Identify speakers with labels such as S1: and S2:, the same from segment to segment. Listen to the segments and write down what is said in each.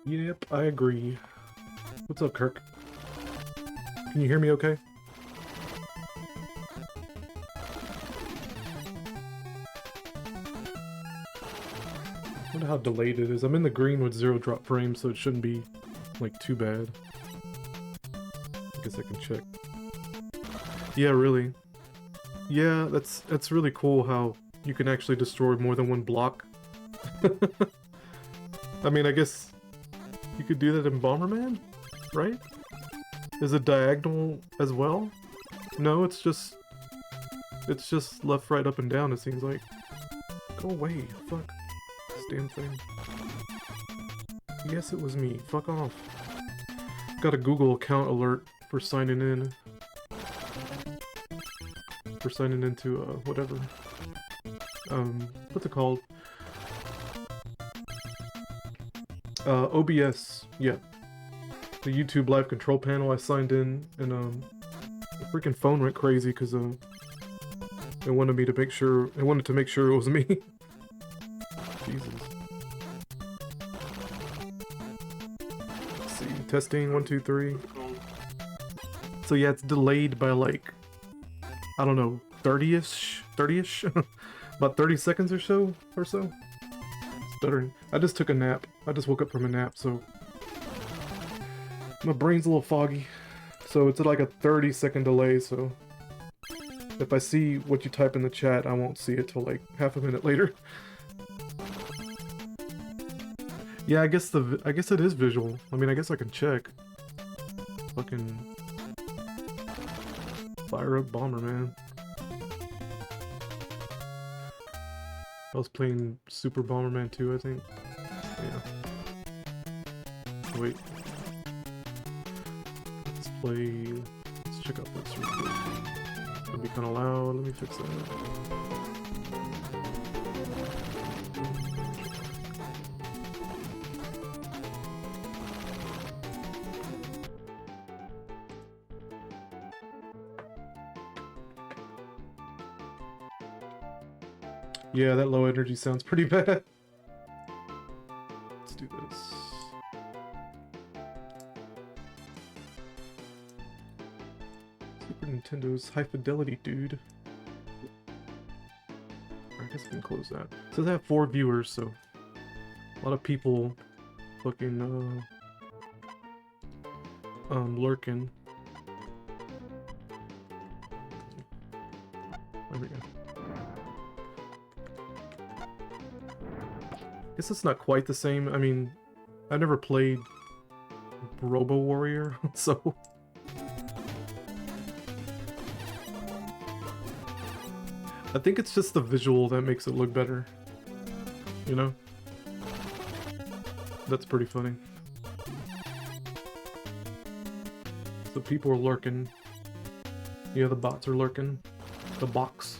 S1: Yep, I agree. What's up, Kirk? Can you hear me okay? I wonder how delayed it is. I'm in the green with 0 drop frames, so it shouldn't be, like, too bad. I guess I can check. Yeah, really. Yeah, that's really cool how you can actually destroy more than one block. I mean, I guess you could do that in Bomberman, right? Is it diagonal as well? No, it's just left, right, up, and down, it seems like. Go away, fuck. This damn thing. Yes, it was me. Fuck off. Got a Google account alert for signing in. For signing into, whatever. What's it called? OBS, yeah. The YouTube live control panel, I signed in, and, the freaking phone went crazy, because, it wanted to make sure it was me. Jesus. Let's see, testing, 1, 2, 3. So yeah, it's delayed by like, I don't know, 30-ish? About 30 seconds or so? It's stuttering. I just took a nap. I just woke up from a nap, so my brain's a little foggy. So it's like a 30-second delay, so if I see what you type in the chat, I won't see it till like half a minute later. Yeah, I guess it is visual. I mean, I guess I can check. Fucking fire up Bomberman. I was playing Super Bomberman 2, I think. Yeah. Wait. Let's check out this real quick. It's gonna be kinda loud, let me fix that. Yeah, that low energy sounds pretty bad. Let's do this. Super Nintendo's high fidelity, dude. I guess we can close that. It says I have 4 viewers, so a lot of people fucking lurking. There we go. Guess it's not quite the same. I mean, I never played Robo Warrior, so I think it's just the visual that makes it look better. You know? That's pretty funny. So people are lurking. Yeah, the bots are lurking. The box.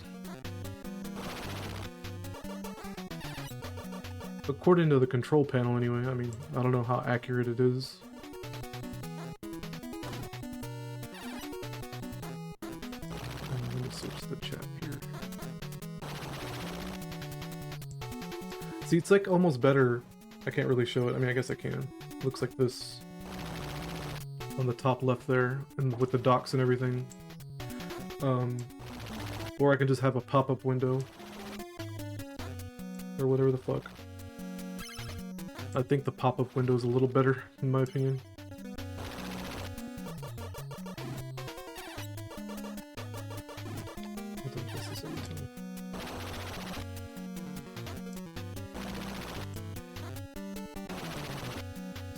S1: According to the control panel anyway, I mean, I don't know how accurate it is. Let me switch the chat here. See, it's like almost better. I can't really show it. I mean, I guess I can. Looks like this on the top left there, and with the docks and everything. Or I can just have a pop-up window. Or whatever the fuck. I think the pop-up window is a little better, in my opinion.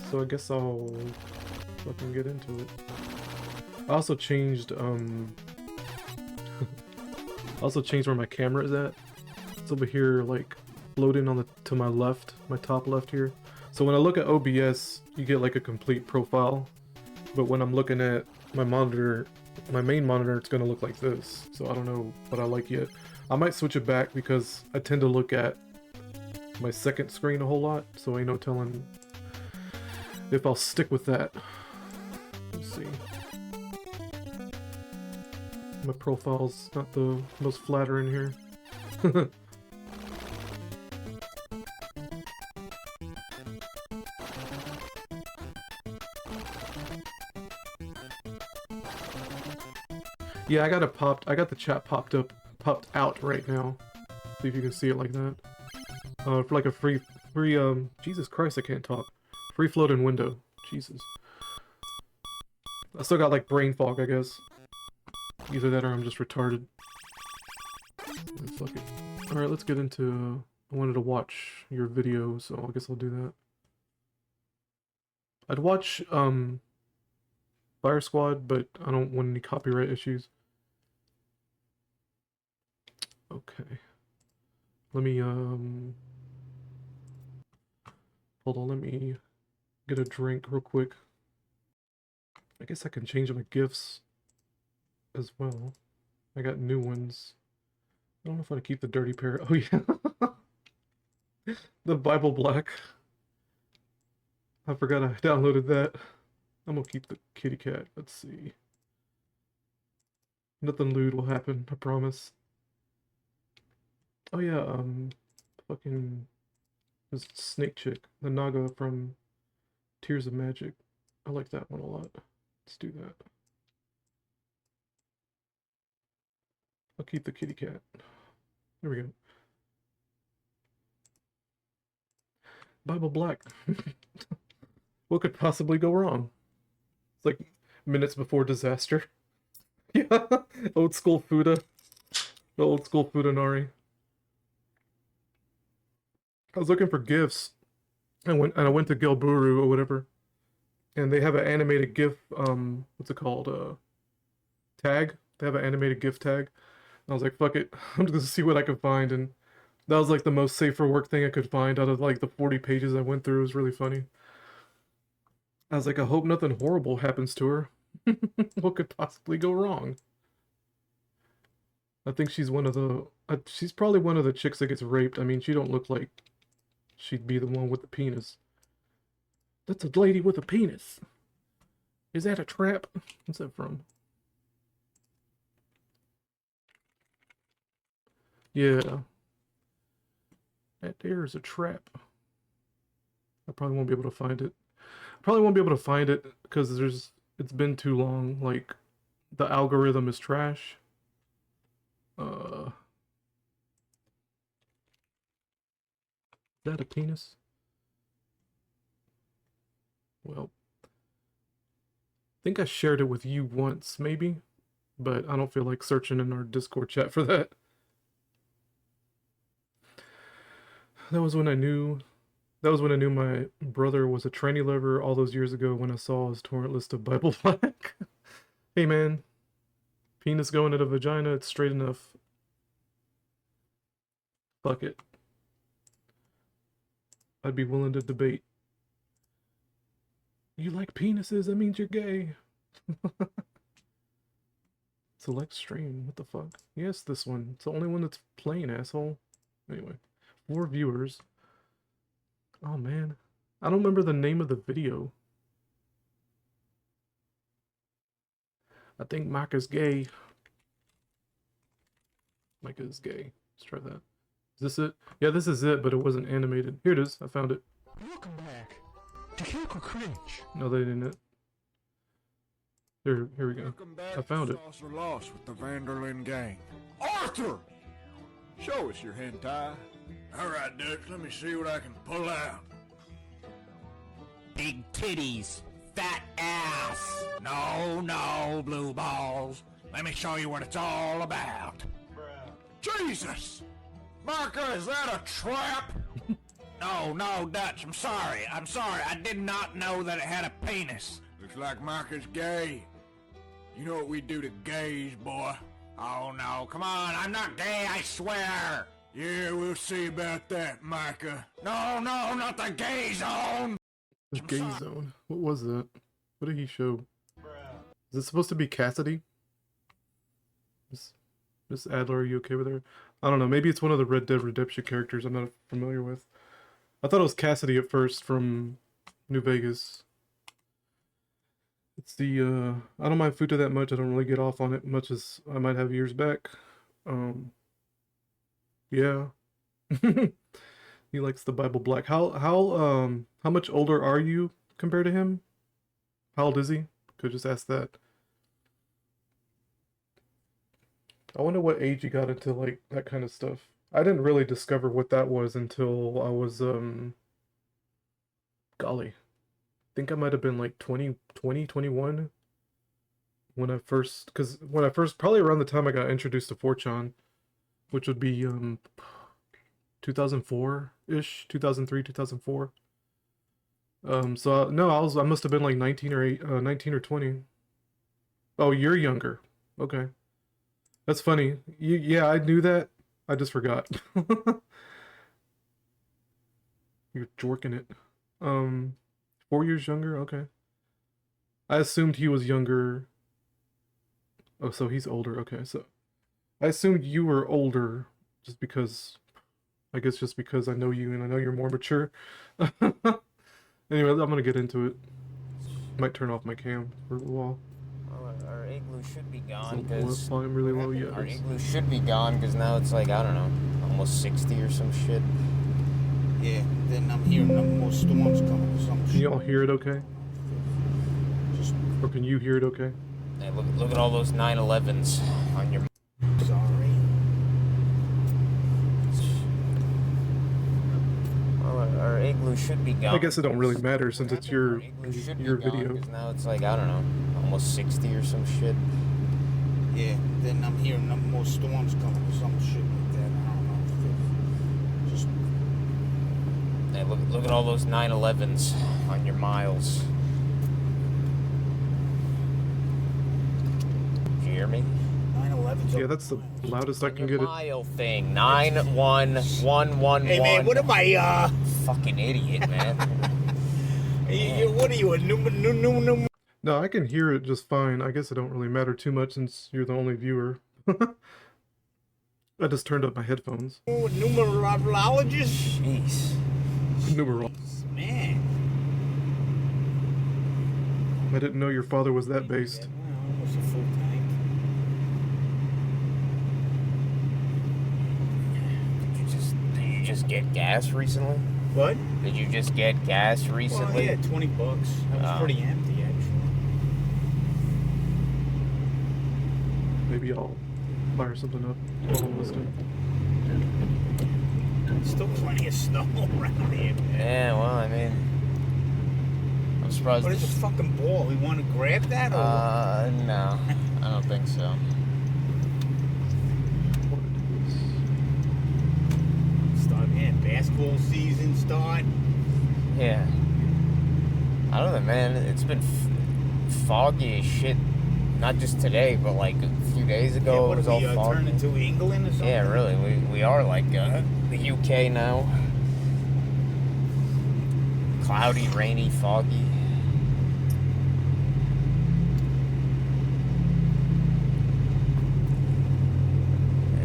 S1: So I guess I'll fucking get into it. I also changed, where my camera is at. It's over here, like, floating on to my left, my top left here. So when I look at OBS, you get like a complete profile. But when I'm looking at my monitor, my main monitor, it's gonna look like this. So I don't know what I like yet. I might switch it back because I tend to look at my second screen a whole lot. So ain't no telling if I'll stick with that. Let's see. My profile's not the most flattering here. Yeah, I got the chat popped out right now. See if you can see it like that. For like a free, Jesus Christ, I can't talk. Free floating window. Jesus. I still got like brain fog, I guess. Either that or I'm just retarded. Fuck it. Alright, let's get into... I wanted to watch your video, so I guess I'll do that. I'd watch, Fire Squad, but I don't want any copyright issues. Okay. Let me, hold on, let me get a drink real quick. I guess I can change my gifts as well. I got new ones. I don't know if I want to keep the dirty parrot. Oh, yeah. The Bible Black. I forgot I downloaded that. I'm gonna keep the kitty cat. Let's see. Nothing lewd will happen, I promise. Oh yeah, fucking this snake chick, the Naga from Tears of Magic. I like that one a lot. Let's do that. I'll keep the kitty cat. There we go. Bible Black. What could possibly go wrong? It's like minutes before disaster. Yeah, old school Fuda. The old school Fudanari. I was looking for gifs. I went to Gilburu or whatever. And they have an animated GIF, what's it called? Tag. They have an animated GIF tag. And I was like, fuck it. I'm just gonna see what I can find, and that was like the most safe for work thing I could find out of like the 40 pages I went through. It was really funny. I was like, I hope nothing horrible happens to her. What could possibly go wrong? I think she's one of the... she's probably one of the chicks that gets raped. I mean, she don't look like she'd be the one with the penis. That's a lady with a penis. Is that a trap? What's that from? Yeah. That there is a trap. I probably won't be able to find it. Probably won't be able to find it because it's been too long. Like, the algorithm is trash. Is that a penis? Well, I think I shared it with you once, maybe, but I don't feel like searching in our Discord chat for that. That was when I knew my brother was a tranny lover all those years ago when I saw his torrent list of Bible Black. Hey man, penis going to the vagina, it's straight enough. Fuck it. I'd be willing to debate. You like penises? That means you're gay. Select stream. What the fuck? Yes, this one. It's the only one that's playing, asshole. Anyway, 4 viewers. Oh man, I don't remember the name of the video. I think Micah is gay. Micah is gay. Let's try that. Is this it? Yeah, this is it, but it wasn't animated. Here it is. I found it.
S2: Welcome back to Kirk or Cringe.
S1: No, they didn't. Here we go. I found it.
S3: Saucer Lost with the Vanderlyn gang. Arthur! Show us your hentai. Alright, Dutch, let me see what I can pull out.
S2: Big titties, fat ass. No, blue balls. Let me show you what it's all about.
S3: Jesus! Marka, is that a trap?
S2: No, Dutch, I'm sorry. I did not know that it had a penis.
S3: Looks like Marka's gay. You know what we do to gays, boy.
S2: Oh no, come on, I'm not gay, I swear.
S3: Yeah, we'll see about that, Micah.
S2: No, not the gay zone.
S1: The gay zone. What was that? What did he show? Is it supposed to be Cassidy? Miss Adler, are you okay with her? I don't know. Maybe it's one of the Red Dead Redemption characters I'm not familiar with. I thought it was Cassidy at first from New Vegas. It's the, I don't mind Futa that much. I don't really get off on it much as I might have years back. Yeah. He likes the Bible Black. How much older are you compared to him? How old is he? Could just ask that. I wonder what age you got into like that kind of stuff. I didn't really discover what that was until I was golly. I think I might have been like 21 when I first, probably around the time I got introduced to 4chan, which would be 2004-ish, 2003, 2004. So no, I must have been like 19 or 20. Oh, you're younger. Okay. That's funny. Yeah, I knew that. I just forgot. You're jorking it. 4 years younger? Okay. I assumed he was younger. Oh, so he's older. Okay, so I assumed you were older just because, I guess just because I know you and I know you're more mature. Anyway, I'm gonna get into it. Might turn off my cam for a little while.
S4: Our igloo should be gone
S1: So
S4: because
S1: volume really low. Yeah.
S4: our igloo should be gone because now it's like, I don't know, almost 60 or some shit.
S5: Yeah, then I'm hearing no more storms coming or some
S1: Can
S5: shit.
S1: y'all hear it okay?
S5: Just
S1: Or can you hear it okay?
S4: Hey, look at all those 9/11s on your.
S5: sorry.
S4: Well, our igloo should be gone.
S1: I guess it don't really matter since it's your
S4: Our igloo should be gone
S1: video.
S4: 'cause now it's like, I don't know, almost 60 or some shit.
S5: Yeah, then I'm hearing no more storms coming or some shit like that. I don't know. Just
S4: Hey, look at all those 9/11s on your miles. Did you hear me?
S5: 9/11's
S1: Yeah, that's the loudest I can get it.
S4: Mile thing. 91111.
S5: Hey man, what am I?
S4: Fucking idiot, man.
S5: What are you, a new?
S1: No, I can hear it just fine. I guess it don't really matter too much since you're the only viewer. I just turned up my headphones.
S5: Numerologist?
S4: Jeez.
S1: Numeral.
S5: Man.
S1: I didn't know your father was that based.
S5: Well, almost a full tank.
S4: Did you just get gas recently?
S5: What?
S4: Did you just get gas
S5: Well,
S4: recently?
S5: yeah, $20. That was
S4: Oh.
S5: pretty empty, actually.
S1: Maybe I'll fire something up while I'm listening.
S5: Still plenty of snow around here, man.
S4: Yeah, well, I mean, I'm surprised.
S5: What is a fucking ball? We want to grab that? Or
S4: No, I don't think so.
S5: start, man, basketball season start.
S4: Yeah. I don't know, man. It's been foggy as shit. Not just today, but like a few days ago,
S5: Yeah,
S4: it
S5: what
S4: was
S5: are
S4: all
S5: we
S4: foggy.
S5: turning to England or something?
S4: Yeah, really. We are like the UK now. Cloudy, rainy, foggy.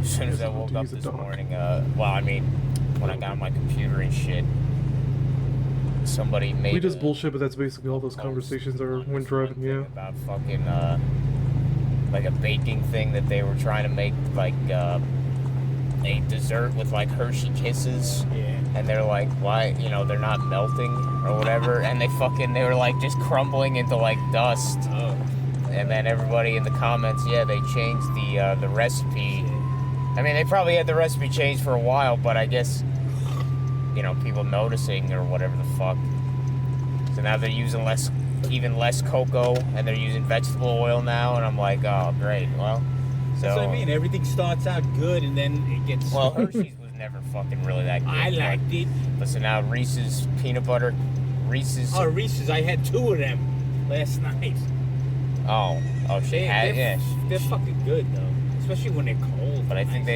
S4: As soon as I woke up this morning, well, I mean, when I got on my computer and shit, somebody made.
S1: We just bullshit, but that's basically all those conversations are when driving, yeah.
S4: About fucking like a baking thing that they were trying to make, like a dessert with like Hershey Kisses.
S5: Yeah.
S4: And they're like, why, you know, they're not melting or whatever, and they were like just crumbling into like dust.
S5: Oh.
S4: And then everybody in the comments, yeah, they changed the recipe. I mean, they probably had the recipe changed for a while, but I guess, you know, people noticing or whatever the fuck. So now they're using even less cocoa, and they're using vegetable oil now, and I'm like, oh, great, well. So,
S5: That's what I mean. Everything starts out good, and then it gets.
S4: well, Hershey's was never fucking really that good.
S5: I liked it.
S4: But so now Reese's peanut butter, Reese's.
S5: Oh, Reese's. I had 2 of them last night.
S4: Oh, she had, yeah.
S5: They're fucking good though, especially when they're cold.
S4: But I think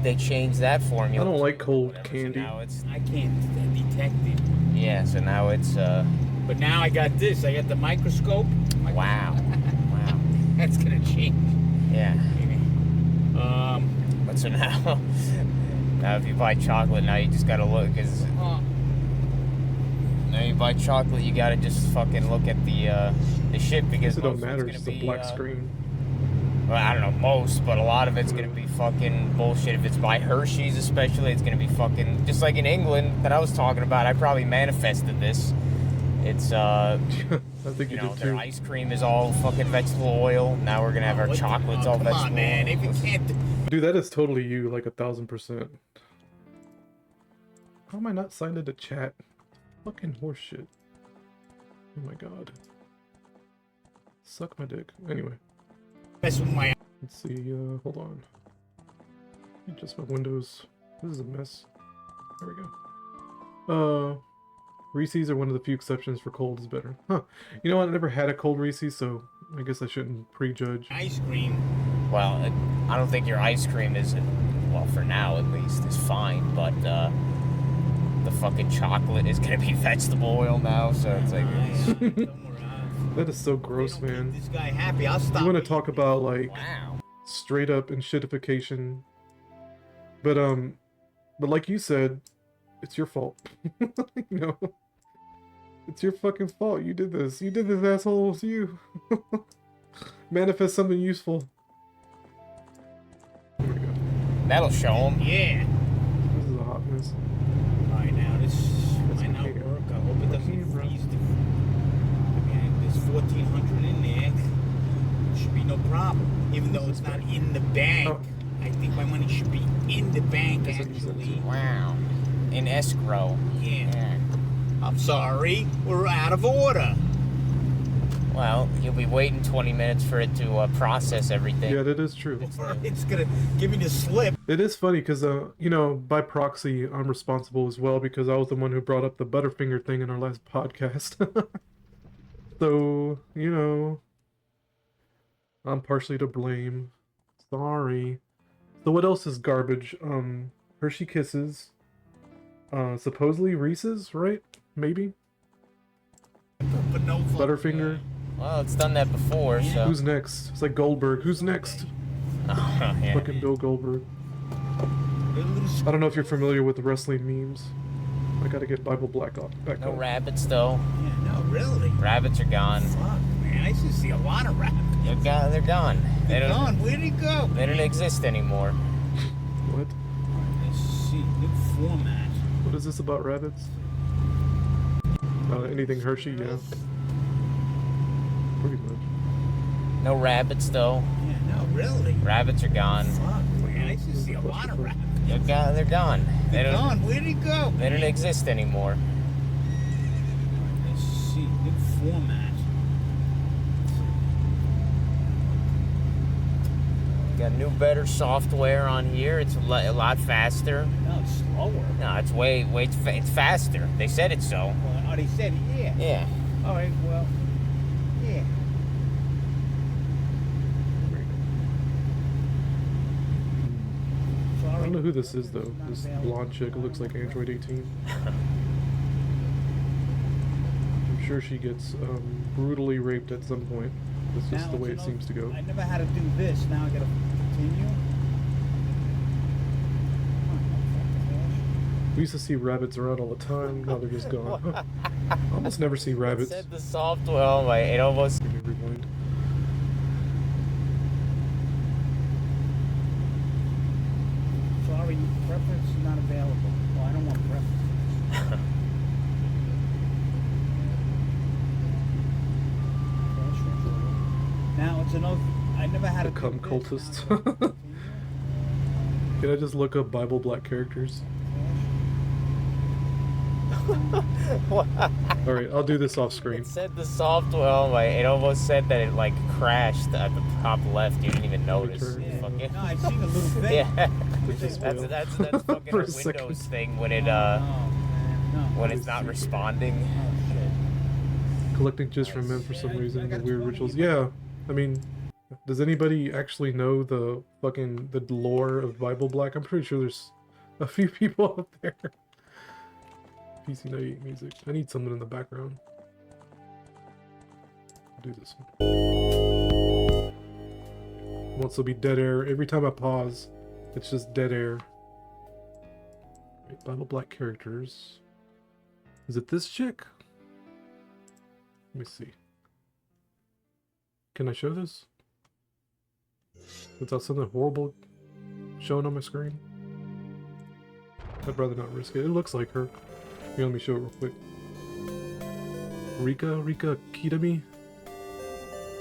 S4: they changed that formula.
S1: I don't like cold
S4: Whatever,
S1: candy.
S4: So now it's,
S5: I can't detect it.
S4: yeah, so now it's
S5: But now I got this. I got the microscope.
S4: wow. Wow.
S5: That's gonna change.
S4: Yeah.
S5: Maybe.
S4: But so now if you buy chocolate, now you just gotta look, cause now you buy chocolate, you gotta just fucking look at the shit, because
S1: It don't
S4: most of
S1: matter,
S4: it's
S1: it's
S4: gonna
S1: a
S4: be
S1: black screen.
S4: well, I don't know, most, but a lot of it's gonna be fucking bullshit. If it's by Hershey's especially, it's gonna be fucking, just like in England that I was talking about, I probably manifested this. It's
S1: I think you
S4: you know,
S1: did
S4: their
S1: too.
S4: ice cream is all fucking vegetable oil. Now we're gonna have our chocolates all
S5: Come
S4: vegetable
S5: on, man.
S4: oil.
S5: If you can't...
S1: Dude, that is totally you, like 1000%. How am I not signed into chat? Fucking horseshit. Oh my god. Suck my dick. Anyway,
S5: Mess with my...
S1: let's see, hold on. Adjust my windows. This is a mess. There we go. Reese's are one of the few exceptions for cold is better. Huh. You know what? I never had a cold Reese's, so I guess I shouldn't prejudge.
S5: Ice cream.
S4: Well, I don't think your ice cream is, well, for now at least, is fine, but the fucking chocolate is gonna be vegetable oil now, so it's like...
S5: Don't worry.
S1: That is so gross,
S5: They don't
S1: man.
S5: keep this guy happy. I'll stop.
S1: You want to talk about, like,
S4: Wow.
S1: straight up enshittification. But like you said, it's your fault. You know? It's your fucking fault. You did this. You did this, asshole. It's you. Manifest something useful. There we go.
S4: That'll show them.
S5: Yeah.
S1: This is a hot mess.
S5: Alright, now this
S1: That's
S5: might not
S1: okay.
S5: work. I hope it doesn't
S1: Okay, bro.
S5: freeze the... Okay, there's 1,400 in there. Should be no problem. Even though it's not in the bank.
S1: Oh.
S5: I think my money should be in the bank,
S1: That's what you said,
S5: actually.
S4: Wow. In escrow.
S5: Yeah. I'm sorry. We're out of order.
S4: Well, you'll be waiting 20 minutes for it to process everything.
S1: Yeah, that is true.
S5: It's gonna give me the slip.
S1: It is funny because, you know, by proxy, I'm responsible as well because I was the one who brought up the Butterfinger thing in our last podcast. So, you know, I'm partially to blame. Sorry. So what else is garbage? Hershey Kisses. Supposedly Reese's, right? Maybe?
S5: But no fucking,
S1: Butterfinger.
S4: Well, it's done that before, so...
S1: Who's next? It's like Goldberg. Who's next?
S4: Oh, yeah.
S1: Fucking Bill Goldberg. I don't know if you're familiar with wrestling memes. I gotta get Bible Black back
S4: No
S1: up.
S4: rabbits, though.
S5: Yeah, no, really.
S4: Rabbits are gone.
S5: Fuck, man. I used to see a lot of rabbits.
S4: They're gone. They
S5: They're
S4: don't,
S5: gone. Where'd he go?
S4: they don't exist anymore.
S1: What?
S5: Let's see. New format.
S1: What is this about rabbits? Anything Hershey? Yeah. Pretty much.
S4: No rabbits, though.
S5: Yeah, no, really.
S4: Rabbits are gone.
S5: Fuck, man. I used to see a lot of rabbits.
S4: They're gone. They
S5: They're
S4: don't,
S5: gone. Where'd he go?
S4: they don't exist anymore.
S5: Let's see. New format.
S4: Got new, better software on here. It's a lot faster.
S5: No, it's slower.
S4: No, it's it's faster. They said it so.
S5: Well, oh, they said, yeah.
S4: Yeah.
S5: All right, well, yeah.
S1: I don't know who this is though. This blonde chick looks like Android 18. I'm sure she gets brutally raped at some point. That's just the way it seems to go.
S5: I never had to do this. Now I gotta continue.
S1: We used to see rabbits around all the time. Now they're just gone. Almost never see rabbits.
S4: Said the software. Oh my! It almost.
S1: Give me a rewind.
S5: Sorry, preference is not available. Well, I don't want preference. Now it's another. I never had
S1: The
S5: to
S1: cum
S5: do this.
S1: cultists.
S5: Now I gotta continue.
S1: Can I just look up Bible Black characters? Alright, I'll do this off screen.
S4: It said the software. Oh my! It almost said that it like crashed at the top left. You didn't even notice.
S1: turn.
S5: Yeah.
S4: Fucking-
S5: No, I've seen a little thing.
S4: Yeah.
S1: It just
S4: That's
S1: failed.
S4: that's fucking
S1: For
S4: a
S1: a second.
S4: Windows thing when it
S5: Oh, man, no.
S4: when it's not responding.
S5: Oh, shit.
S1: Collecting just from men for some reason, the weird rituals. Yeah, I mean, does anybody actually know the lore of Bible Black? I'm pretty sure there's a few people out there. PC 98 music. I need something in the background. Do this one. Wants to be dead air. Every time I pause, it's just dead air. Right, Bible Black characters. Is it this chick? Let me see. Can I show this? Without something horrible showing on my screen? I'd rather not risk it. It looks like her. Here, let me show it real quick. Rika Kitami.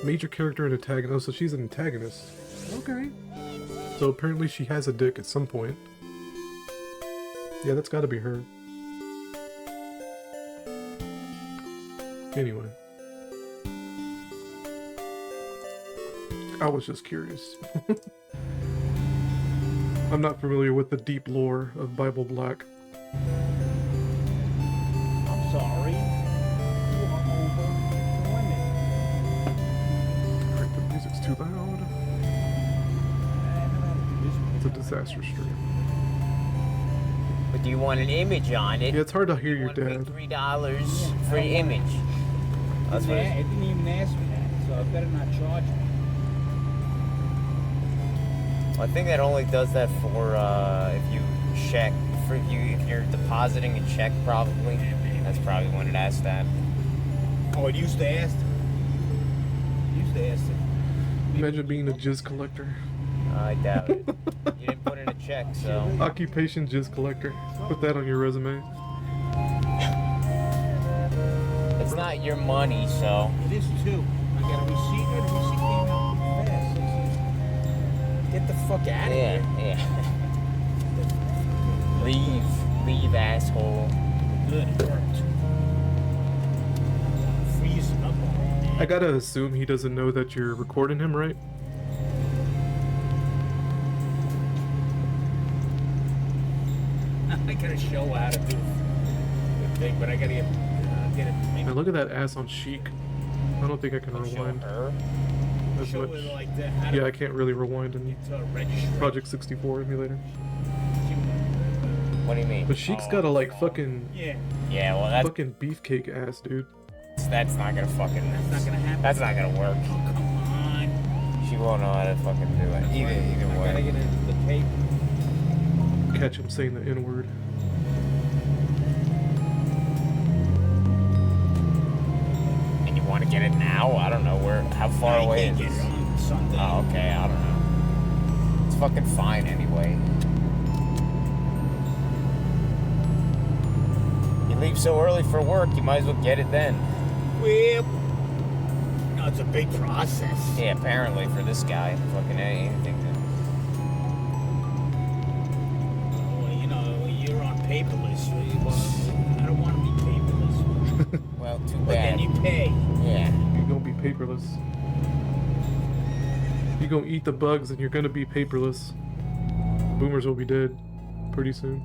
S1: Major character and antagonist. Oh, so she's an antagonist. Okay. So apparently she has a dick at some point. Yeah, that's gotta be her. Anyway. I was just curious. I'm not familiar with the deep lore of Bible Black.
S5: I'm sorry. You are over the limit.
S1: Alright, the music's too loud. It's a disaster stream.
S4: But do you want an image on it?
S1: Yeah, it's hard to hear your
S4: Want to pay
S1: dad.
S4: $3 for the image. That's what
S5: It didn't even ask me that, so I better not charge me.
S4: I think that only does that for if you check, if you're depositing a check, probably. That's probably when it asks that.
S5: Oh, it used to ask.
S1: Imagine being a jizz collector.
S4: I doubt it. You didn't put in a check, so.
S1: Occupation jizz collector. Put that on your resume.
S4: It's not your money, so.
S5: It is too. I got a receipt. The receipt came out fast. Get the fuck out of here.
S4: Yeah. Leave, asshole.
S5: Good, it worked. Freezing up on
S1: I gotta assume he doesn't know that you're recording him, right?
S5: I gotta show how to do the thing, but I gotta get it. Maybe
S1: Man, look at that ass on Chic. I don't think I can
S4: Show
S1: rewind
S4: her.
S1: as
S5: show
S1: much.
S5: it like that. How to
S1: Yeah, I can't really rewind in
S5: register.
S1: Project 64 emulator.
S4: What do you mean?
S1: But Chic's got a like fucking
S5: Yeah,
S4: Yeah, well,
S1: fucking beefcake ass, dude.
S4: that's not gonna fucking.
S5: that's not gonna happen.
S4: That's not gonna work.
S5: Oh, come on.
S4: She won't know how to fucking do it. Either
S5: I gotta
S4: way.
S5: get into the paper.
S1: Catch him saying the N-word.
S4: And you want to get it now? I don't know how far
S5: I
S4: away
S5: can't
S4: is
S5: get
S4: this?
S5: it on Sunday.
S4: Oh, okay. I don't know. It's fucking fine anyway. You leave so early for work, you might as well get it then.
S5: Well, no, it's a big process.
S4: Yeah, apparently for this guy, fucking anything.
S5: Well, you know, you're on paperless. I don't want to be paperless.
S4: Well, too
S5: But
S4: bad.
S5: then you pay.
S4: Yeah.
S1: You're gonna be paperless. You're gonna eat the bugs and you're gonna be paperless. Boomers will be dead pretty soon.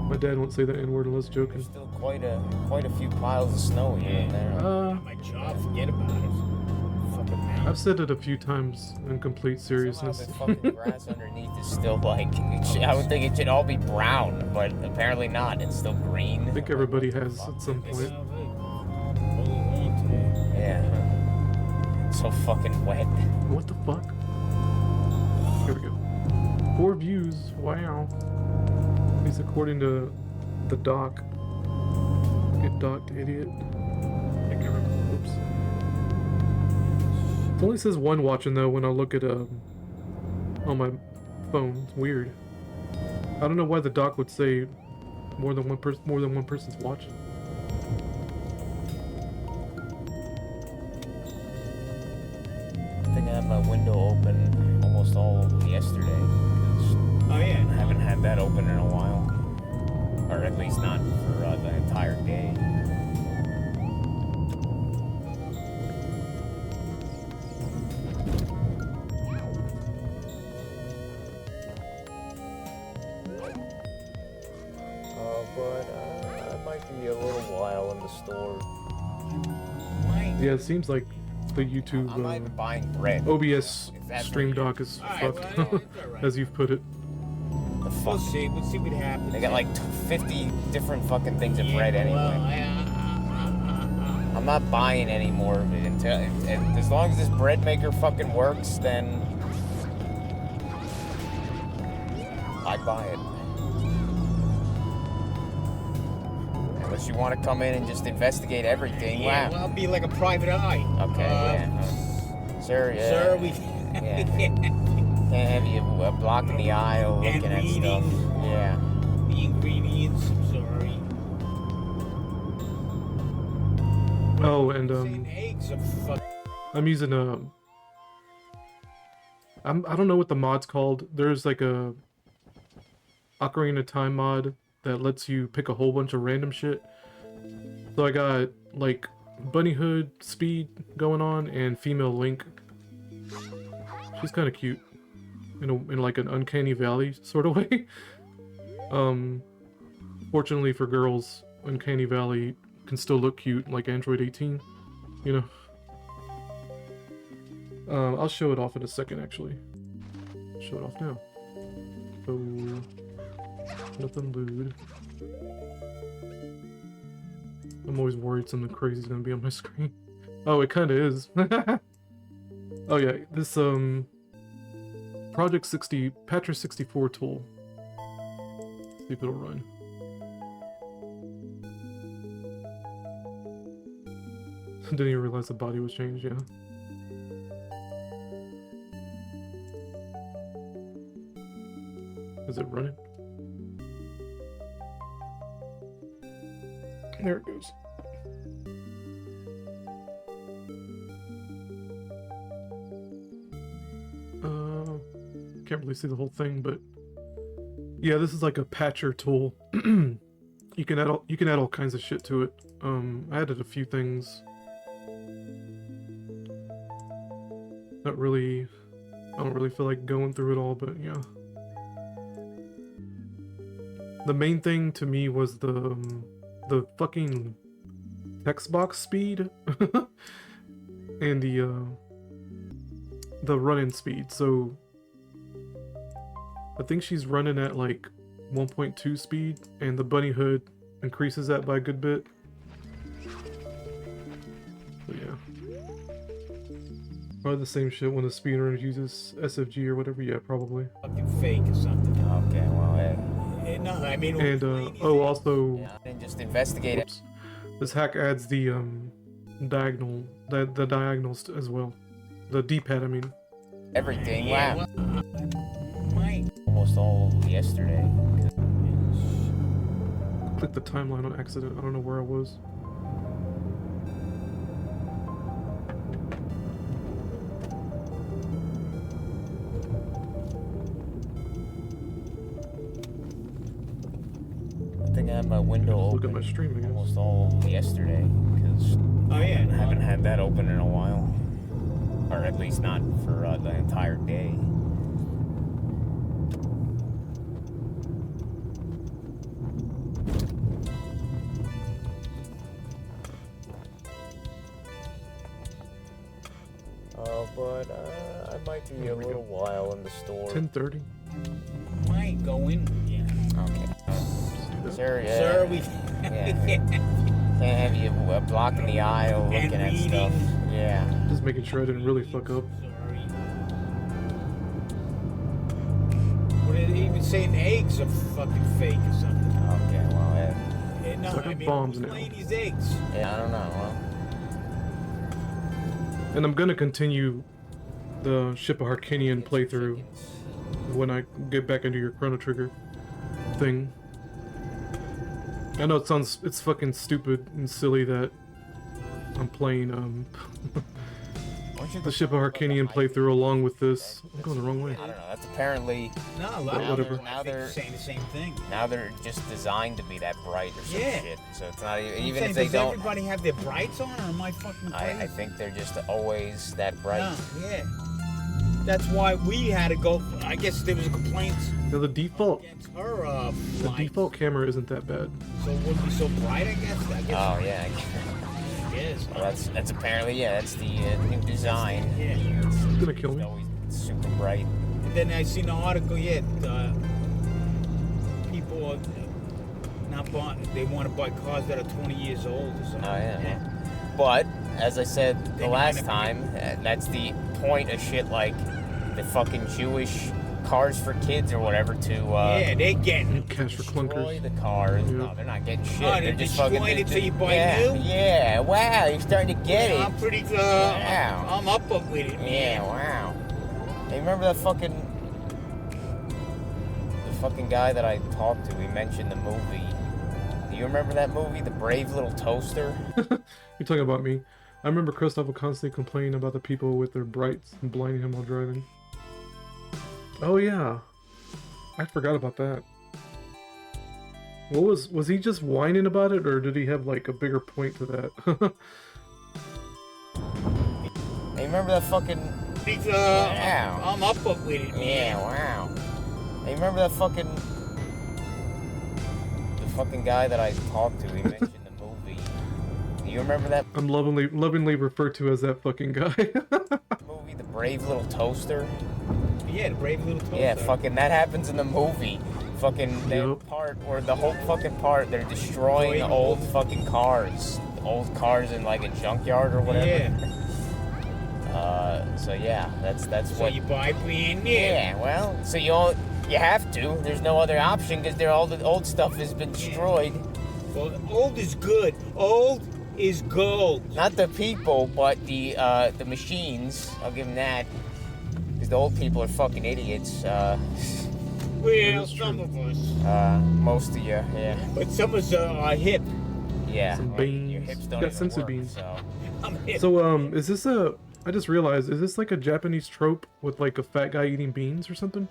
S1: My dad won't say the N-word unless joking.
S4: There's still quite a few piles of snow here and there.
S5: My job, forget about it. Fucking now.
S1: I've said it a few times in complete
S4: Somehow
S1: seriousness.
S4: the fucking grass underneath is still like, I would think it should all be brown, but apparently not. It's still green.
S1: I think everybody has at some point.
S4: Yeah. So fucking wet.
S1: What the fuck? Here we go. 4 views. Wow. At least according to the doc. Get docked, idiot. Oops. It only says 1 watching though when I look at on my phone. It's weird. I don't know why the doc would say more than one person's watching.
S4: I think I had my window open almost all of yesterday.
S5: Oh, yeah.
S4: I haven't had that open in a while. Or at least not for the entire day. But I might be a little while in the store.
S1: Yeah, it seems like the YouTube
S4: I'm not even buying bread.
S1: OBS
S4: If that's
S1: stream
S4: what you-
S1: doc is
S5: Alright,
S1: fucked,
S5: well, it's alright.
S1: as you've put it.
S4: The
S5: We'll
S4: fuck?
S5: see. We'll see what happens.
S4: They got like 50 different fucking things of bread anyway.
S5: Well,
S4: I'm not buying any more of it until as long as this bread maker fucking works, then I buy it. Unless you want to come in and just investigate everything.
S5: yeah,
S4: Wow.
S5: well, be like a private eye.
S4: Okay, yeah. Sir, yeah.
S5: Sir, we
S4: Yeah. Can't have you blocking the aisle looking
S5: And
S4: at stuff.
S5: reading.
S4: Yeah.
S5: the ingredients. I'm sorry.
S1: Oh, and
S5: Saying eggs are fuck.
S1: I'm using I don't know what the mod's called. There's like a Ocarina of Time mod that lets you pick a whole bunch of random shit. So I got like bunny hood speed going on and female Link. She's kind of cute in like an uncanny valley sort of way. Fortunately for girls, uncanny valley can still look cute like Android 18, you know. I'll show it off in a second actually. Show it off now. So nothing lewd. I'm always worried something crazy is gonna be on my screen. Oh, it kinda is. Oh yeah, this Project 60 Patcher 64 tool. See if it'll run. Didn't even realize the body was changed, yeah. Is it running? There it goes. Can't really see the whole thing, but yeah, this is like a patcher tool. You can add all kinds of shit to it. I added a few things. Not really. I don't really feel like going through it all, but yeah. The main thing to me was the fucking text box speed and the run-in speed. So I think she's running at like 1.2 speed, and the bunny hood increases that by a good bit. So yeah. Probably the same shit when the speedrunner uses SFG or whatever. Yeah, probably.
S5: Fucking fake or something.
S4: Okay, well,
S5: No, I mean.
S1: And oh, also.
S4: yeah, and just investigate it.
S1: Oops. This hack adds the diagonal, the diagonals as well. The D-pad, I mean.
S4: Everything.
S5: Yeah,
S4: Wow.
S5: Mike.
S4: Almost all yesterday.
S1: Clicked the timeline on accident. I don't know where I was.
S4: I think I had my window
S1: Look
S4: open
S1: at my stream, I guess.
S4: almost all yesterday because
S5: Oh yeah.
S4: I haven't had that open in a while, or at least not for the entire day. But I might be a little while in the store.
S1: 10:30.
S5: Mike, go in. Yeah.
S4: Okay. Sir, yeah.
S5: Sir, we.
S4: Yeah. Can't have you blocking the aisle looking
S5: And
S4: at
S5: reading.
S4: stuff. Yeah.
S1: Just making sure I didn't really fuck up.
S5: Sorry. What did it even say? Eggs are fucking fake or something?
S4: Okay, well,
S5: No,
S1: So I got
S5: I mean,
S1: bombs
S5: who's
S1: now.
S5: playing these eggs?
S4: yeah, I don't know. Well,
S1: And I'm gonna continue the Ship of Harkinian playthrough when I get back into your Chrono Trigger thing. I know it's fucking stupid and silly that I'm playing the Ship of Harkinian playthrough along with this. I'm going the wrong way.
S4: I don't know. That's apparently
S5: No, a lot of
S1: Whatever.
S5: them, I
S4: Now
S5: think,
S4: they're-
S5: saying the same thing.
S4: now they're just designed to be that bright or some
S5: Yeah.
S4: shit. So it's not
S5: I'm
S4: even
S5: saying,
S4: if they
S5: does
S4: don't.
S5: everybody have their brights on, or am I fucking crazy?
S4: I think they're just always that bright.
S5: No, yeah. That's why we had to go. I guess there was a complaint
S1: Now the default
S5: against her.
S1: the
S5: lights.
S1: default camera isn't that bad.
S5: So it wouldn't be so bright, I guess.
S4: Oh yeah.
S5: Yes.
S4: Well, that's apparently that's the new design.
S5: Yeah.
S1: It's gonna kill
S4: It's
S1: me.
S4: always super bright.
S5: And then I seen an article. Yeah. People are not buying. They want to buy cars that are 20 years old or something.
S4: Oh yeah. But as I said the
S5: Then
S4: last
S5: you're
S4: time, that's the point of shit like the fucking Jewish cars for kids or whatever to
S5: Yeah, they're getting.
S1: Cash for
S4: destroy
S1: clunkers.
S4: the cars.
S1: Yeah.
S4: No, they're not getting shit.
S5: Oh,
S4: they're
S5: they're
S4: just fucking.
S5: destroying it till you buy
S4: yeah,
S5: new?
S4: Yeah. Wow, you're starting to get it.
S5: I'm pretty.
S4: Wow.
S5: I'm up with it. Man.
S4: Yeah. Wow. Hey, remember that fucking guy that I talked to? He mentioned the movie. Do you remember that movie, The Brave Little Toaster?
S1: You're talking about me. I remember Kristoff would constantly complain about the people with their brights and blinding him while driving. Oh yeah. I forgot about that. What was he just whining about it, or did he have like a bigger point to that?
S4: Hey, remember that fucking... Wow.
S5: I'm up with it, man.
S4: Yeah, wow. Hey, remember that fucking... The fucking guy that I talked to, he mentioned the movie. Do you remember that
S1: I'm lovingly referred to as that fucking guy.
S4: movie, The Brave Little Toaster?
S5: Yeah, the brave little toaster.
S4: Yeah, fucking that happens in the movie. Fucking that
S1: Yep.
S4: part, or the whole fucking part, they're destroying old fucking cars. Old cars in like a junkyard or whatever.
S5: Yeah.
S4: So yeah, that's
S5: So
S4: what...
S5: you buy brand new.
S4: Yeah, well, so you have to. There's no other option because all the old stuff has been destroyed.
S5: Well, old is good. Old is gold.
S4: Not the people, but the machines. I'll give them that. Because the old people are fucking idiots.
S5: Well, some of us.
S4: Most of you, yeah.
S5: But some of us are hip.
S4: Yeah.
S1: Some
S4: well,
S1: beans.
S4: your hips don't
S1: Got
S4: even
S1: sensu
S4: work,
S1: beans.
S4: so...
S5: I'm hip.
S1: So is this a? I just realized, is this like a Japanese trope with like a fat guy eating beans or something?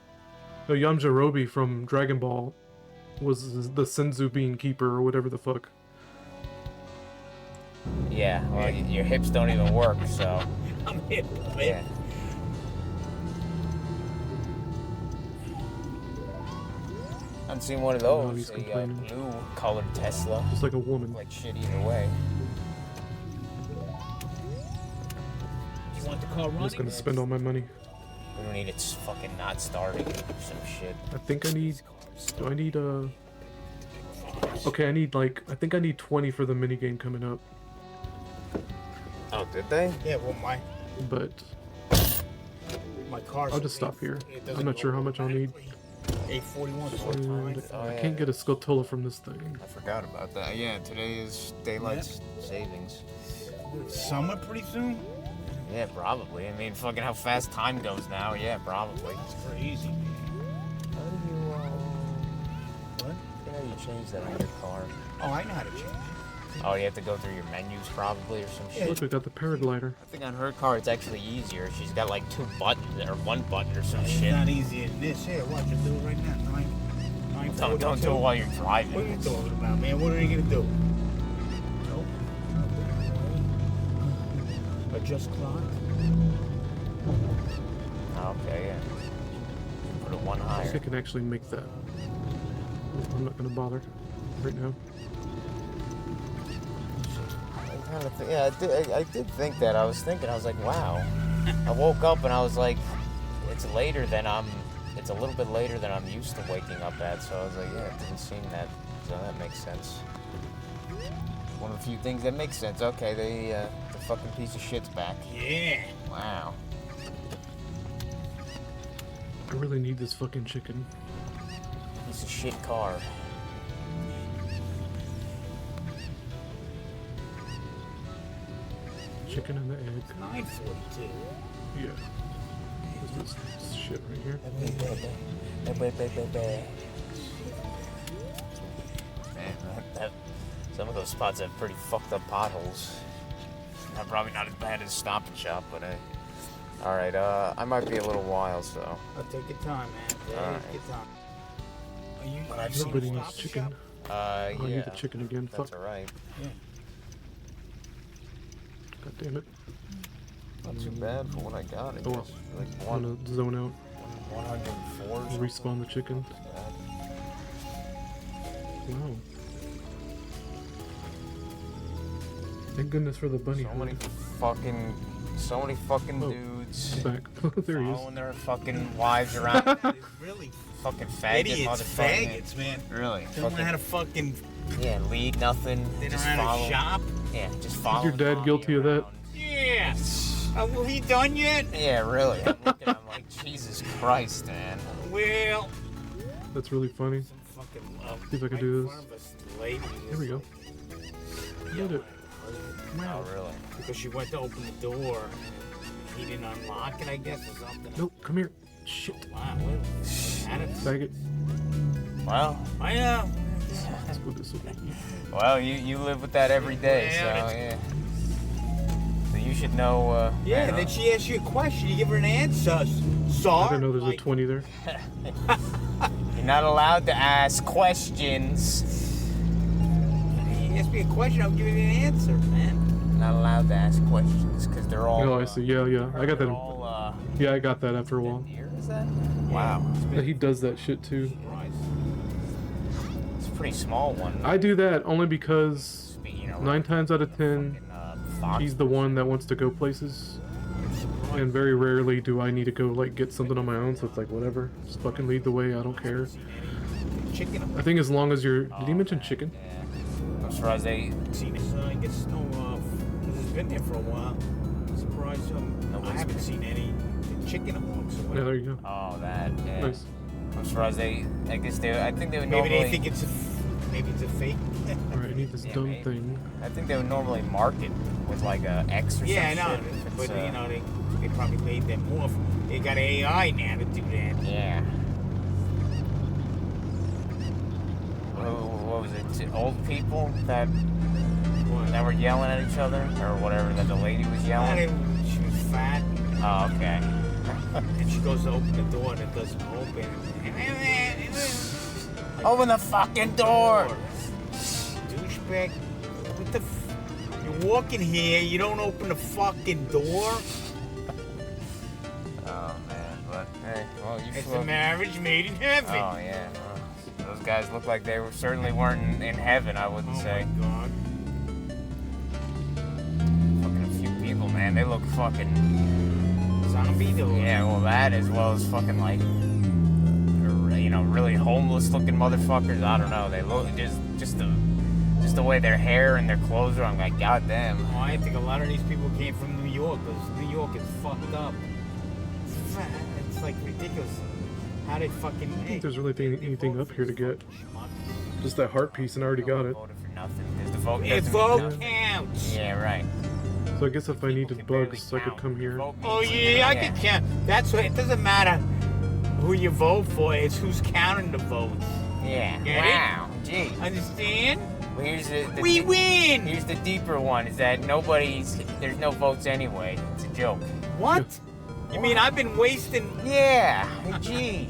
S1: No, Yamjirobe from Dragon Ball was the senzu bean keeper or whatever the fuck.
S4: Yeah, well, your hips don't even work, so...
S5: I'm hip.
S4: Yeah. I've seen one of
S1: Oh, he's
S4: those, a
S1: complaining.
S4: blue-colored Tesla.
S1: Just like a woman.
S4: Like shit either way.
S5: You want the car
S1: I'm
S5: running?
S1: just gonna spend all my money.
S4: We don't need it fucking not starting or some shit.
S1: I think I need. Do I need Okay, I need like. I think I need 20 for the minigame coming up.
S4: Oh, did they?
S5: Yeah, well,
S1: But
S5: my car's...
S1: I'll just stop here.
S5: It doesn't
S1: I'm not
S5: go
S1: sure how much I'll need.
S5: 841.
S1: And
S4: Oh,
S1: I
S4: yeah.
S1: can't get a Skulltula from this thing.
S4: I forgot about that. Yeah, today is daylight savings.
S5: Summer pretty soon?
S4: Yeah, probably. I mean, fucking how fast time goes now. Yeah, probably.
S5: It's crazy, man.
S4: How do you,
S5: What?
S4: how do you change that on your car?
S5: Oh, I know how to change it.
S4: Oh, you have to go through your menus probably or some shit.
S1: Look, I got the paraglider.
S4: I think on her car it's actually easier. She's got like 2 buttons or 1 button or some
S5: It's
S4: shit.
S5: not easier than this. Here, watch it do it right now.
S4: Don't do it while you're driving.
S5: What are you talking about, man? What are you gonna do? Nope. Adjust clock.
S4: Okay, yeah. Put it 1
S1: I
S4: higher.
S1: think I can actually make that. I'm not gonna bother right now.
S4: I'm trying to think. Yeah, I did think that. I was like, wow. I woke up and I was like, it's later than it's a little bit later than I'm used to waking up at, so I was like, yeah, it didn't seem that, so that makes sense. One of the few things that makes sense. Okay, the fucking piece of shit's back.
S5: Yeah.
S4: Wow.
S1: I really need this fucking chicken.
S4: Piece of shit car.
S1: Chicken and the egg.
S5: 9:42.
S1: Yeah. There's this shit right here.
S4: Man, some of those spots have pretty fucked up potholes. Probably not as bad as Stop and Shop, but hey. Alright, I might be a little while, so.
S5: I'll take your time, man. Take
S4: Alright.
S5: your time. Are you
S1: Nobody
S5: going to
S1: needs
S5: Stop
S1: chicken.
S5: Shop?
S1: Oh, I
S4: Yeah.
S1: need the chicken again.
S4: That's
S1: Fuck.
S4: alright.
S5: Yeah.
S1: God damn it.
S4: Not too bad for what I got. I
S1: Oh, well.
S4: guess. Like
S1: I'm gonna zone out.
S4: 104 or something.
S1: Respawn the chicken. Wow. Thank goodness for the bunny
S4: So many
S1: hood.
S4: fucking
S1: Oh.
S4: dudes
S1: Back. There he is.
S4: following their fucking wives around.
S5: It's really
S4: Fucking faggot
S5: idiots,
S4: motherfucker.
S5: faggots, man.
S4: Really?
S5: They don't know how to fucking...
S4: Yeah, lead nothing.
S5: They don't
S4: just
S5: know how
S4: follow.
S5: to shop.
S4: Yeah, just follow.
S1: your dad guilty of that?
S5: Yeah. Have we done yet?
S4: Yeah, really. I'm looking. I'm like, Jesus Christ, man.
S5: Well...
S1: That's really funny.
S5: Some fucking love.
S1: See if I can
S5: Right
S1: do
S5: in
S1: this.
S5: front of us, lady
S1: Here we go. Did it.
S4: Oh, really?
S5: Because she went to open the door. He didn't unlock it, I guess, or something.
S1: Nope, come here. Shit.
S5: Wow, what
S1: Faggot.
S4: Well,
S5: I know.
S1: Let's go this way.
S4: well, you live with that every day, so yeah. should know.
S5: Yeah, and then she asks you a question, you give her an answer. Sorry.
S1: I don't know. There's a 20 there.
S4: You're not allowed to ask questions.
S5: You ask me a question, I'll give you an answer, man.
S4: Not allowed to ask questions because they're all.
S1: Oh, I see. Yeah, I got that.
S4: All,
S1: Yeah, I got that after a while.
S4: deer, is that? Wow.
S1: Yeah, he does that shit too.
S4: It's a pretty small one.
S1: I do that only because
S4: You know,
S1: 9 times out of 10,
S4: fox.
S1: he's the one that wants to go places. And very rarely do I need to go like get something on my own, so it's like whatever. Just fucking lead the way, I don't care.
S5: Chicken.
S1: I think as long as you're... Did he mention chicken?
S4: Yeah. I'm surprised they.
S5: Seen it. I guess no, because it's been there for a while. I'm surprised I haven't seen any chicken amounts.
S1: Yeah, there you go.
S4: Oh, that. Yeah.
S1: Nice.
S4: I'm surprised they. I guess they. I think they would
S5: Maybe
S4: normally.
S5: they think it's a fake.
S1: Alright, I need this dumb
S4: maybe.
S1: thing.
S4: I think they would normally mark it with like a X or
S5: Yeah, I know.
S4: something.
S5: But you know, they probably made them more. They got AI now to do that.
S4: Yeah. What was it? Old people that were yelling at each other or whatever that the lady was yelling.
S5: She was fat.
S4: Oh, okay.
S5: And she goes to open the door and it doesn't open.
S4: Open the fucking door.
S5: Douchebag. What the You're walking here, you don't open the fucking door?
S4: Oh man, but hey, well you.
S5: It's a marriage made in heaven.
S4: Oh yeah. Well, those guys look like they certainly weren't in heaven. I wouldn't say.
S5: Oh my god.
S4: Fucking a few people, man. They look fucking.
S5: Zombie though.
S4: Yeah, well that as well as fucking like. You know, really homeless looking motherfuckers. I don't know. They look just the way their hair and their clothes are. I'm like, goddamn.
S5: Oh, I think a lot of these people came from New York because New York is fucked up. It's like ridiculous. How they fucking.
S1: I think there's really anything up here to get. Just that heart piece, and I already got it.
S4: Voted for nothing because the vote
S5: It
S4: doesn't
S5: vote
S4: mean nothing.
S5: counts.
S4: Yeah, right.
S1: So I guess if I needed bugs, I could come here.
S5: Oh yeah, I can count. That's what. It doesn't matter who you vote for. It's who's counting the votes.
S4: Yeah.
S5: Get it?
S4: Wow. Gee.
S5: Understand?
S4: Well, here's the
S5: We win.
S4: Here's the deeper one: is that there's no votes anyway. It's a joke.
S5: What? You mean I've been wasting?
S4: Yeah. Gee.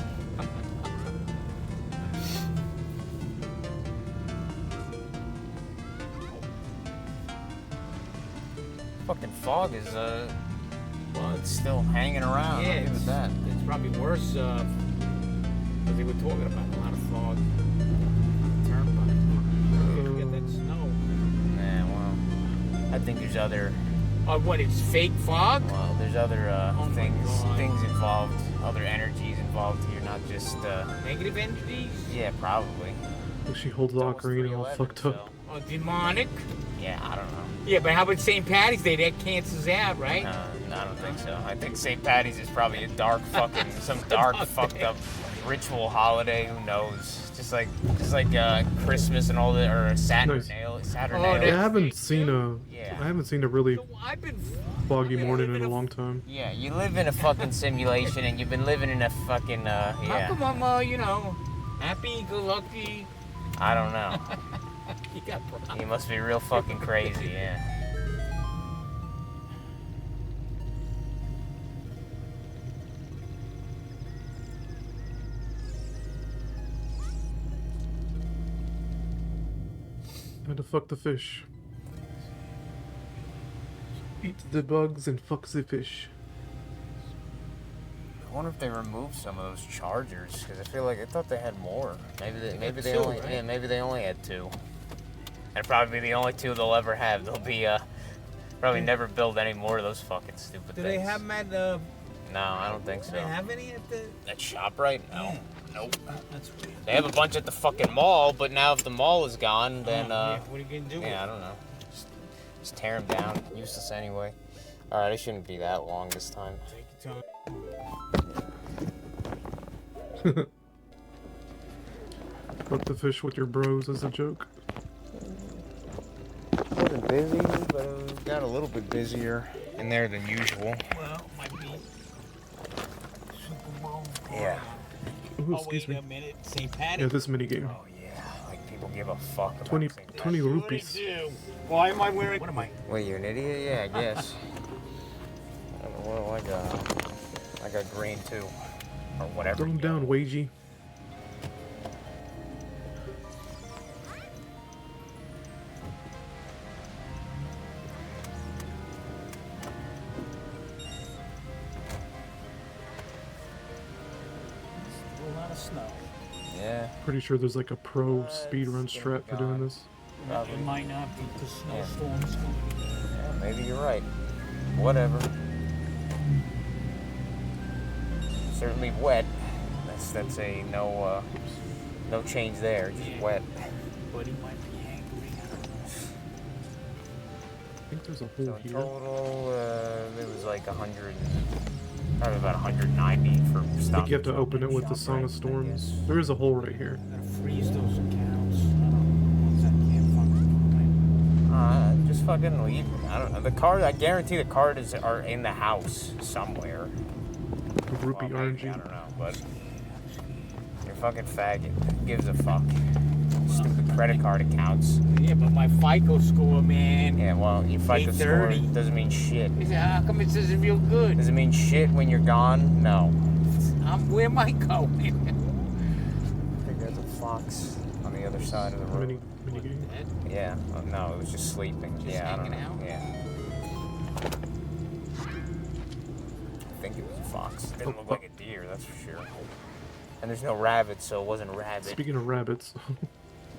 S4: Fucking fog is well, it's still hanging around.
S5: Yeah,
S4: I'll give it
S5: it's,
S4: that.
S5: it's probably worse because they were talking about a lot of fog. Turnpike. Get that snow.
S4: Yeah, well, I think there's other.
S5: Oh, what? It's fake fog?
S4: Well, there's other
S5: Oh my
S4: things
S5: God.
S4: involved, other energies involved here, not just.
S5: Negative energies?
S4: Yeah, probably.
S1: She holds the
S4: It's almost
S1: ocarina all
S4: 3:11,
S1: fucked up.
S5: Oh, demonic?
S4: Yeah, I don't know.
S5: Yeah, but how about St. Patty's Day? That cancels out, right?
S4: I don't think so. I think St. Patty's is probably a dark fucking, some dark fucked up ritual holiday. Who knows? Just like Christmas and all that, or Saturnalia.
S5: Oh,
S1: Yeah, I haven't seen a really
S5: So I've been
S1: foggy
S5: I
S1: morning
S5: live
S1: in
S5: in
S1: a
S5: a-
S1: long time.
S4: Yeah, you live in a fucking simulation, and you've been living in a fucking
S5: How
S4: yeah.
S5: come I'm, happy, go lucky?
S4: I don't know.
S5: You got problems.
S4: You must be real fucking crazy, yeah.
S1: How to fuck the fish. Eat the bugs and fuck the fish.
S4: I wonder if they removed some of those chargers because I thought they had more. Maybe they
S5: two,
S4: only
S5: right?
S4: maybe they only had 2. And probably the only 2 they'll ever have. They'll be probably never build any more of those fucking stupid
S5: Do
S4: things.
S5: they have them at
S4: No, I don't think
S5: do
S4: so.
S5: they have any at the...
S4: At ShopRite? No.
S5: Yeah.
S4: Nope.
S5: That's weird.
S4: They have a bunch at the fucking mall, but now if the mall is gone, then
S5: Yeah, what are you going to do?
S4: yeah, I don't know. Just tear them down. Useless anyway. All right, it shouldn't be that long this time.
S5: Take your time.
S1: Fuck the fish with your bros as a joke.
S4: Wasn't busy, but it got a little bit busier in there than usual.
S5: Well, might be Super Bowl.
S4: Yeah.
S1: Ooh,
S5: Oh,
S1: excuse
S5: wait
S1: me.
S5: a minute. St. Patty?
S1: Yeah, this minigame.
S4: Oh yeah, like people give a fuck about
S1: 20,
S4: St.
S1: 20
S4: Patrick's.
S1: rupees.
S5: Why am I wearing... What am I?
S4: Wait, you're an idiot? Yeah, I guess. Well, I got green too, or whatever.
S1: Throw him down, Wagey.
S5: Still a lot of snow.
S4: Yeah.
S1: Pretty sure there's like a pro speedrun strat for doing this.
S4: Probably.
S5: It might not be because
S4: Yeah.
S5: snowstorms.
S4: Yeah, maybe you're right. Whatever. Certainly wet. That's a no change there. Just
S5: Yeah.
S4: wet.
S5: But he might be angry. I don't know.
S1: I think there's a
S4: So
S1: hole
S4: in
S1: here.
S4: total, it was like 100, probably about 190 for
S1: I think
S4: stopping.
S1: you have to open it with the Song of Storms. There is a hole right here.
S5: I'm gonna freeze those accounts. I don't know. Once that can't function.
S4: Just fucking leave. I don't know. The card, I guarantee the card are in the house somewhere.
S1: The rupee
S4: Well, maybe,
S1: RNG.
S4: I don't know, but you're fucking faggot. Who gives a fuck? Stupid credit card accounts.
S5: Yeah, but my FICO score, man.
S4: Yeah, well, your FICO score
S5: 830.
S4: doesn't mean shit.
S5: He said, how come it says real good?
S4: Does it mean shit when you're gone? No.
S5: Where am I going?
S4: I think there's a fox on the other side of the road.
S1: Mini game.
S4: Yeah. Oh, no, it was just sleeping.
S5: Just
S4: yeah, I don't
S5: hanging
S4: know.
S5: out?
S4: Yeah. I think it was a fox. It didn't look like a deer, that's for sure. And there's no rabbit, so it wasn't a rabbit.
S1: Speaking of rabbits,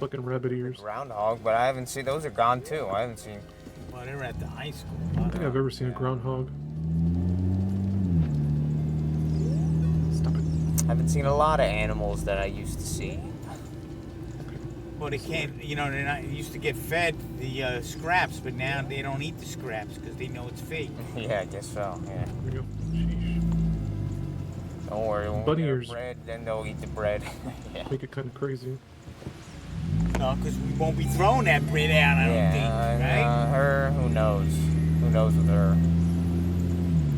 S1: fucking rabbit ears.
S4: Groundhog, but I haven't seen those are gone too. I haven't seen.
S5: Well, they're at the high school.
S1: I don't think I've ever seen a groundhog. Stop it.
S4: I haven't seen a lot of animals that I used to see.
S5: Well, they can't, you know, they're not used to get fed the scraps, but now they don't eat the scraps because they know it's fake.
S4: Yeah, I guess so. Yeah.
S1: Here we go. Sheesh.
S4: Don't worry. When
S1: Bunny
S4: we get our
S1: ears.
S4: bread, then they'll eat the bread. Yeah.
S1: Make it kind of crazy.
S5: No, because we won't be throwing that bread out, I don't think, right?
S4: Her, who knows? Who knows with her?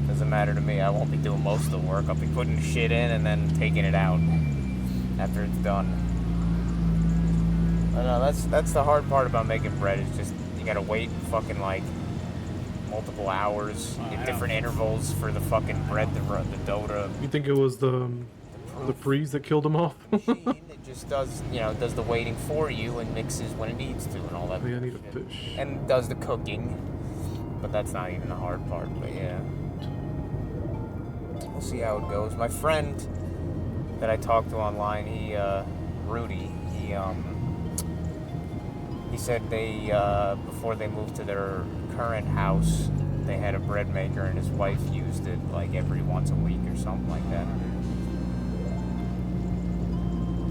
S4: Doesn't matter to me. I won't be doing most of the work. I'll be putting the shit in and then taking it out after it's done. I know that's the hard part about making bread. Is just you gotta wait fucking like multiple hours
S5: Oh, I
S4: in
S5: know.
S4: different intervals for the fucking bread, the dough to.
S1: You think it was the freeze that killed him off?
S4: Machine. It just does the waiting for you and mixes when it needs to and all that.
S1: Oh, yeah, I need
S4: shit.
S1: a fish.
S4: And does the cooking, but that's not even the hard part. But yeah, we'll see how it goes. My friend that I talked to online, Rudy, he said they before they moved to their current house, they had a bread maker and his wife used it like every once a week or something like that.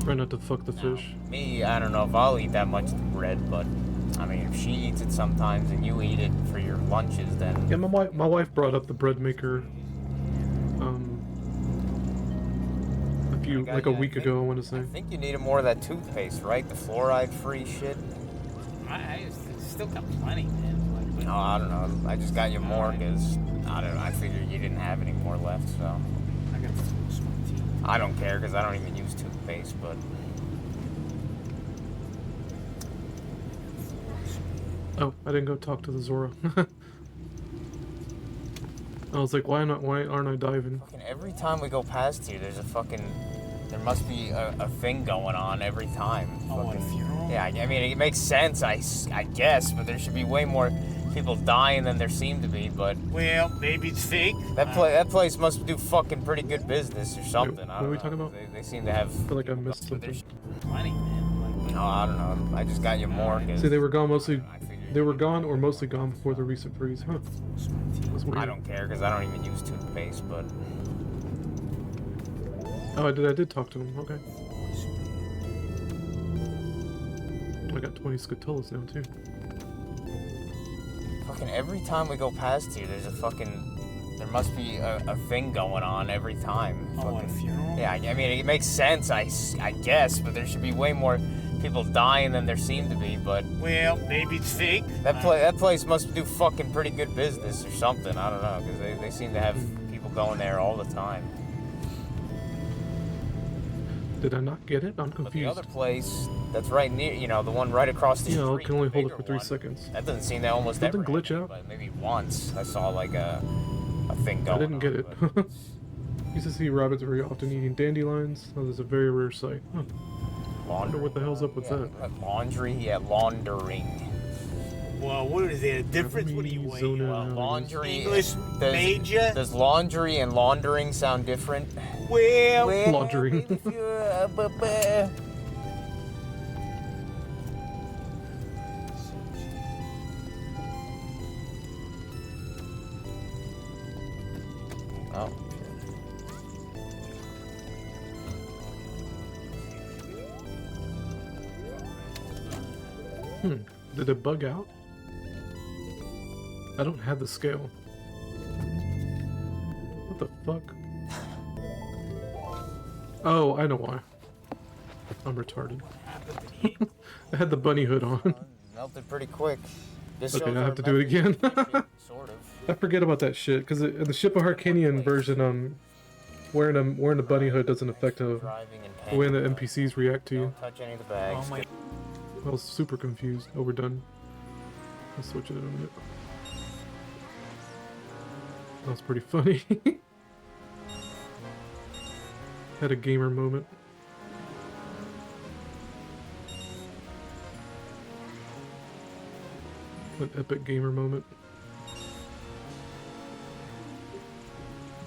S1: Try not to fuck the fish.
S4: Me, I don't know if I'll eat that much bread, but I mean, if she eats it sometimes and you eat it for your lunches, then
S1: Yeah, my wife brought up the bread maker a week ago, I want to say.
S4: I think you needed more of that toothpaste, right? The fluoride-free shit.
S5: I still got plenty, man. Like,
S4: No, I don't know. I just got you more because I don't know. I figured you didn't have any more left, so
S5: I got to floss my teeth.
S4: I don't care because I don't even use toothpaste. But
S1: Oh, I didn't go talk to the Zora. I was like, why aren't I diving?
S4: fucking every time we go past here, there must be a thing going on every time.
S5: Oh, at a
S4: Fucking-
S5: funeral?
S4: Yeah, I mean, it makes sense, I guess, but there should be way more people dying than there seem to be, but
S5: Well, maybe it's fake.
S4: that place must do fucking pretty good business or something. I
S1: what
S4: don't
S1: are we
S4: know.
S1: talking about?
S4: They seem to have...
S1: I feel like I missed
S4: but there's-
S1: something.
S5: Plenty, man. Like,
S4: No, I don't know. I just got you more. 'Cause
S1: See, they were gone mostly.
S4: I figured
S1: They were gone or mostly gone before the recent freeze. Huh?
S5: floss my teeth.
S1: That's weird.
S4: I don't care because I don't even use toothpaste, but...
S1: Oh, I did talk to him. Okay. I got 20 scatullas now too.
S4: Fucking every time we go past here, there must be a thing going on every time.
S5: Oh, at a funeral?
S4: Yeah, I mean, it makes sense, I guess, but there should be way more people dying than there seem to be, but
S5: Well, maybe it's fake.
S4: that place must do fucking pretty good business or something. I don't know, because they seem to have people going there all the time.
S1: Did I not get it? I'm
S4: But the
S1: confused.
S4: other place that's right near, the one right across the
S1: You know,
S4: street,
S1: I can only
S4: the
S1: hold it
S4: bigger
S1: for 3
S4: one,
S1: seconds.
S4: That doesn't seem to almost
S1: Something
S4: ever
S1: glitch
S4: happen,
S1: out?
S4: but maybe once I saw like a thing going
S1: I didn't get
S4: on,
S1: it.
S4: but-
S1: Used to see rabbits very often eating dandelions. Oh, there's a very rare sight. Huh.
S4: Laundry.
S1: what the hell's up with that.
S4: Laundry, yeah, laundering.
S5: Well, what is there a difference? What do you weigh?
S1: Zona
S4: Well,
S1: analysis.
S4: laundry.
S5: English major?
S4: Does laundry and laundering sound different?
S5: Well,
S1: Laundering.
S4: maybe if you're, Oh.
S1: Did it bug out? I don't have the scale. What the fuck? Oh, I know why. I'm retarded. I had the bunny hood on.
S4: Melted pretty quick. This
S1: Okay,
S4: shows
S1: I
S4: our
S1: have to do it again.
S4: method, sort of.
S1: I forget about that shit because in the Ship of Harkinian version, wearing a bunny hood doesn't affect the
S4: Driving and
S1: way the
S4: paying.
S1: NPCs react to you.
S4: Don't touch any of the bags.
S5: oh my.
S1: I was super confused. Oh, we're done. I'll switch it in a minute. That was pretty funny. Had a gamer moment. An epic gamer moment.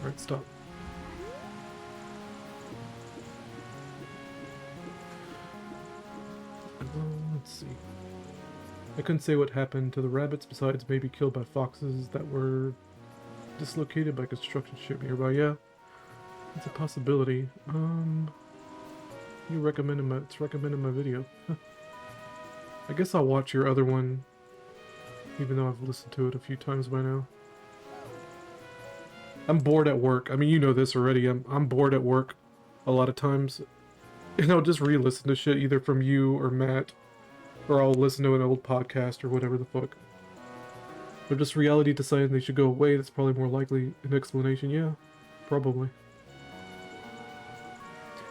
S1: Alright, stop. Let's see. I couldn't say what happened to the rabbits besides maybe killed by foxes that were dislocated by construction ship nearby. Yeah, it's a it's recommended my video. I guess I'll watch your other one, even though I've listened to it a few times by now. I'm bored at work. I mean, you know this already. I'm bored at work a lot of times. And I'll just re-listen to shit either from you or Matt, or I'll listen to an old podcast or whatever the fuck. Or just reality deciding they should go away. That's probably more likely an explanation. Yeah, probably.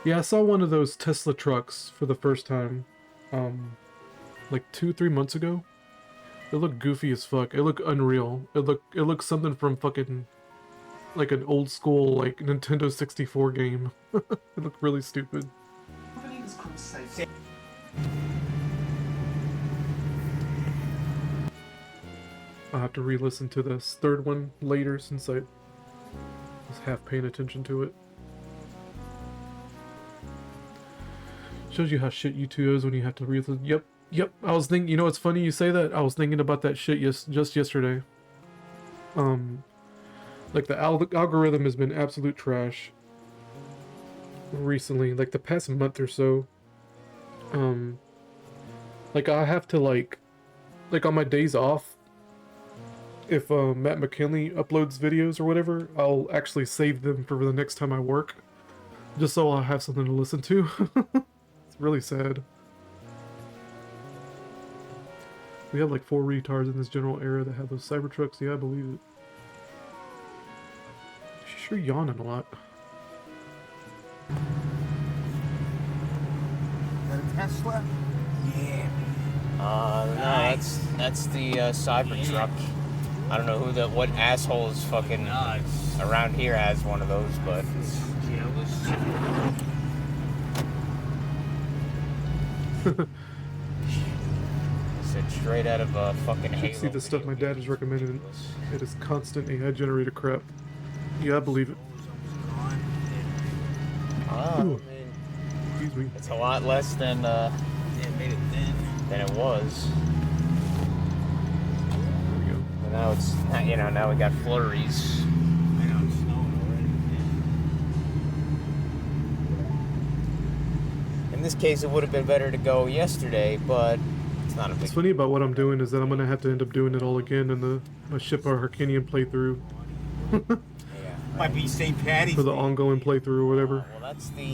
S1: Yeah, I saw one of those Tesla trucks for the first time, like 2-3 months ago. It looked goofy as fuck. It looked unreal. It looked something from fucking, like an old school, like, Nintendo 64 game. It looked really stupid. I'll have to re-listen to this third one later since I was half paying attention to it. Shows you how shit YouTube is when you have to re-listen. Yep. I was thinking, you know what's funny you say that? I was thinking about that shit just yesterday. Like the algorithm has been absolute trash recently, like the past month or so. Like I have to like on my days off, if Matt McKinley uploads videos or whatever, I'll actually save them for the next time I work, just so I'll have something to listen to. It's really sad. We have like 4 retards in this general area that have those Cybertrucks. Yeah, I believe it. She's sure yawning a lot.
S5: That a Tesla? Yeah.
S4: No, that's the Cybertruck. I don't know what asshole is fucking around here has one of those, but said straight out of a fucking
S1: You
S4: Halo.
S1: should see the stuff my dad has recommended. It is constant AI generated crap. Yeah, I believe it.
S4: Oh, I
S1: Ooh.
S4: mean,
S1: Excuse me.
S4: it's a lot less than
S5: Yeah, made it thin.
S4: it was.
S1: There we go.
S4: And now it's now we got flurries.
S5: I know, it's snowing already.
S4: In this case, it would have been better to go yesterday, but it's not a big.
S1: What's funny about what I'm doing is that I'm gonna have to end up doing it all again in my Ship of Harkinian playthrough.
S4: Yeah.
S5: Might be St. Patty's
S1: For the
S5: Day.
S1: ongoing playthrough or whatever.
S4: Well, that's the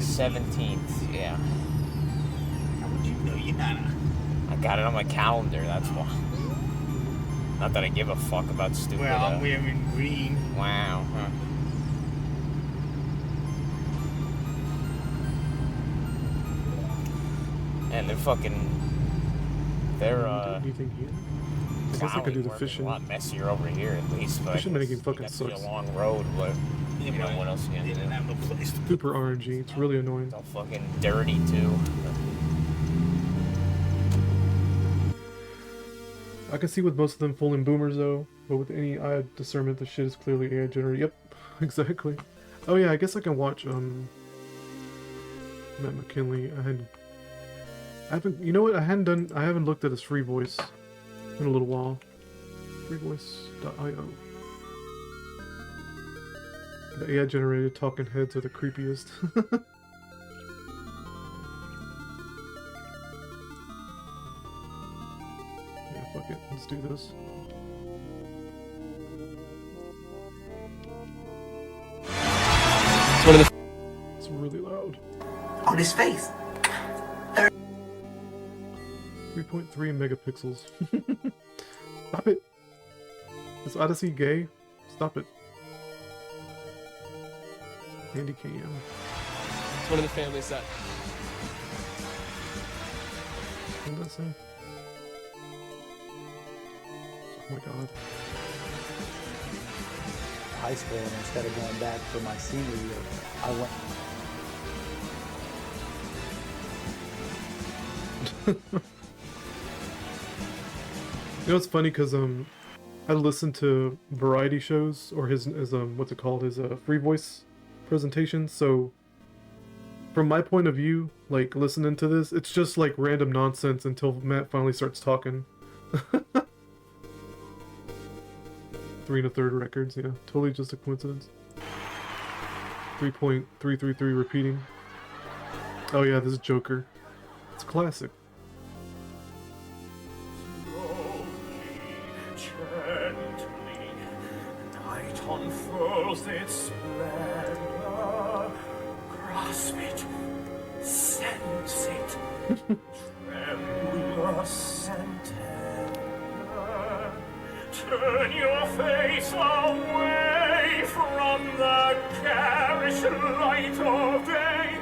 S4: 17th. Yeah.
S5: How would you know? You're not a...
S4: I got it on my calendar. That's why. Not that I give a fuck about stupid.
S5: Well, I'm wearing green.
S4: Wow. Huh. And they're fucking. They're
S1: Anything here? I guess I could do the
S4: work is
S1: fishing.
S4: a lot messier over here at least, but
S1: Fishing making
S4: you
S1: fucking
S4: got to be
S1: sucks.
S4: a long road, but you know what else you
S5: They
S4: gonna
S5: didn't
S4: do?
S5: have no place to
S1: Super RNG. It's really annoying.
S4: It's all fucking dirty too.
S1: I can see with most of them fooling boomers though, but with any eye discernment, the shit is clearly AI generated. Yep, exactly. Oh yeah, I guess I can watch Matt McKinley. I haven't. You know what? I haven't looked at his free voice in a little while. Freevoice.io. The AI generated talking heads are the creepiest. Yeah, fuck it. Let's do this.
S6: It's one of the
S1: It's really loud.
S7: On his face.
S1: 3.3 megapixels. Stop it. Is Odyssey gay? Stop it. Andy Cam.
S6: it's one of the families that
S1: What did that say? Oh my god.
S8: High school, and instead of going back for my senior year, I went.
S1: You know, it's funny because I listen to variety shows or his what's it called, his free voice presentations. So from my point of view, like listening to this, it's just like random nonsense until Matt finally starts talking. 3 1/3 records, yeah, totally just a coincidence. 3.333 repeating. Oh yeah, this is Joker. It's classic.
S2: Gently, night unfurls its splendor. Grasp it, sense it, tremulous and tender. Turn your face away from the garish light of day.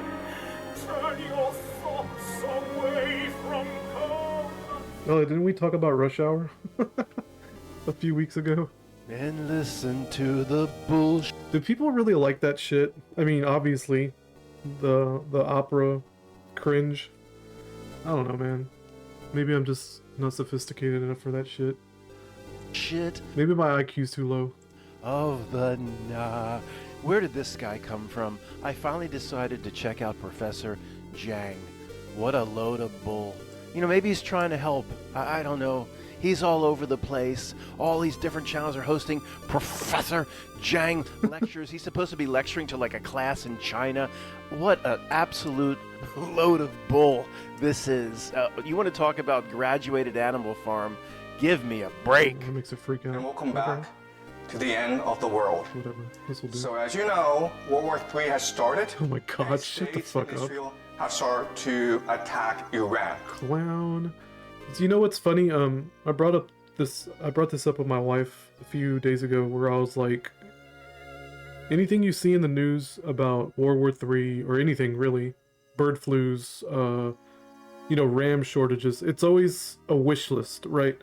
S2: Turn your thoughts away from cold.
S1: Oh, didn't we talk about Rush Hour a few weeks ago?
S9: And listen to the bullshit.
S1: Do people really like that shit? I mean, obviously, the opera cringe. I don't know, man. Maybe I'm just not sophisticated enough for that shit. Maybe my IQ's too low.
S9: Of the nah. Where did this guy come from? I finally decided to check out Professor Jang. What a load of bull. You know, maybe he's trying to help. I don't know. He's all over the place. All these different channels are hosting Professor Jang lectures. He's supposed to be lecturing to like a class in China. What an absolute load of bull this is. You want to talk about graduated Animal Farm? Give me a break.
S1: That makes it freak out.
S10: And welcome
S1: Okay.
S10: back to the end of the world.
S1: Whatever. This will do.
S10: So as you know, World War III has started.
S1: Oh my god,
S10: and
S1: shut the
S10: states
S1: fuck
S10: in
S1: up.
S10: Israel have started to attack Iran.
S1: Clown. So you know what's funny? I brought this up with my wife a few days ago where I was like, anything you see in the news about World War III or anything really, bird flus, RAM shortages, it's always a wish list, right?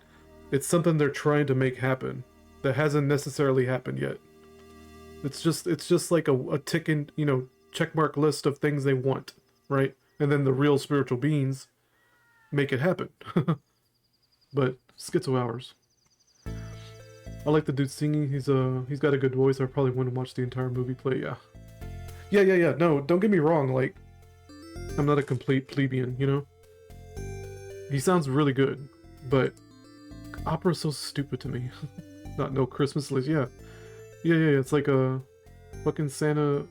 S1: It's something they're trying to make happen that hasn't necessarily happened yet. It's just like a ticking, checkmark list of things they want, right? And then the real spiritual beings make it happen. But schizo hours. I like the dude singing. He's got a good voice. I probably wouldn't watch the entire movie play. Yeah. No, don't get me wrong. Like, I'm not a complete plebeian, He sounds really good, but opera's so stupid to me. No Christmas list. Yeah. It's like a fucking Santa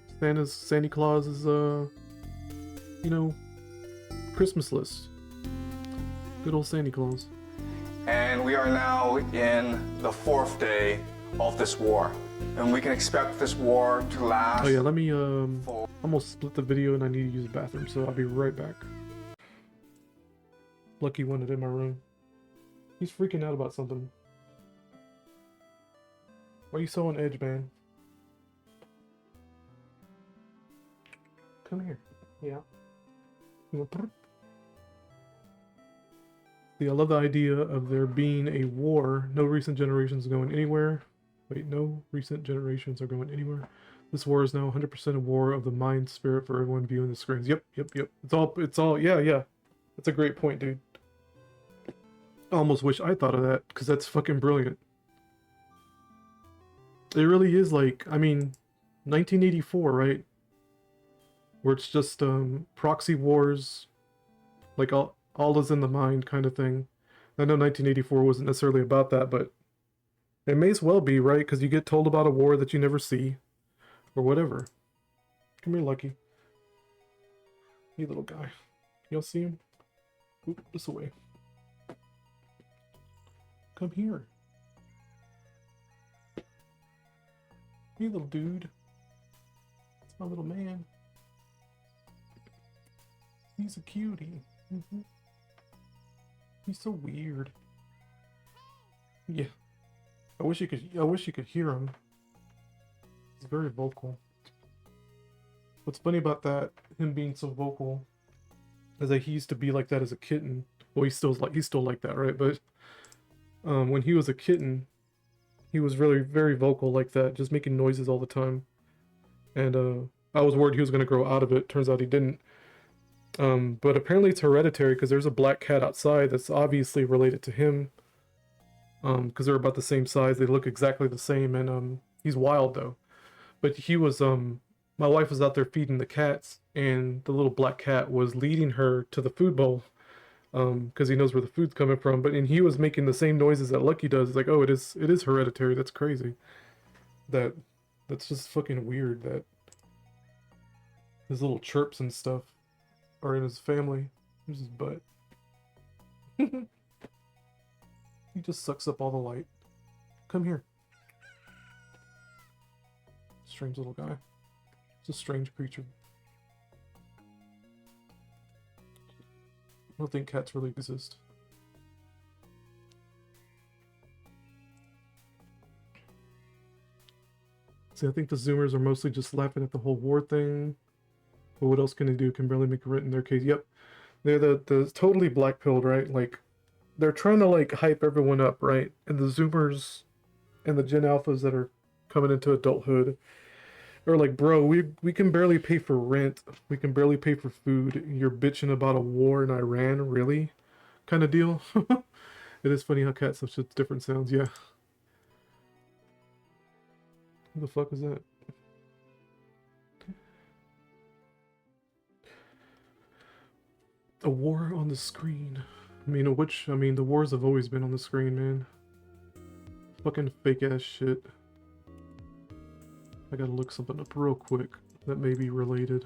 S1: Claus's Christmas list. Good old Santa Claus.
S10: And we are now in the 4th day of this war. And we can expect this war to last.
S1: Oh yeah, let me almost split the video and I need to use the bathroom, so I'll be right back. Lucky wanted in my room. He's freaking out about something. Why are you so on edge, man? Come here. Yeah. See See, I love the idea of there being a war. No recent generations going anywhere. Wait, no recent generations are going anywhere. This war is now 100% a war of the mind spirit for everyone viewing the screens. Yep. It's all, yeah. That's a great point, dude. I almost wish I thought of that, because that's fucking brilliant. It really is like, I mean, 1984, right? Where it's just proxy wars, like all is in the mind kind of thing. I know 1984 wasn't necessarily about that, but it may as well be, right? Because you get told about a war that you never see, or whatever. Come here, Lucky. Hey, little guy. Y'all see him? Oop, this away. Come here. Hey, little dude. It's my little man. He's a cutie. He's so weird. Yeah. I wish you could hear him. He's very vocal. What's funny about that, him being so vocal, is that he used to be like that as a kitten. Well, he's still like that, right? But when he was a kitten, he was really very vocal like that, just making noises all the time. And I was worried he was gonna grow out of it. Turns out he didn't. But apparently it's hereditary, because there's a black cat outside that's obviously related to him. Because they're about the same size, they look exactly the same, and he's wild though. But he was my wife was out there feeding the cats, and the little black cat was leading her to the food bowl, because he knows where the food's coming from. And he was making the same noises that Lucky does. It's like, oh, it is hereditary. That's crazy. That's just fucking weird that his little chirps and stuff are in his family. Here's his butt. He just sucks up all the light. Come here. Strange little guy. It's a strange creature. I don't think cats really exist. See, I think the Zoomers are mostly just laughing at the whole war thing. But what else can they do? Can barely make a rent in their case. Yep. They're the totally black-pilled, right? Like, they're trying to, like, hype everyone up, right? And the Zoomers and the Gen Alphas that are coming into adulthood are like, bro, we can barely pay for rent. We can barely pay for food. You're bitching about a war in Iran? Really? Kind of deal. It is funny how cats have such different sounds, yeah. Who the fuck is that? A war on the screen. I mean, the wars have always been on the screen, man. Fucking fake ass shit. I gotta look something up real quick that may be related.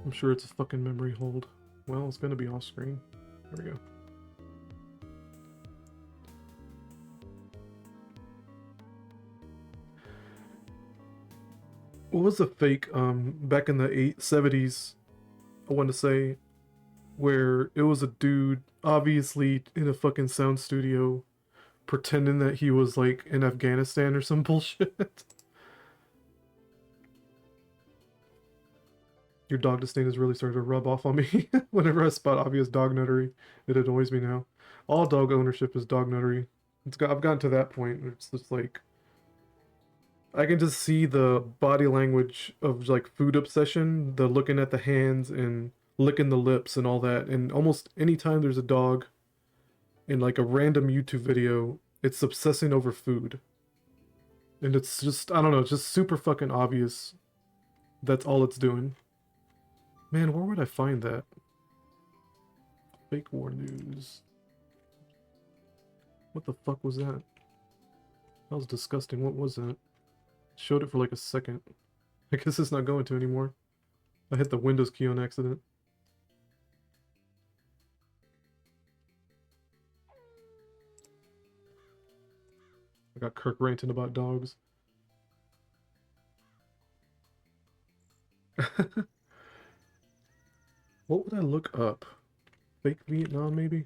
S1: I'm sure it's a fucking memory hold. Well, it's gonna be off screen. There we go. What was the fake back in the 70s, I want to say, where it was a dude obviously in a fucking sound studio pretending that he was like in Afghanistan or some bullshit. Your dog disdain is really starting to rub off on me. Whenever I spot obvious dog nuttery, it annoys me now. All dog ownership is dog nuttery. I've gotten to that point where it's just like, I can just see the body language of like food obsession, the looking at the hands and licking the lips and all that. And almost anytime there's a dog in like a random YouTube video, it's obsessing over food. And it's just, I don't know, it's just super fucking obvious. That's all it's doing. Man, where would I find that? Fake war news. What the fuck was that? That was disgusting. What was that? Showed it for like a second. I guess it's not going to anymore. I hit the Windows key on accident. I got Kirk ranting about dogs. What would I look up? Fake Vietnam, maybe?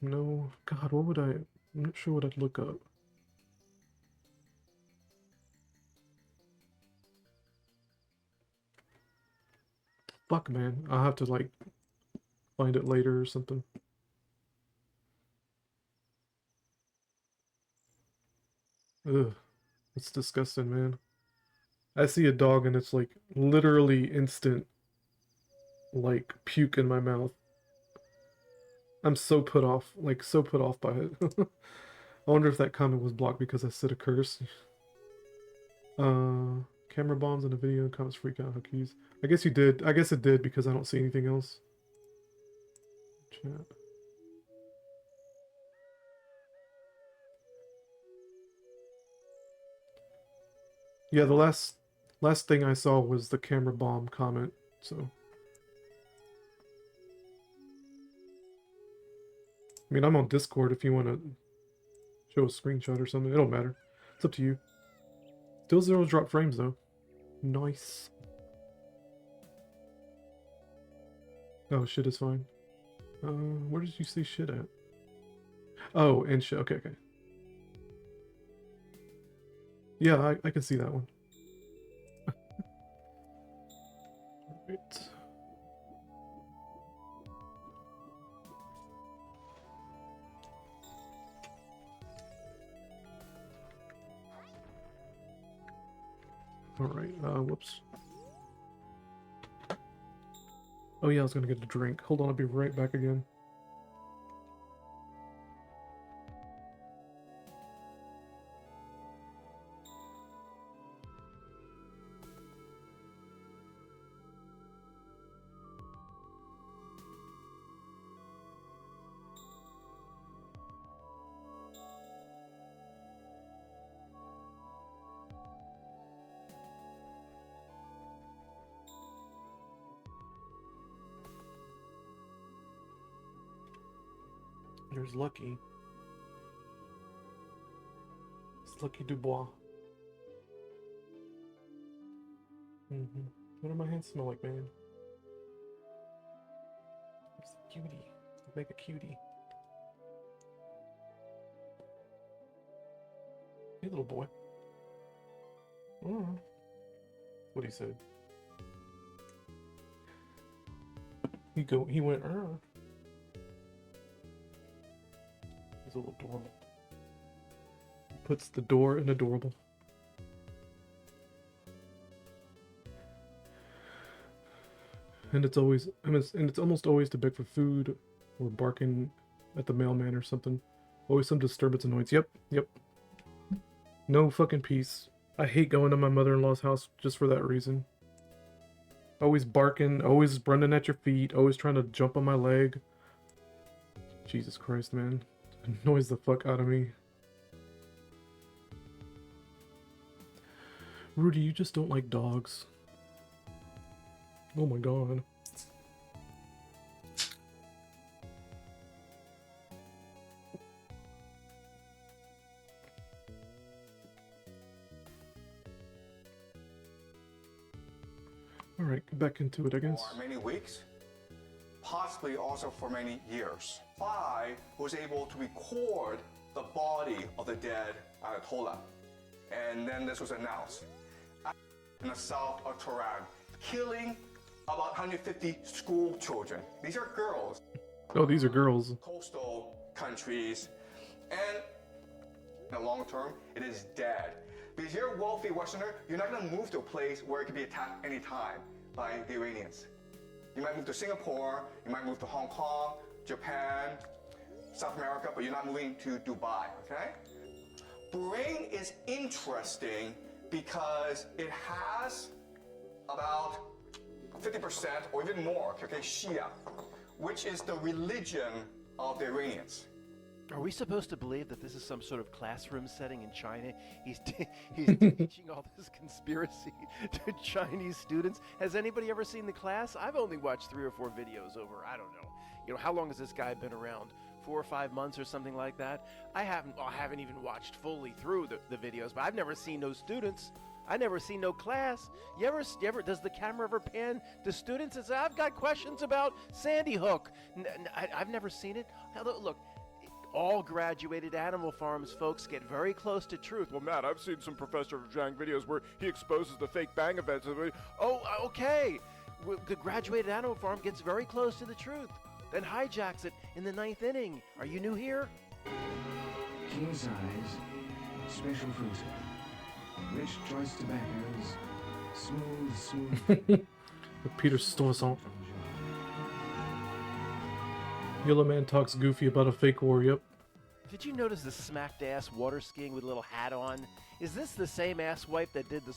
S1: No, God, what would I? I'm not sure what I'd look up. Fuck, man. I'll have to, like, find it later or something. Ugh. It's disgusting, man. I see a dog and it's, like, literally instant, like, puke in my mouth. I'm so put off. Like, so put off by it. I wonder if that comment was blocked because I said a curse. Camera bombs in the video comments freak out hookies. I guess you did. I guess it did because I don't see anything else. Chat. Yeah, the last thing I saw was the camera bomb comment, so. I mean, I'm on Discord if you want to show a screenshot or something. It don't matter. It's up to you. Still 0 drop frames, though. Nice. Oh, shit is fine. Where did you say shit at? Oh, and shit. Okay, okay. Yeah, I can see that one. Right. Alright, whoops. Oh yeah, I was gonna get a drink. Hold on, I'll be right back again. There's Lucky. It's Lucky Dubois. What do my hands smell like, man? It's a cutie. Make a cutie. Hey, little boy. What he said. He went, He's a little adorable. Puts the door in adorable. And it's always, and it's almost always to beg for food or barking at the mailman or something. Always some disturbance annoyance. Yep. No fucking peace. I hate going to my mother-in-law's house just for that reason. Always barking, always running at your feet, always trying to jump on my leg. Jesus Christ, man. It annoys the fuck out of me. Rudy, you just don't like dogs. Oh my god. Alright, get back into it, I guess.
S10: For many weeks, possibly also for many years. Spy was able to record the body of the dead Ayatollah. And then this was announced. In the south of Tehran, killing about 150 school children. These are girls.
S1: Oh, these are girls.
S10: Coastal countries. And in the long term, it is dead. Because you're a wealthy Westerner, you're not going to move to a place where it can be attacked anytime by the Iranians. You might move to Singapore, you might move to Hong Kong, Japan, South America, but you're not moving to Dubai, okay? Brain is interesting because it has about 50% or even more, okay, Shia, which is the religion of the Iranians.
S9: Are we supposed to believe that this is some sort of classroom setting in China? He's teaching all this conspiracy to Chinese students. Has anybody ever seen the class? I've only watched 3 or 4 videos over, I don't know. You know, how long has this guy been around? 4 or 5 months or something like that? I haven't even watched fully through the videos, but I've never seen those students I never see no class. You ever, does the camera ever pan to students and say, I've got questions about Sandy Hook? I've never seen it. Look, all graduated animal farms folks get very close to truth. Well, Matt, I've seen some Professor Zhang videos where he exposes the fake bang events. Oh, okay. The graduated animal farm gets very close to the truth, then hijacks it in the 9th inning. Are you new here?
S7: King size, special fruit, rich choice tobaccos, smooth.
S1: Peter Stuyvesant. Yellow Man talks goofy about a fake war, yep.
S9: Did you notice the smacked ass water skiing with a little hat on? Is this the same asswipe that did the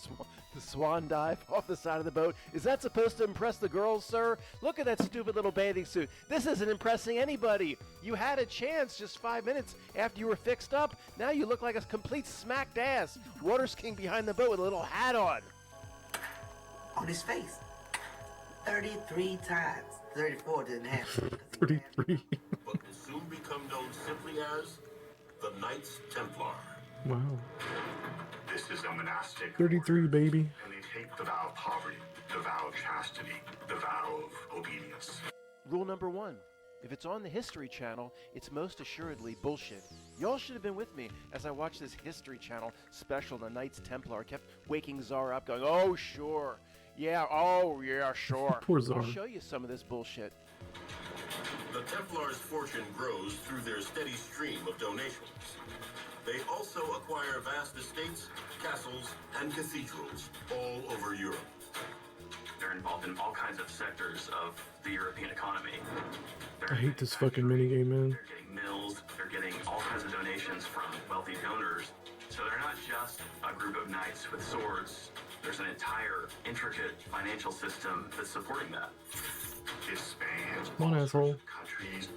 S9: swan dive off the side of the boat? Is that supposed to impress the girls, sir? Look at that stupid little bathing suit. This isn't impressing anybody. You had a chance just 5 minutes after you were fixed up. Now you look like a complete smacked ass water skiing behind the boat with a little hat on.
S11: On his face. 33 times. 34 didn't happen.
S1: 33.
S12: But will soon become known simply as the Knights Templar.
S1: Wow.
S12: This is a monastic
S1: 33, baby.
S12: and they take the vow of poverty, the vow of chastity, the vow of obedience.
S9: Rule number 1. If it's on the History Channel, it's most assuredly bullshit. Y'all should have been with me as I watched this History Channel special, The Knights Templar. Kept waking Czar up going, oh, sure. Yeah, oh, yeah, sure.
S1: Poor Czar.
S9: I'll show you some of this bullshit.
S12: The Templars' fortune grows through their steady stream of donations. They also acquire vast estates, castles, and cathedrals all over Europe.
S13: They're involved in all kinds of sectors of the European economy.
S1: I hate this fucking minigame, man.
S13: They're getting mills, they're getting all kinds of donations from wealthy donors. So they're not just a group of knights with swords. There's an entire intricate financial system that's supporting that.
S12: It spans
S1: Come on, asshole.
S12: countries.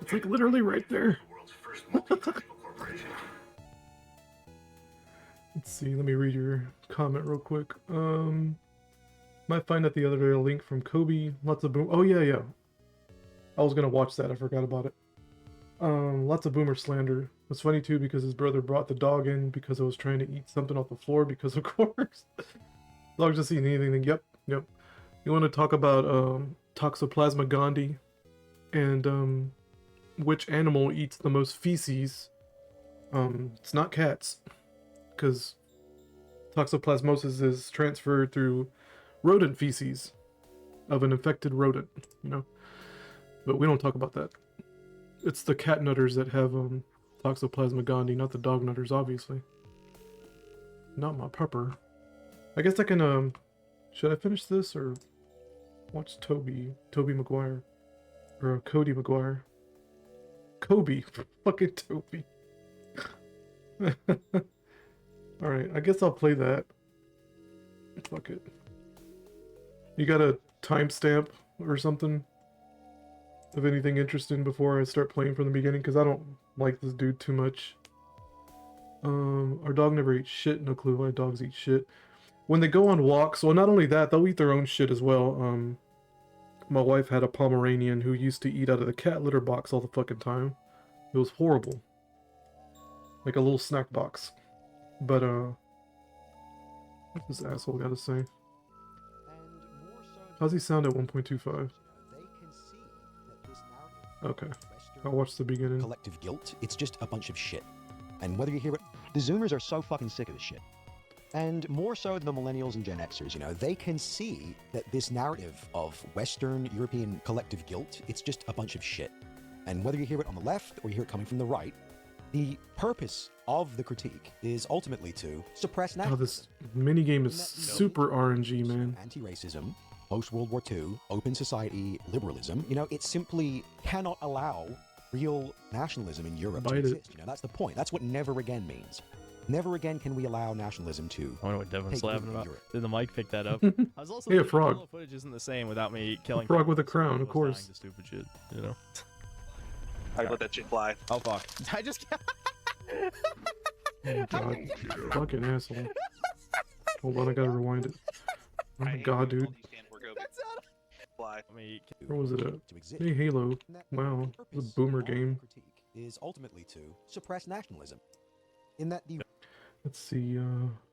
S1: It's like literally right there.
S12: The world's first multinational corporation.
S1: Let's see, let me read your comment real quick. Might find out the other day a link from Kobe. Lots of boom. Oh, yeah. I was gonna watch that, I forgot about it. Lots of boomer slander. It's funny too because his brother brought the dog in because I was trying to eat something off the floor because of course. Dog's just eating anything. Yep. You want to talk about Toxoplasma gondii and which animal eats the most feces? It's not cats, because toxoplasmosis is transferred through rodent feces of an infected rodent, But we don't talk about that. It's the cat nutters that have Toxoplasma gondii, not the dog nutters, obviously. Not my pupper. I guess I can, should I finish this or watch Toby McGuire? Or Cody McGuire? Kobe. Fucking Toby. Alright, I guess I'll play that. Fuck it. You got a timestamp or something of anything interesting before I start playing from the beginning? Because I don't like this dude too much. Our dog never eats shit. No clue why dogs eat shit. When they go on walks, well, not only that, they'll eat their own shit as well. My wife had a Pomeranian who used to eat out of the cat litter box all the fucking time. It was horrible. Like a little snack box. But, what's this asshole gotta say? How's he sound at 1.25? Okay. I'll watch the beginning.
S14: Collective guilt, it's just a bunch of shit. And whether you hear it, the Zoomers are so fucking sick of this shit. And more so than the millennials and Gen Xers, they can see that this narrative of Western European collective guilt, it's just a bunch of shit. And whether you hear it on the left or you hear it coming from the right, the purpose of the critique is ultimately to suppress nationalism.
S1: This minigame is super RNG, man.
S14: Anti-racism, post-World War II, open society, liberalism, it simply cannot allow real nationalism in Europe to exist. That's the point. That's what never again means. Never again can we allow nationalism to.
S15: I wonder what Devin's laughing about. Did the mic pick that up? I was also
S1: hey, a frog.
S15: The footage isn't the same without me killing.
S1: A frog with a crown, of course.
S15: Stupid shit,
S16: I let that shit fly.
S15: Oh fuck! I just.
S1: Oh god, fucking asshole. Hold on, I gotta rewind it. Oh my god, dude.
S16: Fly.
S1: Where was it at? Hey, Halo. Wow, the boomer game.
S14: Is ultimately to suppress nationalism. In that the
S1: Let's see.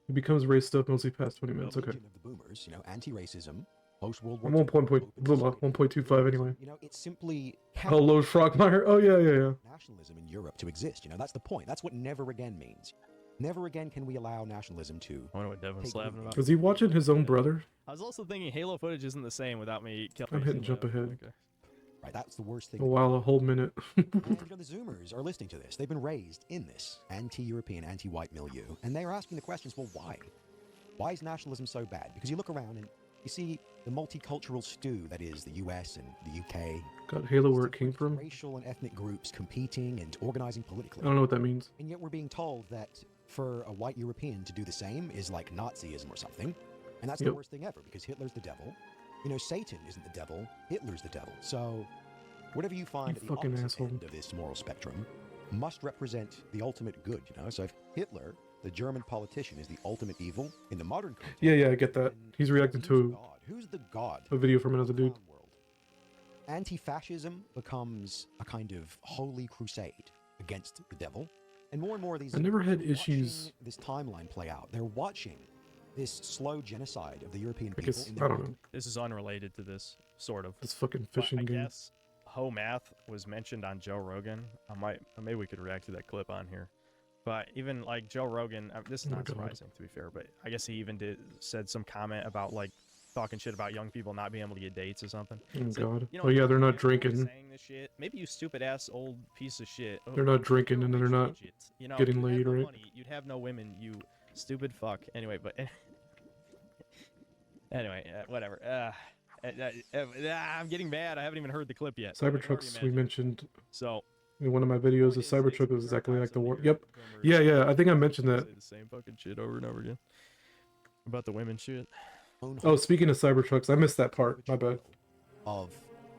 S1: It becomes raced up mostly past 20 minutes. Okay.
S14: Of the boomers, anti-racism, post-World War
S1: I'm
S14: II.
S1: 1.25 anyway.
S14: It's simply
S1: Oh, Lord Frogmire. Oh, yeah.
S14: nationalism in Europe to exist. That's the point. That's what never again means. Never again can we allow nationalism to.
S15: I wonder what Devin's laughing about.
S1: Was he watching his own brother?
S15: I was also thinking Halo footage isn't the same without me killing.
S1: I'm hitting jump ahead.
S15: Okay.
S14: Right, that's the worst thing.
S1: Oh, wow, a whole minute.
S14: And, the Zoomers are listening to this. They've been raised in this anti-European, anti-white milieu, and they are asking the questions, well, why? Why is nationalism so bad? Because you look around and you see the multicultural stew that is the US and the UK.
S1: Got Halo where it came from.
S14: Racial and ethnic groups competing and organizing politically.
S1: I don't know what that means.
S14: And yet we're being told that for a white European to do the same is like Nazism or something. And that's the worst thing ever, because Hitler's the devil. Satan isn't the devil, Hitler's the devil. So whatever you find at the opposite end of this moral spectrum must represent the ultimate good, So if Hitler, the German politician, is the ultimate evil in the modern context,
S1: Yeah, I get that. He's reacting to
S14: who's the god?
S1: a video from another dude.
S14: Anti-fascism becomes a kind of holy crusade against the devil. And more of these...
S1: I never had issues...
S14: this timeline play out. They're watching this slow genocide of the European people.
S1: I don't know.
S15: This is unrelated to this, sort of.
S1: This fucking fishing game.
S15: I guess Ho Math was mentioned on Joe Rogan. Maybe we could react to that clip on here. But even like Joe Rogan, this is not surprising to be fair, but I guess he even said some comment about like talking shit about young people not being able to get dates or something.
S1: Oh,
S15: so,
S1: God. Oh, yeah, they're not drinking.
S15: Saying this shit. Maybe you stupid ass old piece of shit.
S1: They're not drinking and they're not getting laid, right?
S15: You'd have no women, you stupid fuck. Anyway, but anyway, whatever. I'm getting mad. I haven't even heard the clip yet.
S1: Cybertrucks we mentioned.
S15: So
S1: in one of my videos, the Cybertruck was exactly like the war. Yep. Yeah. I think I mentioned that.
S15: Say the same fucking shit over and over again about the women shit.
S1: Oh, speaking of Cybertrucks, I missed that part. My bad.
S14: Of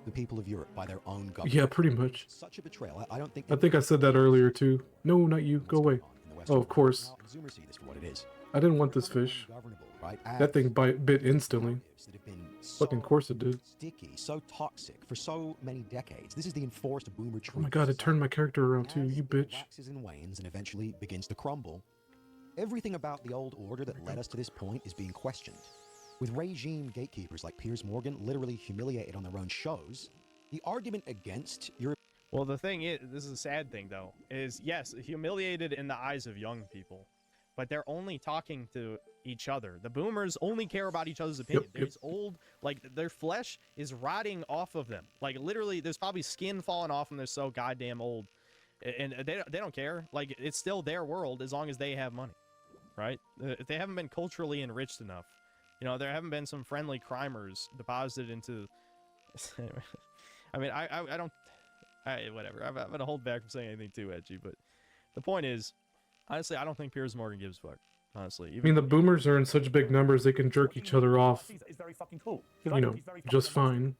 S14: the people of Europe by their own government.
S1: Yeah, pretty much.
S14: Such a betrayal. I don't think.
S1: I think I said that earlier too. No, not you. Go away. Oh, of course.
S14: Zoomers see this for what it is.
S1: I didn't want this fish.
S14: Right?
S1: That thing bit instantly. Fucking course it did.
S14: Sticky, so toxic for so many decades. This is the enforced boomer truth.
S1: Oh my God! It turned my character around too. You bitch.
S14: Waxes and wanes and eventually begins to crumble. Everything about the old order that led us to this point is being questioned. With regime gatekeepers like Piers Morgan literally humiliated on their own shows, the argument against Europe.
S15: Well, the thing is, this is a sad thing though, is yes, humiliated in the eyes of young people, but they're only talking to each other. The boomers only care about each other's opinion. There's old, like their flesh is rotting off of them. Like literally, there's probably skin falling off them. They're so goddamn old, and they don't care. Like it's still their world as long as they have money, right? If they haven't been culturally enriched enough. There haven't been some friendly crimers deposited into. I mean, I don't. Whatever. I'm gonna hold back from saying anything too edgy, but the point is, honestly, I don't think Piers Morgan gives a fuck. Honestly,
S1: I mean, the boomers are in such big numbers they can jerk each other off. Just fine.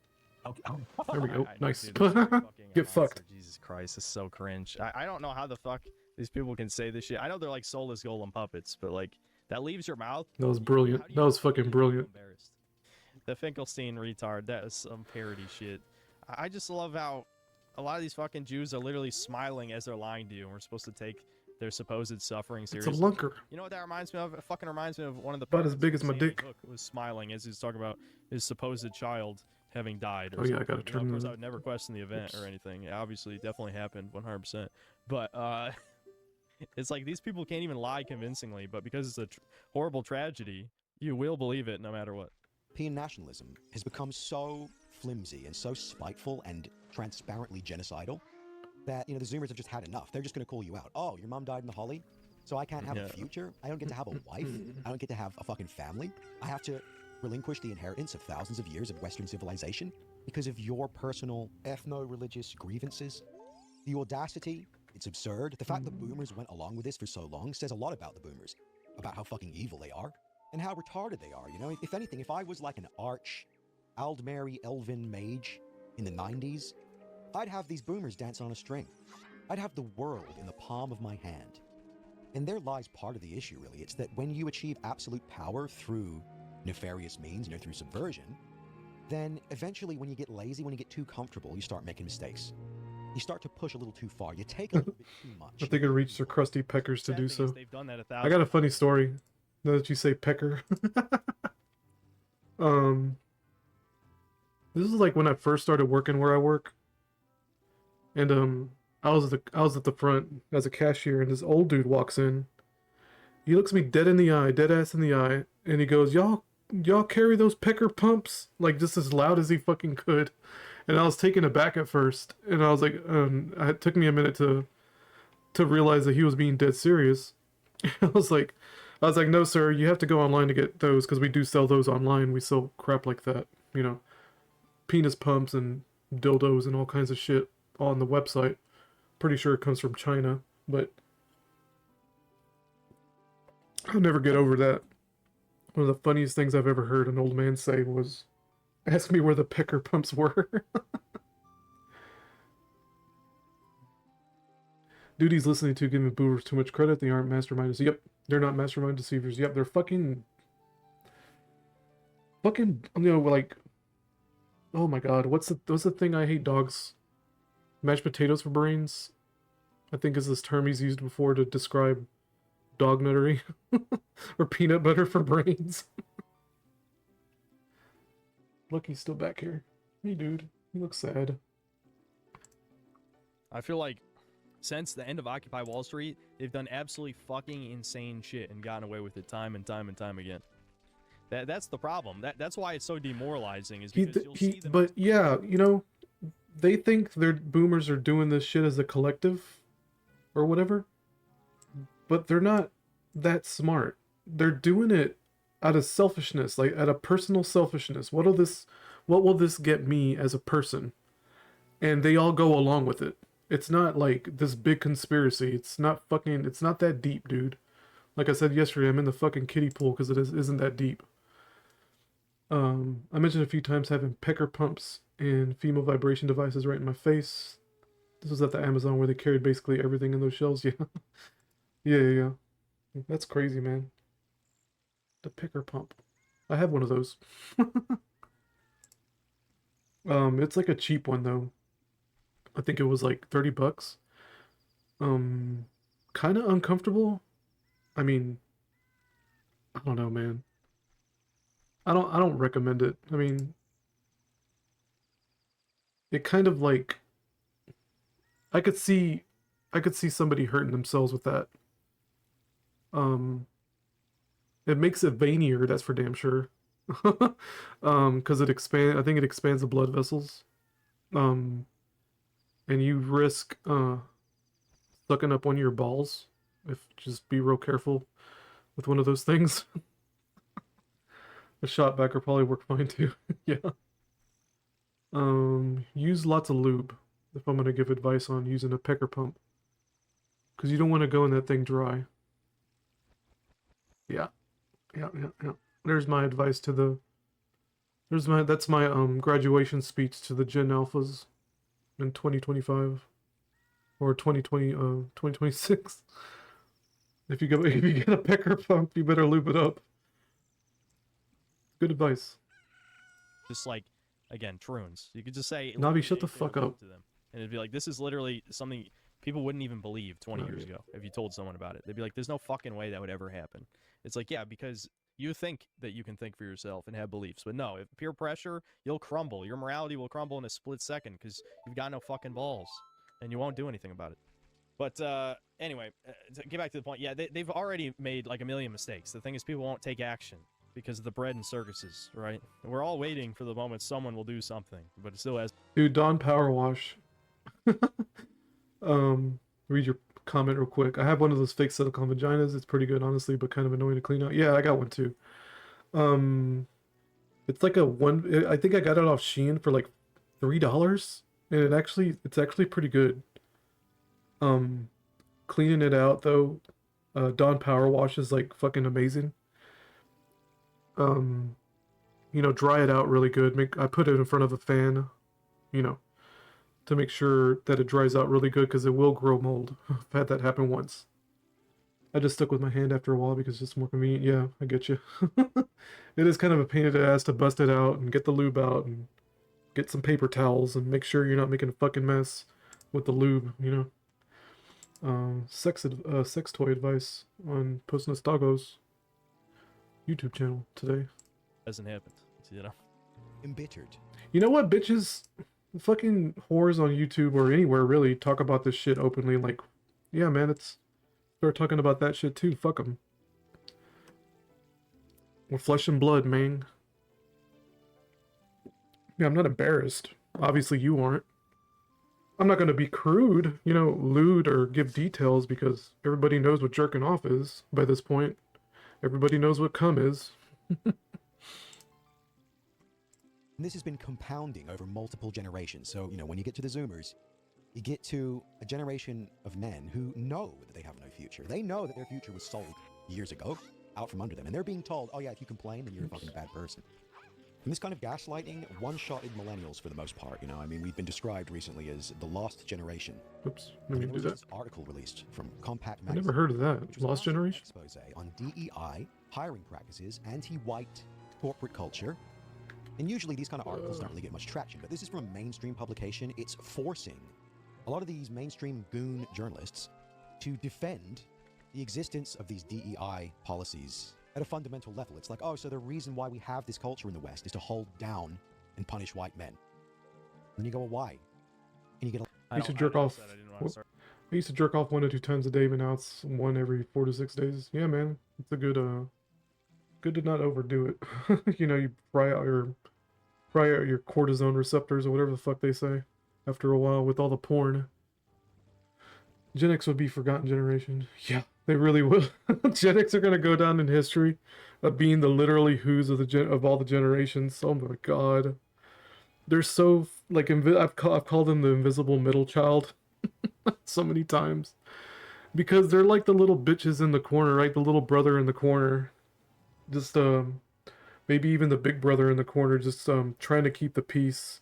S1: There we go. Nice. Get fucked.
S15: Jesus Christ, it's so cringe. I don't know how the fuck these people can say this shit. I know they're like soulless golem puppets, but like. That leaves your mouth.
S1: That was brilliant. That was fucking brilliant.
S15: The Finkelstein retard. That is some parody shit. I just love how a lot of these fucking Jews are literally smiling as they're lying to you, and we're supposed to take their supposed suffering seriously.
S1: It's a lunker.
S15: You know what that reminds me of? It fucking reminds me of one of the.
S1: About as big as my dick.
S15: Hook was smiling as he was talking about his supposed child having died.
S1: Oh yeah, I gotta turn.
S15: Of course, I would never question the event or anything. It obviously, definitely happened 100%. But it's like these people can't even lie convincingly, but because it's a horrible tragedy, you will believe it no matter what.
S14: European nationalism has become so flimsy and so spiteful and transparently genocidal that, the Zoomers have just had enough. They're just going to call you out. Oh, your mom died in the Holly, so I can't have a future? I don't get to have a wife? I don't get to have a fucking family? I have to relinquish the inheritance of thousands of years of Western civilization because of your personal ethno-religious grievances? The audacity... It's absurd. The fact that boomers went along with this for so long says a lot about the boomers, about how fucking evil they are, and how retarded they are, If anything, if I was like an arch, Aldmeri elven mage in the 90s, I'd have these boomers dance on a string. I'd have the world in the palm of my hand. And there lies part of the issue, really. It's that when you achieve absolute power through nefarious means, through subversion, then eventually when you get lazy, when you get too comfortable, you start making mistakes. you start to push a little too far. You take a little bit too much.
S1: I think it reached their crusty peckers to
S15: Sad
S1: do
S15: thing is
S1: so.
S15: they've done that
S1: I got a funny story. Now that you say pecker. This is like when I first started working where I work. And I was at the front as a cashier, and this old dude walks in. He looks me dead in the eye, dead ass in the eye, and he goes, Y'all carry those pecker pumps?" Like just as loud as he fucking could. And I was taken aback at first, and I was like, it took me a minute to realize that he was being dead serious. I was like, "No, sir, you have to go online to get those, because we do sell those online. We sell crap like that, you know, penis pumps and dildos and all kinds of shit on the website. Pretty sure it comes from China, but I'll never get over that. One of the funniest things I've ever heard an old man say was, 'Ask me where the pecker pumps were.'" Duties listening to giving boomers too much credit. They aren't masterminders. Yep, they're not mastermind deceivers. Yep, they're fucking, you know, like, oh my god, what's the thing I hate dogs? Mashed potatoes for brains, I think, is this term he's used before to describe dog nuttery. Or peanut butter for brains. Look, he's still back here. Hey, dude, he looks sad.
S15: I feel like since the end of Occupy Wall Street, they've done absolutely fucking insane shit and gotten away with it time and time and time again. That's the problem. That's why it's so demoralizing. Is because you'll see them.
S1: But yeah, you know, they think their boomers are doing this shit as a collective or whatever, but they're not that smart. They're doing it out of selfishness, like out of personal selfishness. What will this get me as a person? And they all go along with it. It's not like this big conspiracy. It's not that deep, dude. Like I said yesterday, I'm in the fucking kiddie pool because it isn't that deep. I mentioned a few times having pecker pumps and female vibration devices right in my face. This was at the Amazon where they carried basically everything in those shelves. Yeah. Yeah. That's crazy, man. The pecker pump. I have one of those. It's like a cheap one though. I think it was like $30. Kind of uncomfortable. I mean, I don't know, man. I don't recommend it. I mean, it kind of like, I could see somebody hurting themselves with that. It makes it veinier, that's for damn sure. Because I think it expands the blood vessels. And you risk sucking up one of your balls. Just be real careful with one of those things. A shot back will probably work fine too. Yeah. Use lots of lube if I'm gonna give advice on using a pecker pump, because you don't want to go in that thing dry. Yeah. There's my advice to that's my graduation speech to the Gen Alphas in 2025 or 2026. If you get a pecker pump, you better lube it up. Good advice.
S15: Just like, again, troons. You could just say,
S1: Navi, shut the fuck up.
S15: To them, and it'd be like, this is literally something people wouldn't even believe 20 years ago if you told someone about it. They'd be like, there's no fucking way that would ever happen. It's like, yeah, because you think that you can think for yourself and have beliefs, but no, if peer pressure, you'll crumble. Your morality will crumble in a split second because you've got no fucking balls, and you won't do anything about it. But anyway, to get back to the point, yeah, they've already made like a million mistakes. The thing is, people won't take action because of the bread and circuses, right? And we're all waiting for the moment someone will do something, but it still has.
S1: Dude, Dawn Power Wash. Read your comment real quick. I have one of those fake silicone vaginas. It's pretty good, honestly, but kind of annoying to clean out. Yeah, I got one too. It's like I think I got it off Shein for like $3, and it's actually pretty good. Cleaning it out though, Dawn Power Wash is like fucking amazing. You know, dry it out really good. I put it in front of a fan, you know, to make sure that it dries out really good, because it will grow mold. I've had that happen once. I just stuck with my hand after a while because it's just more convenient. Yeah, I get you. It is kind of a pain in the ass to bust it out and get the lube out and get some paper towels and make sure you're not making a fucking mess with the lube, you know. Sex toy advice on Post Nostalgo's YouTube channel today.
S15: Hasn't happened, you know.
S14: Embittered.
S1: You know what, bitches? Fucking whores on YouTube or anywhere really talk about this shit openly. Like, yeah, man, it's start talking about that shit too. Fuck them. We're flesh and blood, man. Yeah, I'm not embarrassed. Obviously, you aren't. I'm not going to be crude, you know, lewd, or give details because everybody knows what jerking off is by this point. Everybody knows what cum is.
S14: And this has been compounding over multiple generations. So, you know, when you get to the Zoomers, you get to a generation of men who know that they have no future. They know that their future was sold years ago, out from under them. And they're being told, oh yeah, if you complain, then you're a fucking bad person. And this kind of gaslighting one-shotted millennials for the most part, you know. I mean, we've been described recently as the lost generation.
S1: Oops, let me do that.
S14: This article released from Compact
S1: I
S14: Magazine.
S1: never heard of that. Lost Generation?
S14: Expose on DEI, hiring practices, anti-white corporate culture. And usually these kind of articles don't really get much traction, but this is from a mainstream publication. It's forcing a lot of these mainstream goon journalists to defend the existence of these DEI policies at a fundamental level. It's like, oh, so the reason why we have this culture in the West is to hold down and punish white men. And then you go, well, why? And you get
S1: I used to jerk off. I used to jerk off 1 to 2 times a day, but now it's 1 every 4 to 6 days. Yeah, man, it's a good good to not overdo it. You know, you fry out your cortisone receptors or whatever the fuck they say after a while with all the porn. Gen X would be forgotten generation. Yeah, they really will. Gen X are gonna go down in history of being the literally who's of all the generations. Oh my god, they're so like I've called them the invisible middle child so many times because they're like the little bitches in the corner, right? The little brother in the corner, just maybe even the big brother in the corner, just trying to keep the peace.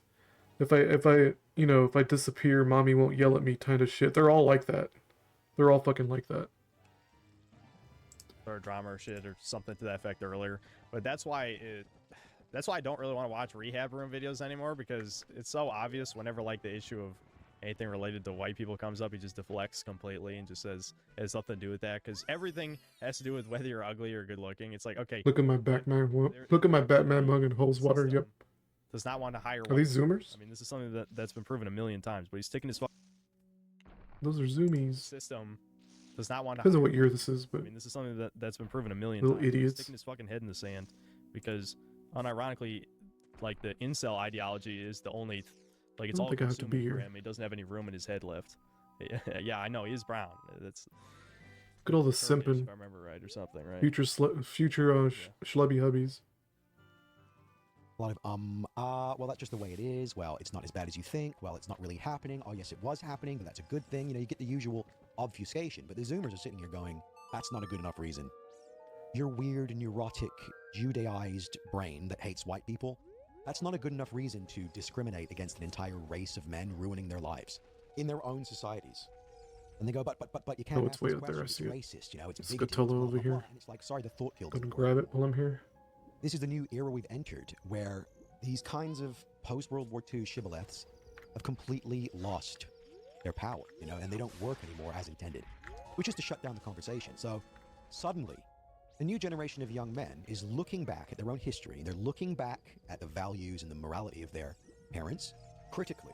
S1: If I disappear, mommy won't yell at me kind of shit. They're all like that. They're all fucking like that.
S15: Or drama or shit or something to that effect earlier. But that's why I don't really want to watch rehab room videos anymore, because it's so obvious whenever like the issue of anything related to white people comes up, he just deflects completely and just says it has nothing to do with that, because everything has to do with whether you're ugly or good looking. It's like, okay,
S1: look at my Batman. Look at my Batman mug and holds water. Yep.
S15: Does not want to hire.
S1: Are these Zoomers?
S15: I mean, this is something that's been proven a million times, but he's sticking his
S1: Those are Zoomies.
S15: System does not want to.
S1: Depends on what year this is, but
S15: I mean, this is something that's been proven a million
S1: little
S15: times.
S1: idiots.
S15: He's sticking his fucking head in the sand, because unironically, like the incel ideology is the only, like it's all consuming for him. He doesn't have any room in his head left. Yeah, I know he is brown. That's
S1: look at all the
S15: Kurdish,
S1: simping.
S15: if I remember right, or something, right?
S1: Future schlubby hubbies.
S14: A lot of, well, that's just the way it is. Well, it's not as bad as you think. Well, it's not really happening. Oh, yes, it was happening, but that's a good thing. You know, you get the usual obfuscation. But the Zoomers are sitting here going, that's not a good enough reason. Your weird, neurotic, Judaized brain that hates white people, that's not a good enough reason to discriminate against an entire race of men ruining their lives in their own societies. And they go, but you can't ask this question. It's racist, you know, it's bigoted.
S1: Over here.
S14: And it's like, sorry, the thought killed.
S1: Gonna grab it while I'm here.
S14: This is the new era we've entered, where these kinds of post-World War II shibboleths have completely lost their power, you know, and they don't work anymore as intended, which is to shut down the conversation. So suddenly, the new generation of young men is looking back at their own history. They're looking back at the values and the morality of their parents critically,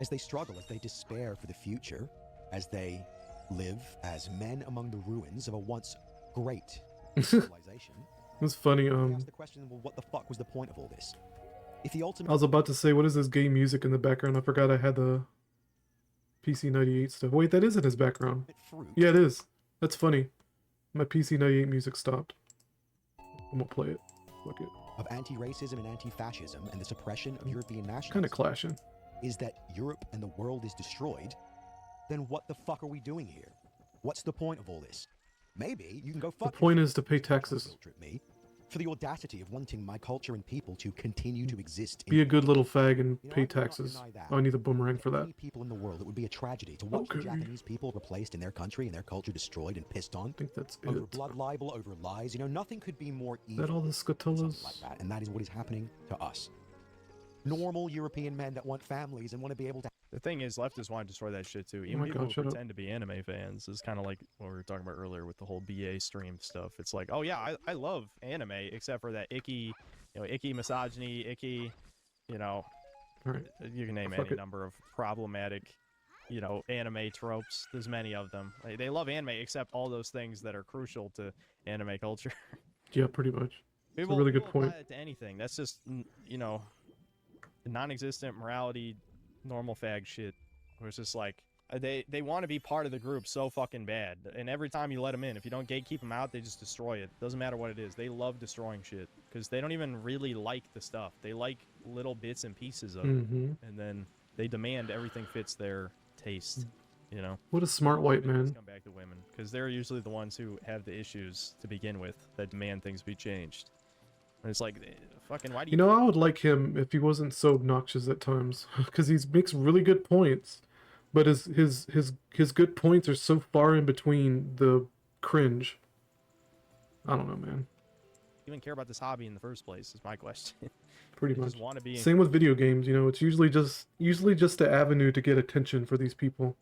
S14: as they struggle, as they despair for the future, as they live as men among the ruins of a once great civilization.
S1: It's funny.
S14: Ask the question, well, what the fuck was the point of all this? If the ultimate...
S1: I was about to say, what is this gay music in the background? I forgot I had the PC98 stuff. Wait, that is in his background. Yeah, it is. That's funny. My PC98 music stopped. I'm gonna play it. Fuck it.
S14: Of anti-racism and anti-fascism and the suppression of European nationalism.
S1: Kind of clashing.
S14: Is that Europe and the world is destroyed? Then what the fuck are we doing here? What's the point of all this? Maybe you can go fuck.
S1: The point is to pay taxes.
S14: Me for the audacity of wanting my culture and people to continue to exist.
S1: Be a good little fag and pay taxes. Oh, I need the boomerang for that.
S14: Many people in the world, it would be a tragedy to watch the Japanese people replaced in their country and their culture destroyed and pissed on.
S1: I think that's
S14: over
S1: it.
S14: Blood libel, over lies. You know, nothing could be more evil.
S1: That all the scatullas?
S14: Like that, and that is what is happening to us. Normal European men that want families and want to be able to
S15: The thing is, leftists want to destroy that shit too. Even
S1: my
S15: people
S1: God,
S15: who
S1: shut up.
S15: pretend to be anime fans is kind of like what we were talking about earlier with the whole BA stream stuff. It's like, oh yeah, I love anime, except for that icky, icky misogyny, icky,
S1: Alright.
S15: you can name
S1: Fuck
S15: any
S1: it.
S15: number of problematic, anime tropes. There's many of them. They love anime, except all those things that are crucial to anime culture.
S1: Yeah, pretty much. It's
S15: People,
S1: a really good
S15: people apply
S1: point.
S15: it to anything. That's just, non-existent morality, normal fag shit. Where it's just like, they want to be part of the group so fucking bad. And every time you let them in, if you don't gatekeep them out, they just destroy it. Doesn't matter what it is. They love destroying shit. Because they don't even really like the stuff. They like little bits and pieces of it.
S1: Mhm.
S15: And then they demand everything fits their taste.
S1: What a smart white man.
S15: Come back to women. Because they're usually the ones who have the issues to begin with that demand things be changed. And it's like, fucking, why do you...
S1: I would like him if he wasn't so obnoxious at times, because he makes really good points, but his good points are so far in between the cringe. I don't know, man.
S15: even care about this hobby in the first place is my question.
S1: Pretty
S15: They
S1: much.
S15: just want to be
S1: Same with video games. It's usually just the avenue to get attention for these people.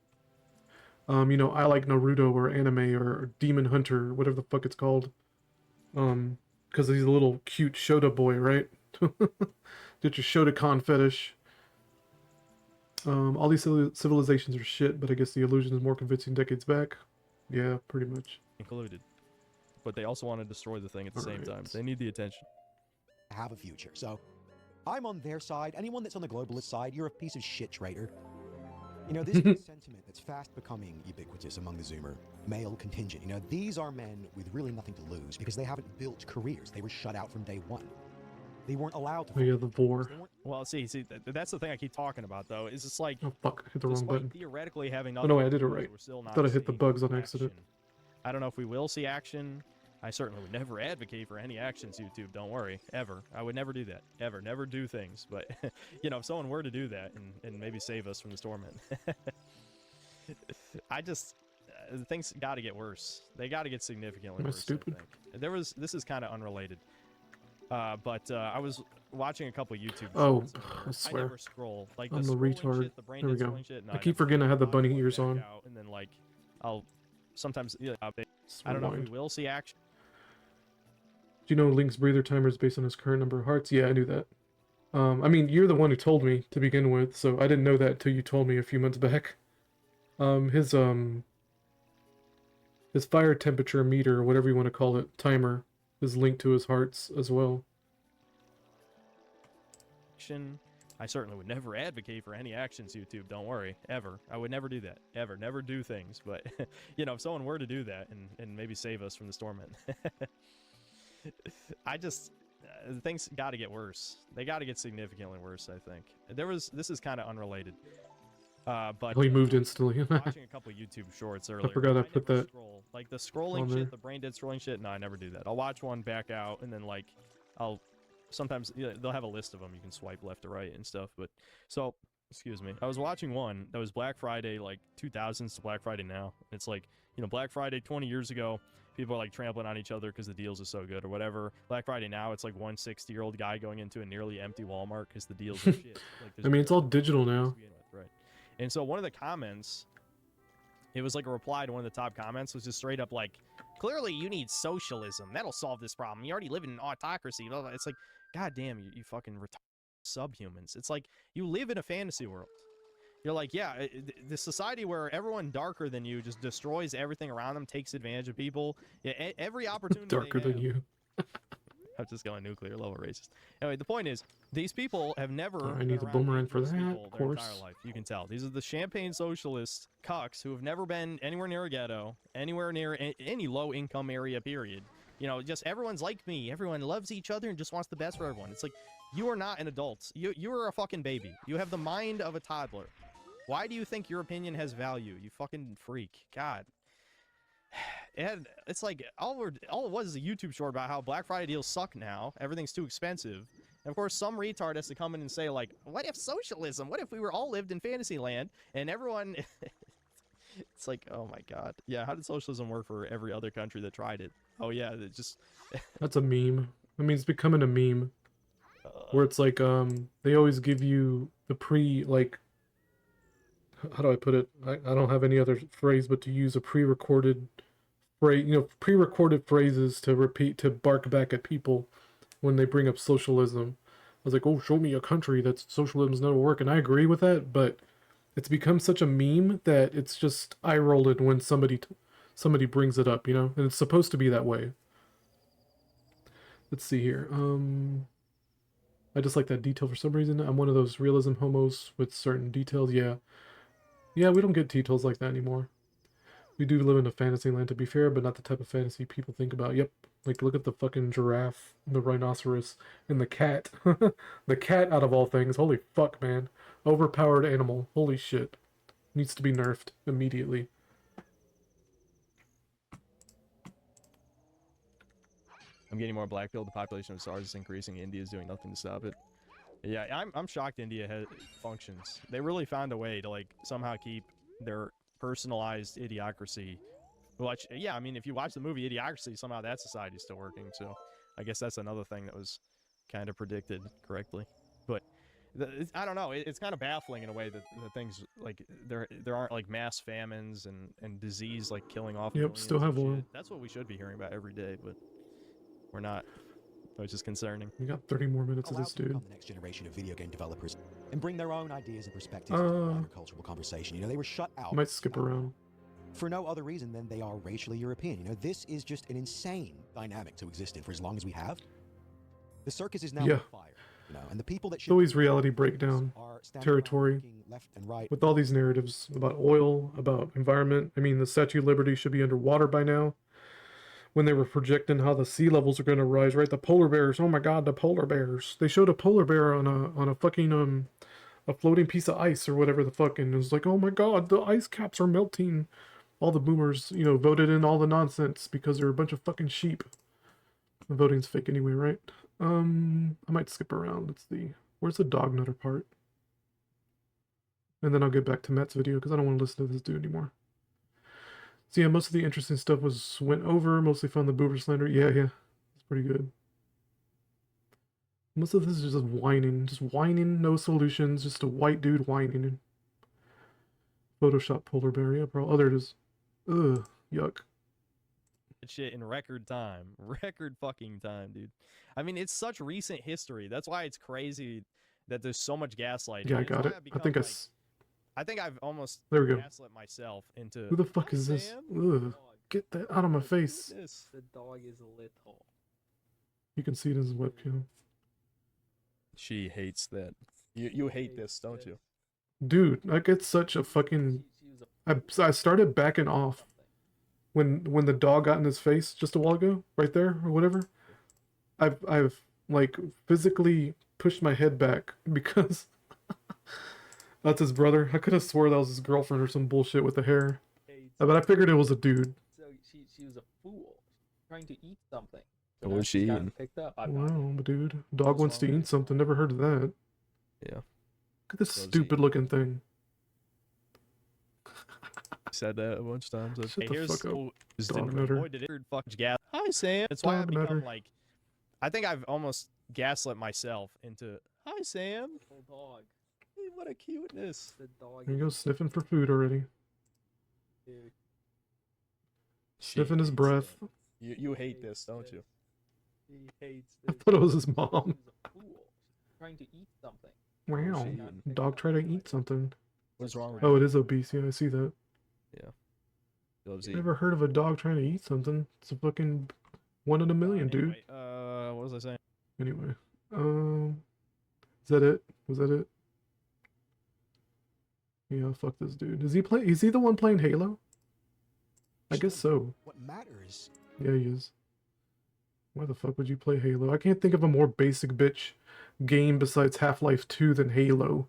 S1: I like Naruto or anime or Demon Hunter, whatever the fuck it's called. Because he's a little cute Shota boy, right? Get your Shota-con fetish. All these civilizations are shit, but I guess the illusion is more convincing decades back. Yeah, pretty much.
S15: included. But they also want to destroy the thing at the same time. They need the attention.
S14: Have a future. So, I'm on their side. Anyone that's on the globalist side, you're a piece of shit traitor. This is a sentiment that's fast becoming ubiquitous among the Zoomer male contingent. These are men with really nothing to lose because they haven't built careers. They were shut out from day one. They weren't allowed to.
S1: Oh yeah, the vor.
S15: Well, see, that's the thing I keep talking about, though. Is it's like,
S1: oh fuck, I hit the wrong
S15: despite
S1: button.
S15: theoretically having
S1: Oh no, I did it
S15: nothing,
S1: right.
S15: we're still not
S1: Thought I hit the
S15: seeing
S1: bugs on accident.
S15: action. I don't know if we will see action. I certainly would never advocate for any actions, YouTube. Don't worry, ever. I would never do that, ever. Never do things. But if someone were to do that and maybe save us from this torment, things got to get worse. They got to get significantly worse.
S1: Stupid?
S15: I think. This is kind of unrelated. But I was watching a couple YouTube
S1: Oh,
S15: shows.
S1: I swear.
S15: I never scroll. Like
S1: I'm
S15: the
S1: a
S15: scrolling
S1: retard.
S15: shit, the brain
S1: There we
S15: dead
S1: go.
S15: scrolling shit. No,
S1: I keep forgetting I have the bunny ears on.
S15: and then I'll sometimes I don't know if we
S1: Rewind.
S15: will see action.
S1: Do you know Link's breather timer is based on his current number of hearts? Yeah, I knew that. I mean, you're the one who told me to begin with, so I didn't know that until you told me a few months back. His fire temperature meter, or whatever you want to call it, timer, is linked to his hearts as well.
S15: I certainly would never advocate for any actions, YouTube. Don't worry, ever. I would never do that, ever. Never do things. But if someone were to do that and maybe save us from this torment, things got to get worse. They got to get significantly worse. I think this is kind of unrelated. But
S1: Oh, he moved instantly.
S15: watching a couple YouTube shorts earlier.
S1: forgot I put
S15: never
S1: that
S15: scroll. Like the scrolling
S1: on
S15: shit,
S1: there.
S15: the brain dead scrolling shit. No, I never do that. I'll watch one, back out, and then I'll sometimes they'll have a list of them. You can swipe left to right and stuff. But so excuse me, I was watching one that was Black Friday, like 2000s to Black Friday now. It's like Black Friday 20 years ago. People are like trampling on each other because the deals are so good or whatever. Black Friday now, it's like one 60-year-old guy going into a nearly empty Walmart because the deals are shit.
S1: I mean, it's all digital now.
S15: Right. And so one of the comments, it was like a reply to one of the top comments, was just straight up like, clearly you need socialism. That'll solve this problem. You already live in an autocracy. Blah, blah. It's like, god damn, you fucking subhumans. It's like, you live in a fantasy world. You're like, yeah, the society where everyone darker than you just destroys everything around them, takes advantage of people. Yeah, every opportunity
S1: Darker
S15: they
S1: than
S15: have.
S1: you.
S15: I'm just going nuclear level racist. Anyway, the point is, these people have never.
S1: I need the
S15: been around
S1: boomerang for
S15: dangerous
S1: that,
S15: people
S1: of
S15: their
S1: course.
S15: entire life. You can tell. These are the champagne socialist cucks who have never been anywhere near a ghetto, anywhere near any low-income area, period. Just everyone's like me. Everyone loves each other and just wants the best for everyone. It's like, you are not an adult. You are a fucking baby. You have the mind of a toddler. Why do you think your opinion has value? You fucking freak. God. And it's like, all it was is a YouTube short about how Black Friday deals suck now. Everything's too expensive. And of course, some retard has to come in and say, like, what if socialism? What if we were all lived in Fantasyland and everyone... It's like, oh my god. Yeah, how did socialism work for every other country that tried it? Oh yeah, it just...
S1: That's a meme. I mean, it's becoming a meme. Where it's like, they always give you the how do I put it? I don't have any other phrase but to use a pre-recorded phrase, pre-recorded phrases to repeat, to bark back at people when they bring up socialism. I was like, oh, show me a country that socialism's never work, and I agree with that, but it's become such a meme that it's just eye-rolling when somebody brings it up, and it's supposed to be that way. Let's see here. I just like that detail for some reason. I'm one of those realism homos with certain details. Yeah, we don't get details like that anymore. We do live in a fantasy land, to be fair, but not the type of fantasy people think about. Yep, like look at the fucking giraffe, the rhinoceros, and the cat. The cat, out of all things. Holy fuck, man. Overpowered animal. Holy shit. Needs to be nerfed immediately.
S15: I'm getting more black pill. The population of SARS is increasing. India is doing nothing to stop it. Yeah, I'm shocked India functions. They really found a way to, like, somehow keep their personalized idiocracy. Yeah, I mean, if you watch the movie Idiocracy, somehow that society is still working. So I guess that's another thing that was kind of predicted correctly. But I don't know. It's kind of baffling in a way that the things, like, there aren't, like, mass famines and disease, like, killing off.
S1: Yep, still have oil.
S15: That's what we should be hearing about every day, but we're not, which is concerning.
S1: We got 30 more minutes of this, dude.
S14: The next generation of video game developers and bring their own ideas and perspectives into the wider cultural conversation. They were shut out.
S1: Might skip around.
S14: For no other reason than they are racially European. This is just an insane dynamic to exist in for as long as we have. The circus is now on fire. And the people that should
S1: always reality breakdown territory
S14: left and right
S1: with all these narratives about oil, about environment. I mean, the Statue of Liberty should be underwater by now. When they were projecting how the sea levels are going to rise, right? The polar bears. Oh my God, the polar bears. They showed a polar bear on a fucking a floating piece of ice or whatever the fuck, and it was like, oh my God, the ice caps are melting. All the boomers, voted in all the nonsense because they're a bunch of fucking sheep. The voting's fake anyway, right? I might skip around. Let's see. Where's the dog nutter part? And then I'll get back to Matt's video because I don't want to listen to this dude anymore. So yeah, most of the interesting stuff went over. Mostly found the boober slander. Yeah, it's pretty good. Most of this is just whining, no solutions, just a white dude whining. Photoshop polar bear, yeah, bro. Oh, there it is. Ugh, yuck.
S15: Shit in record fucking time, dude. I mean, it's such recent history. That's why it's crazy that there's so much gaslighting.
S1: Yeah, I got it.
S15: I think I've almost
S1: there we go.
S15: gaslit myself into.
S1: Who the fuck is this? Ugh, get that out of my face.
S17: The dog is little.
S1: You can see it in his webcam.
S15: She hates that. You hate this, don't you?
S1: Dude, I get such a fucking. I started backing off when the dog got in his face just a while ago, right there or whatever. I've like physically pushed my head back because that's his brother. I could have swore that was his girlfriend or some bullshit with the hair, but I figured it was a dude.
S17: So she was a fool, trying to eat something. So
S15: what was she eating?
S17: Picked up.
S1: Wow, dude, dog wants to eat something. Never heard of that.
S15: Yeah.
S1: Look at this stupid looking thing.
S15: Said that a bunch of times.
S1: Shut the fuck up, dog nutter.
S15: Hi, Sam. That's why I've become like. I think I've almost gaslit myself into. Hi, Sam.
S17: Little dog.
S15: Hey, what a cuteness.
S17: The dog.
S1: There you go, sniffing for food already.
S17: Dude.
S1: Sniffing his breath.
S15: You hate this, don't you?
S17: He hates
S1: I
S17: this.
S1: thought it was his mom.
S17: She was a fool, trying to eat something.
S1: Wow, dog try to eat something.
S15: What's wrong with
S1: Oh, it is obese. Yeah, I see that.
S15: Yeah.
S1: Never heard of a dog trying to eat something. It's a fucking 1 in a million, dude.
S15: What was I saying?
S1: Anyway, is that it? Was that it? Yeah, fuck this dude. Is he the one playing Halo? I guess so.
S14: What matters?
S1: Yeah, he is. Why the fuck would you play Halo? I can't think of a more basic bitch game besides Half-Life 2 than Halo.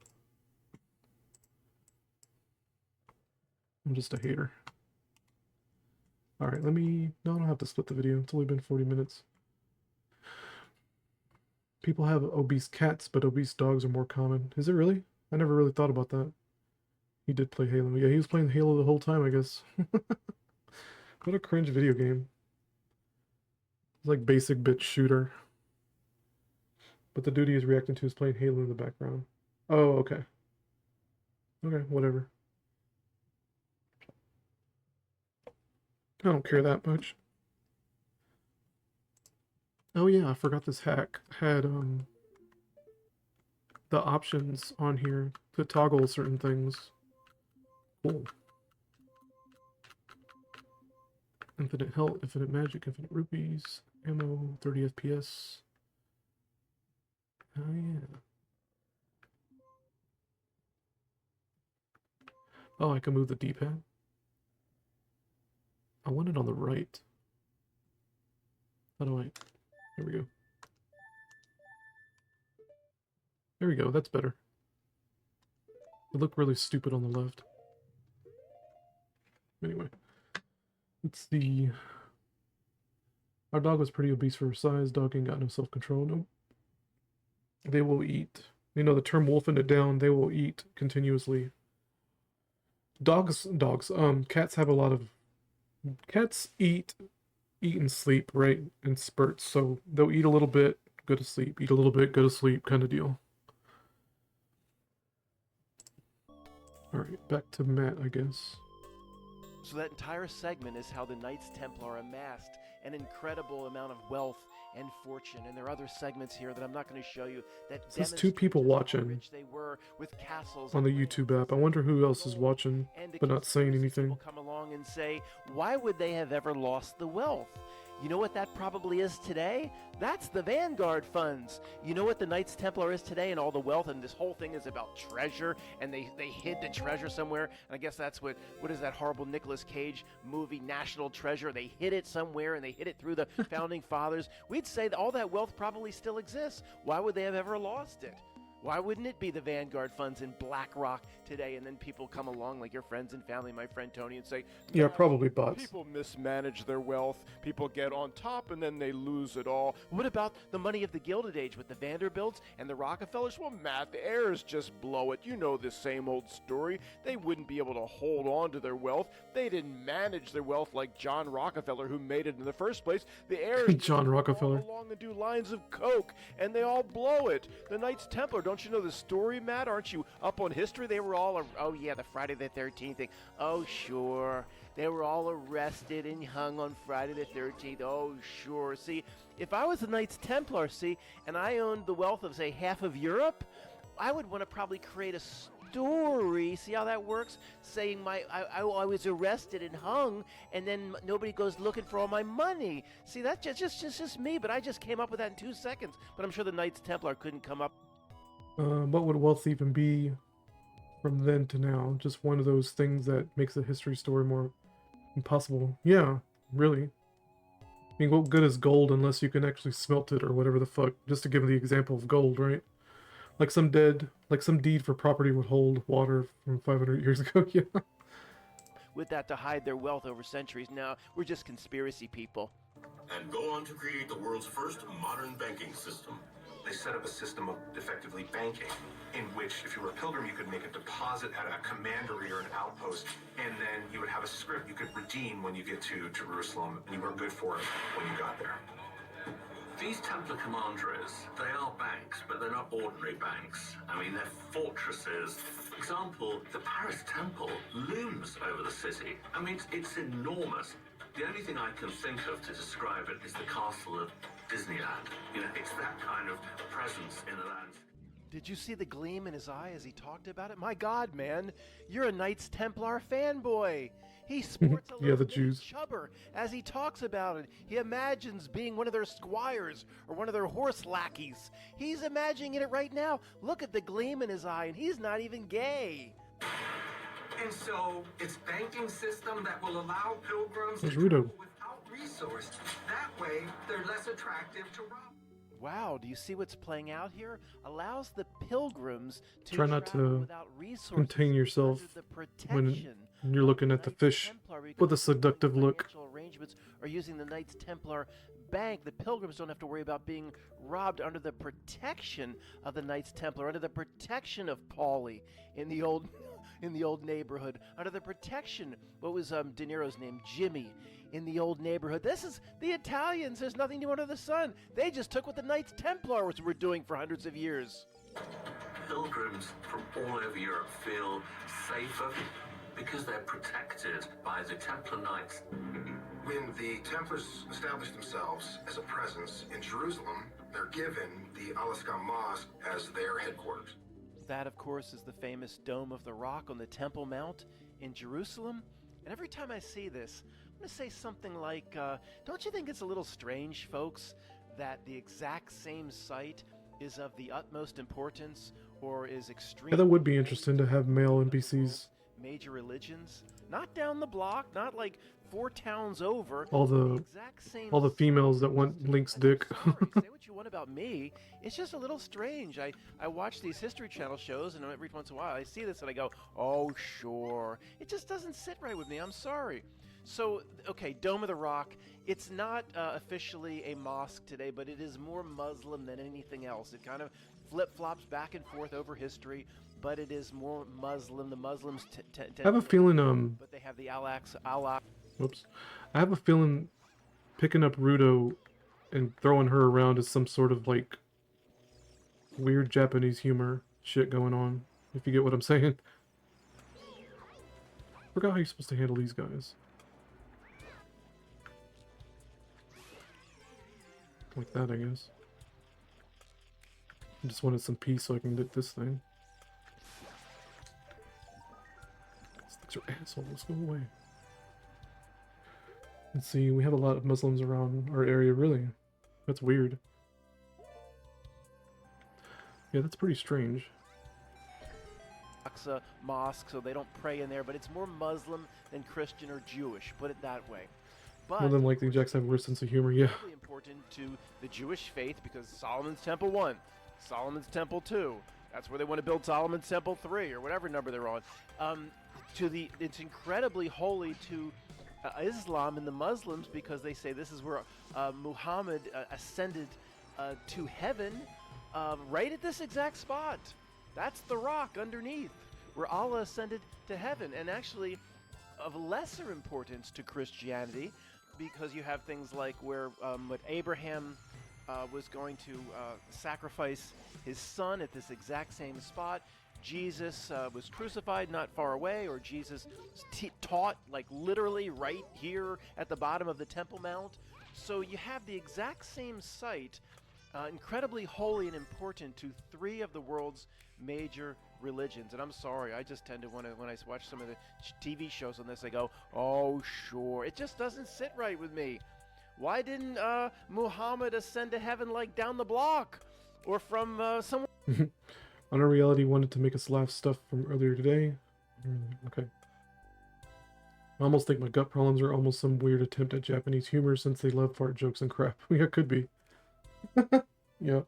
S1: I'm just a hater. Alright, no, I don't have to split the video. It's only been 40 minutes. People have obese cats, but obese dogs are more common. Is it really? I never really thought about that. He did play Halo. Yeah, he was playing Halo the whole time, I guess. What a cringe video game. It's like basic bitch shooter. But the dude he is reacting to is playing Halo in the background. Oh, okay. Okay, whatever. I don't care that much. Oh yeah, I forgot this hack had the options on here to toggle certain things. Cool. Infinite health, infinite magic, infinite rupees, ammo, 30 FPS. Oh yeah. Oh, I can move the D-pad. I want it on the right. How do I... There we go. There we go, that's better. It looked really stupid on the left. Anyway. Let's see. Our dog was pretty obese for her size. Dog ain't got no self-control. Nope. They will eat. You know, the term wolfing it down, they will eat continuously. Cats have a lot of... Cats eat and sleep, right, in spurts. So they'll eat a little bit, go to sleep. Eat a little bit, go to sleep, kind of deal. Alright, back to Matt, I guess.
S9: So that entire segment is how the Knights Templar amassed an incredible amount of wealth and fortune. And there are other segments here that I'm not going to show you that
S1: There's 2 people watching
S9: they were with castles
S1: on the YouTube app. I wonder who else is watching but not saying anything.
S9: come along and say, why would they have ever lost the wealth? You know what that probably is today? That's the Vanguard funds. You know what the Knights Templar is today and all the wealth, and this whole thing is about treasure, and they hid the treasure somewhere, and I guess that's what is that horrible Nicolas Cage movie, National Treasure? They hid it somewhere, and they hid it through the Founding Fathers. We'd say that all that wealth probably still exists. Why would they have ever lost it? Why wouldn't it be the Vanguard funds in BlackRock today? And then people come along, like your friends and family, my friend Tony, and say,
S1: yeah, probably bots.
S9: People mismanage their wealth. People get on top and then they lose it all. What about the money of the Gilded Age with the Vanderbilts and the Rockefellers? Well, Matt, the heirs just blow it. You know the same old story. They wouldn't be able to hold on to their wealth. They didn't manage their wealth like John Rockefeller, who made it in the first place. The heirs
S1: John Rockefeller
S9: along and do lines of coke, and they all blow it. The Knights Templar, don't you know the story, Matt? Aren't you up on history? They were all, oh yeah, the Friday the 13th thing. Oh sure, they were all arrested and hung on Friday the 13th. Oh sure. See, if I was a Knights Templar, see, and I owned the wealth of, say, half of Europe, I would want to probably create a story, see how that works, saying I was arrested and hung, and then nobody goes looking for all my money. See, that's just me, but I just came up with that in 2 seconds. But I'm sure the Knights Templar couldn't come up.
S1: What would wealth even be from then to now? Just one of those things that makes a history story more impossible. Yeah, really. I mean, what good is gold unless you can actually smelt it or whatever the fuck? Just to give the example of gold, right? Like some deed for property would hold water from 500 years ago, yeah.
S9: With that to hide their wealth over centuries. Now, we're just conspiracy people.
S12: And go on to create the world's first modern banking system.
S13: They set up a system of effectively banking, in which if you were a pilgrim, you could make a deposit at a commandery or an outpost, and then you would have a script you could redeem when you get to Jerusalem, and you were good for it when you got there.
S12: These Templar commanderies, they are banks, but they're not ordinary banks. I mean, they're fortresses. For example, the Paris Temple looms over the city. I mean, it's enormous. The only thing I can think of to describe it is the castle of Disneyland. You know, it's that kind of presence in the land.
S9: Did you see the gleam in his eye as he talked about it? My God, man, you're a Knights Templar fanboy. He sports a
S1: yeah, the Jews.
S9: chubber as he talks about it. He imagines being one of their squires or one of their horse lackeys. He's imagining it right now. Look at the gleam in his eye, and he's not even gay.
S13: And so, it's banking system that will allow pilgrims
S1: There's
S13: to
S1: Rudo.
S13: travel without resource. That way, they're less attractive to rob.
S9: Wow, do you see what's playing out here? Allows the pilgrims to
S1: Try not
S9: travel
S1: to
S9: without resources
S1: contain yourself
S9: under the
S1: when
S9: protection
S1: you're looking at the fish with a seductive look.
S9: financial arrangements are using the Knights Templar Bank. The pilgrims don't have to worry about being robbed under the protection of the Knights Templar, under the protection of Paulie in the old neighborhood, under the protection, what was De Niro's name, Jimmy, in the old neighborhood. This is the Italians. There's nothing new under the sun. They just took what the Knights Templars were doing for hundreds of years.
S12: Pilgrims from all over Europe feel safer because they're protected by the Templar Knights.
S13: when the Templars established themselves as a presence in Jerusalem, they're given the Al-Aqsa Mosque as their headquarters.
S9: That, of course, is the famous Dome of the Rock on the Temple Mount in Jerusalem. And every time I see this, I'm going to say something like, don't you think it's a little strange, folks, that the exact same site is of the utmost importance or is extreme?
S1: Yeah, that would be interesting to have male NPCs.
S9: Major religions, not down the block, not like 4 towns over.
S1: All the females that want Link's dick.
S9: Say what you want about me. It's just a little strange. I watch these History Channel shows, and every once in a while I see this and I go, oh, sure. It just doesn't sit right with me. I'm sorry. So, okay, Dome of the Rock. It's not officially a mosque today, but it is more Muslim than anything else. It kind of flip-flops back and forth over history, but it is more Muslim. The Muslims
S1: I have a feeling,
S9: but they have the Allah.
S1: Whoops. I have a feeling picking up Ruto and throwing her around is some sort of, like, weird Japanese humor shit going on, if you get what I'm saying. Forgot how you're supposed to handle these guys. Like that, I guess. I just wanted some peace so I can get this thing. These things are assholes. Go away. Let's see, we have a lot of Muslims around our area, really. That's weird. Yeah, that's pretty strange.
S9: Al-Aqsa Mosque, so they don't pray in there, but it's more Muslim than Christian or Jewish, put it that way. But
S1: More than likely, Jacks have a worse sense of humor, yeah.
S9: really important to the Jewish faith because Solomon's Temple 1, Solomon's Temple 2, that's where they want to build Solomon's Temple 3, or whatever number they're on. It's incredibly holy to Islam and the Muslims because they say this is where Muhammad ascended to heaven, right at this exact spot. That's the rock underneath where Allah ascended to heaven, and actually of lesser importance to Christianity because you have things like where what Abraham was going to sacrifice his son at this exact same spot. Jesus was crucified not far away, or Jesus taught like literally right here at the bottom of the Temple Mount. So you have the exact same site, incredibly holy and important to 3 of the world's major religions. And I'm sorry, I just tend to want to, when I watch some of the TV shows on this, I go, oh sure, it just doesn't sit right with me. Why didn't Muhammad ascend to heaven like down the block or from somewhere?
S1: On our reality wanted to make us laugh stuff from earlier today. Okay. I almost think my gut problems are almost some weird attempt at Japanese humor since they love fart jokes and crap. Yeah, could be. Yeah.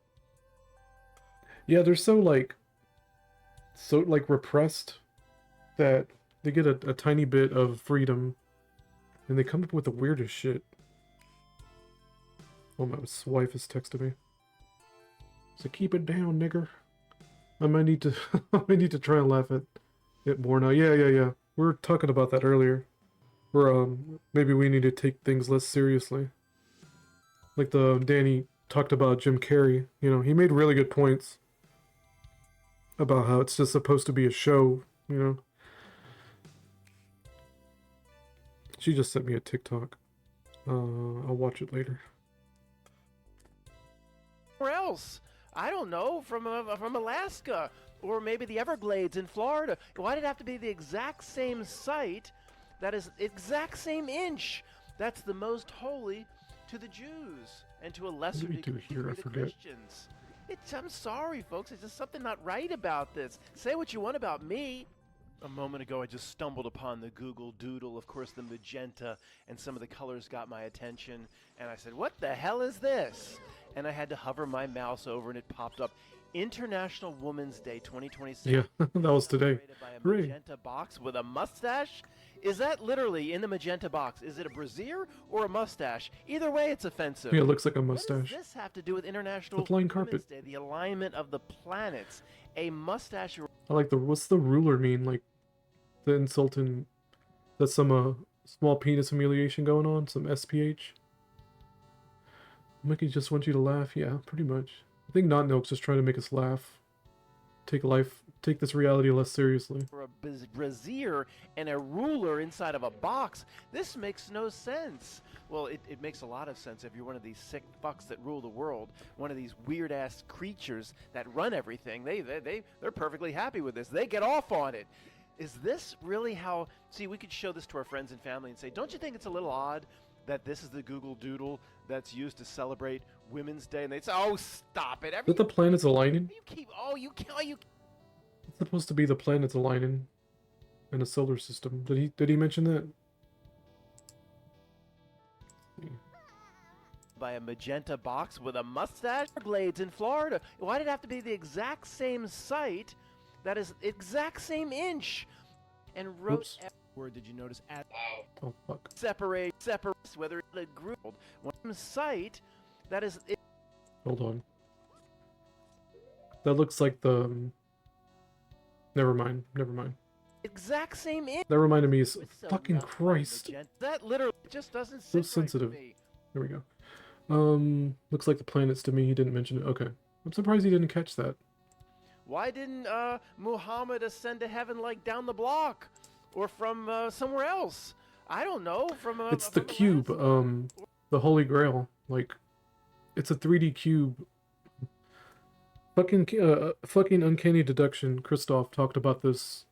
S1: Yeah, they're so repressed that they get a tiny bit of freedom and they come up with the weirdest shit. Oh, my wife has texted me. So keep it down, nigger. I might need to I need to try and laugh at it more now. Yeah. We were talking about that earlier. Where maybe we need to take things less seriously. Like Danny talked about Jim Carrey. You know, he made really good points about how it's just supposed to be a show, you know. She just sent me a TikTok. I'll watch it later.
S9: Where else? I don't know, from Alaska, or maybe the Everglades in Florida. Why did it have to be the exact same site that is exact same inch? That's the most holy to the Jews, and to a lesser degree to the Christians. I'm sorry, folks, there's just something not right about this. Say what you want about me. A moment ago, I just stumbled upon the Google Doodle. Of course, the magenta and some of the colors got my attention, and I said, what the hell is this? And I had to hover my mouse over, and it popped up. International Women's Day 2026.
S1: Yeah, that was today.
S9: By a magenta box with a mustache? Is that literally in the magenta box? Is it a brassiere or a mustache? Either way, it's offensive.
S1: Yeah, it looks like a mustache.
S9: What does this have to do with International
S1: the flying
S9: Women's
S1: carpet.
S9: Day? The alignment of the planets. A mustache.
S1: I like what's the ruler mean? Like the insult in that's some small penis humiliation going on? Some SPH? Mickey just wants you to laugh. Yeah, pretty much. I think Not Noak's just trying to make us laugh. Take life take this reality less seriously.
S9: For a brazier and a ruler inside of a box. This makes no sense. Well, it makes a lot of sense if you're one of these sick fucks that rule the world, one of these weird-ass creatures that run everything. They're perfectly happy with this. They get off on it. Is this really how... See, we could show this to our friends and family and say, don't you think it's a little odd that this is the Google Doodle that's used to celebrate Women's Day? And they'd say, oh, stop it.
S1: Is that the planets aligning?
S9: You
S1: It's supposed to be the planets aligning in a solar system. Did he mention that?
S9: By a magenta box with a mustache. Everglades in Florida. Why did it have to be the exact same site that is exact same inch? And wrote word, did you notice?
S1: Oh fuck.
S9: Separate whether it's a group. One site that is
S1: Hold on. That looks like the Never mind.
S9: exact same inch.
S1: That reminded me of fucking Christ.
S9: That literally just doesn't
S1: So
S9: sit
S1: sensitive.
S9: right with me.
S1: There we go. Looks like the planets to me. He didn't mention it. Okay. I'm surprised he didn't catch that.
S9: Why didn't Muhammad ascend to heaven like down the block or from somewhere else? I don't know.
S1: It's the cube, the Holy Grail. Like, it's a 3D cube. Fucking uncanny deduction. Christoph talked about this,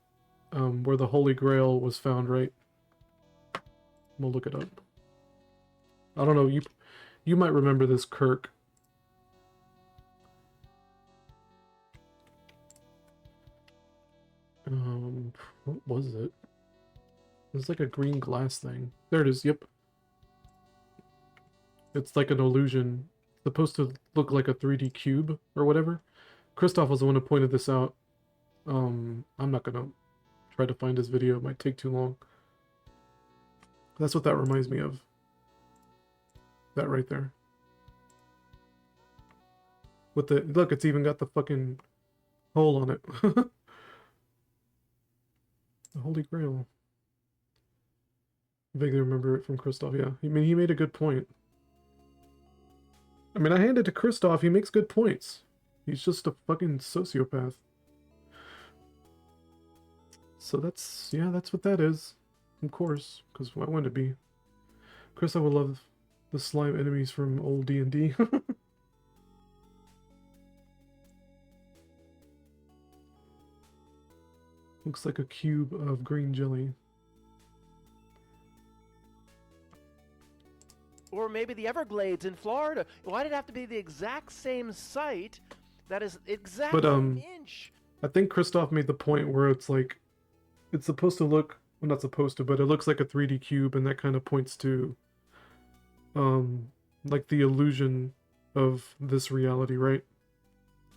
S1: where the Holy Grail was found, right? We'll look it up. I don't know. You might remember this, Kirk. What was it? It was like a green glass thing. There it is. Yep. It's like an illusion. It's supposed to look like a 3D cube or whatever. Christoph was the one who pointed this out. I'm not gonna try to find his video. It might take too long. That's what that reminds me of. That right there. With the look, it's even got the fucking hole on it. The Holy Grail. Vaguely remember it from Christoph. Yeah, I mean, he made a good point. I mean, I hand it to Christoph. He makes good points. He's just a fucking sociopath. So that's what that is. Of course, because why wouldn't it be? Christoph would love the slime enemies from old D&D. Looks like a cube of green jelly.
S9: Or maybe the Everglades in Florida. Why did it have to be the exact same site that is exactly an inch?
S1: I think Christoph made the point where it's like, it's supposed to look, well, not supposed to, but it looks like a 3D cube, and that kind of points to, like the illusion of this reality, right?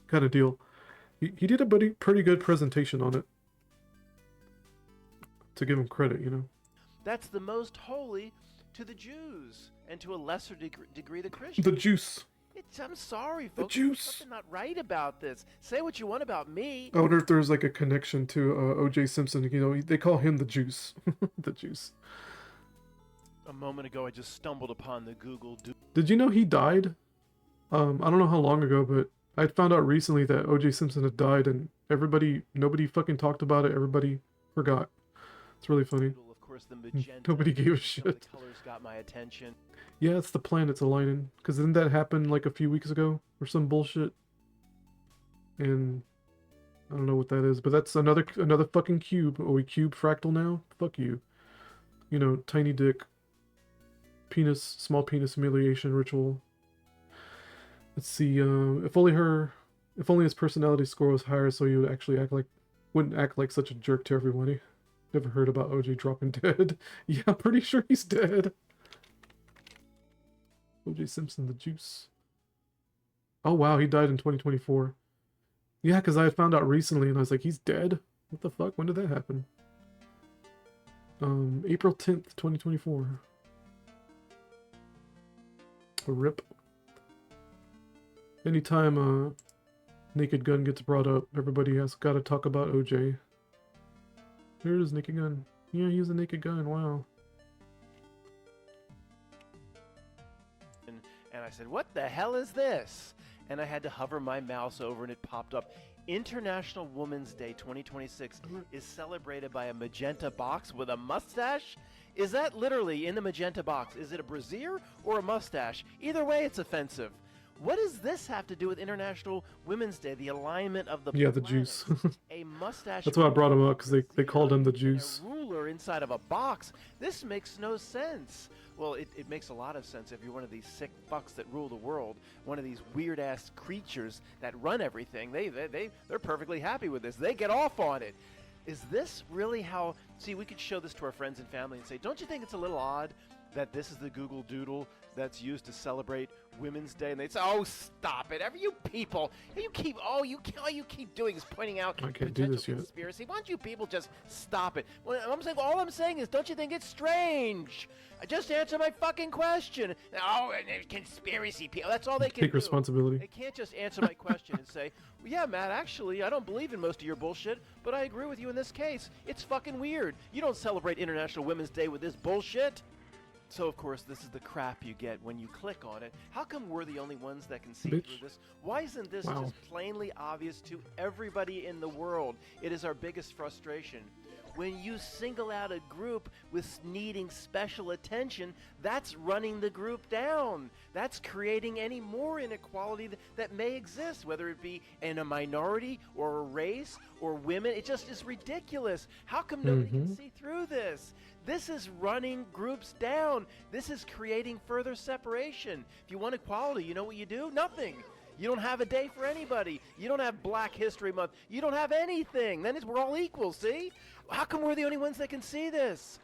S1: Kind of deal. He did a pretty good presentation on it. To give him credit, you know.
S9: That's the most holy to the Jews, and to a lesser degree the Christians.
S1: The juice.
S9: I'm sorry, folks.
S1: The juice.
S9: There's something not right about this. Say what you want about me.
S1: I wonder if there's like a connection to O.J. Simpson. You know, they call him the juice. The juice.
S9: A moment ago, I just stumbled upon the Google Doodle.
S1: Did you know he died? I don't know how long ago, but I found out recently that O.J. Simpson had died, and nobody fucking talked about it. Everybody forgot. It's really funny.
S9: Of course, the magenta.
S1: Nobody gave a shit.
S9: The colors got my attention.
S1: Yeah, it's the planets aligning. Because didn't that happen like a few weeks ago? Or some bullshit? And I don't know what that is, but that's another fucking cube. Are we cube fractal now? Fuck you. You know, tiny dick. Penis, small penis humiliation ritual. Let's see, if only his personality score was higher, so he wouldn't act like such a jerk to everybody. Never heard about OJ dropping dead. Yeah, I'm pretty sure he's dead. OJ Simpson, the juice. Oh wow, he died in 2024. Yeah, because I had found out recently and I was like, he's dead? What the fuck? When did that happen? April 10th, 2024. A rip. Anytime Naked Gun gets brought up, everybody has got to talk about OJ. There it is, Naked Gun. Yeah, he was a Naked Gun, wow.
S9: And I said, what the hell is this? And I had to hover my mouse over and it popped up. International Women's Day 2026 is celebrated by a magenta box with a mustache? Is that literally in the magenta box? Is it a brassiere or a mustache? Either way, it's offensive. What does this have to do with International Women's Day, the alignment of the
S1: Yeah, the
S9: planets?
S1: juice.
S9: A mustache.
S1: That's why I brought him up, because they called him the juice.
S9: A ruler inside of a box. This makes no sense. Well, it makes a lot of sense if you're one of these sick fucks that rule the world, one of these weird-ass creatures that run everything. They're perfectly happy with this. They get off on it. Is this really how... See, we could show this to our friends and family and say, don't you think it's a little odd that this is the Google Doodle that's used to celebrate Women's Day? And they'd say, oh, stop it. You people, all you keep doing is pointing out
S1: I can't do this yet.
S9: conspiracy. Why don't you people just stop it? Well, all I'm saying is, don't you think it's strange? Just answer my fucking question. Oh, and conspiracy people. That's all they can do.
S1: Take responsibility.
S9: They can't just answer my question and say, well, yeah, Matt, actually, I don't believe in most of your bullshit, but I agree with you in this case. It's fucking weird. You don't celebrate International Women's Day with this bullshit. So, of course, this is the crap you get when you click on it. How come we're the only ones that can see through this? Why isn't this just plainly obvious to everybody in the world? It is our biggest frustration. When you single out a group with needing special attention, that's running the group down. That's creating any more inequality that may exist, whether it be in a minority or a race or women. It just is ridiculous. How come nobody can see through this? This is running groups down. This is creating further separation. If you want equality, you know what you do? Nothing. You don't have a day for anybody. You don't have Black History Month. You don't have anything. Then we're all equal, see? How come we're the only ones that can see this?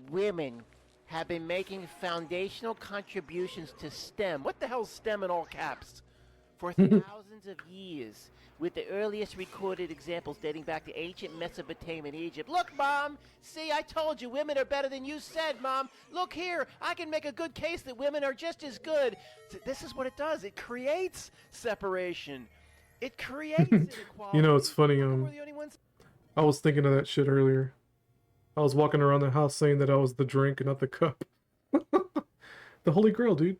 S9: Women have been making foundational contributions to STEM. What the hell is STEM in all caps? For thousands of years, with the earliest recorded examples dating back to ancient Mesopotamia and Egypt. Look, Mom! See, I told you women are better than you said, Mom! Look here! I can make a good case that women are just as good! So this is what it does. It creates separation. It creates inequality.
S1: You know, it's funny, I was thinking of that shit earlier. I was walking around the house saying that I was the drink and not the cup. The Holy Grail, dude.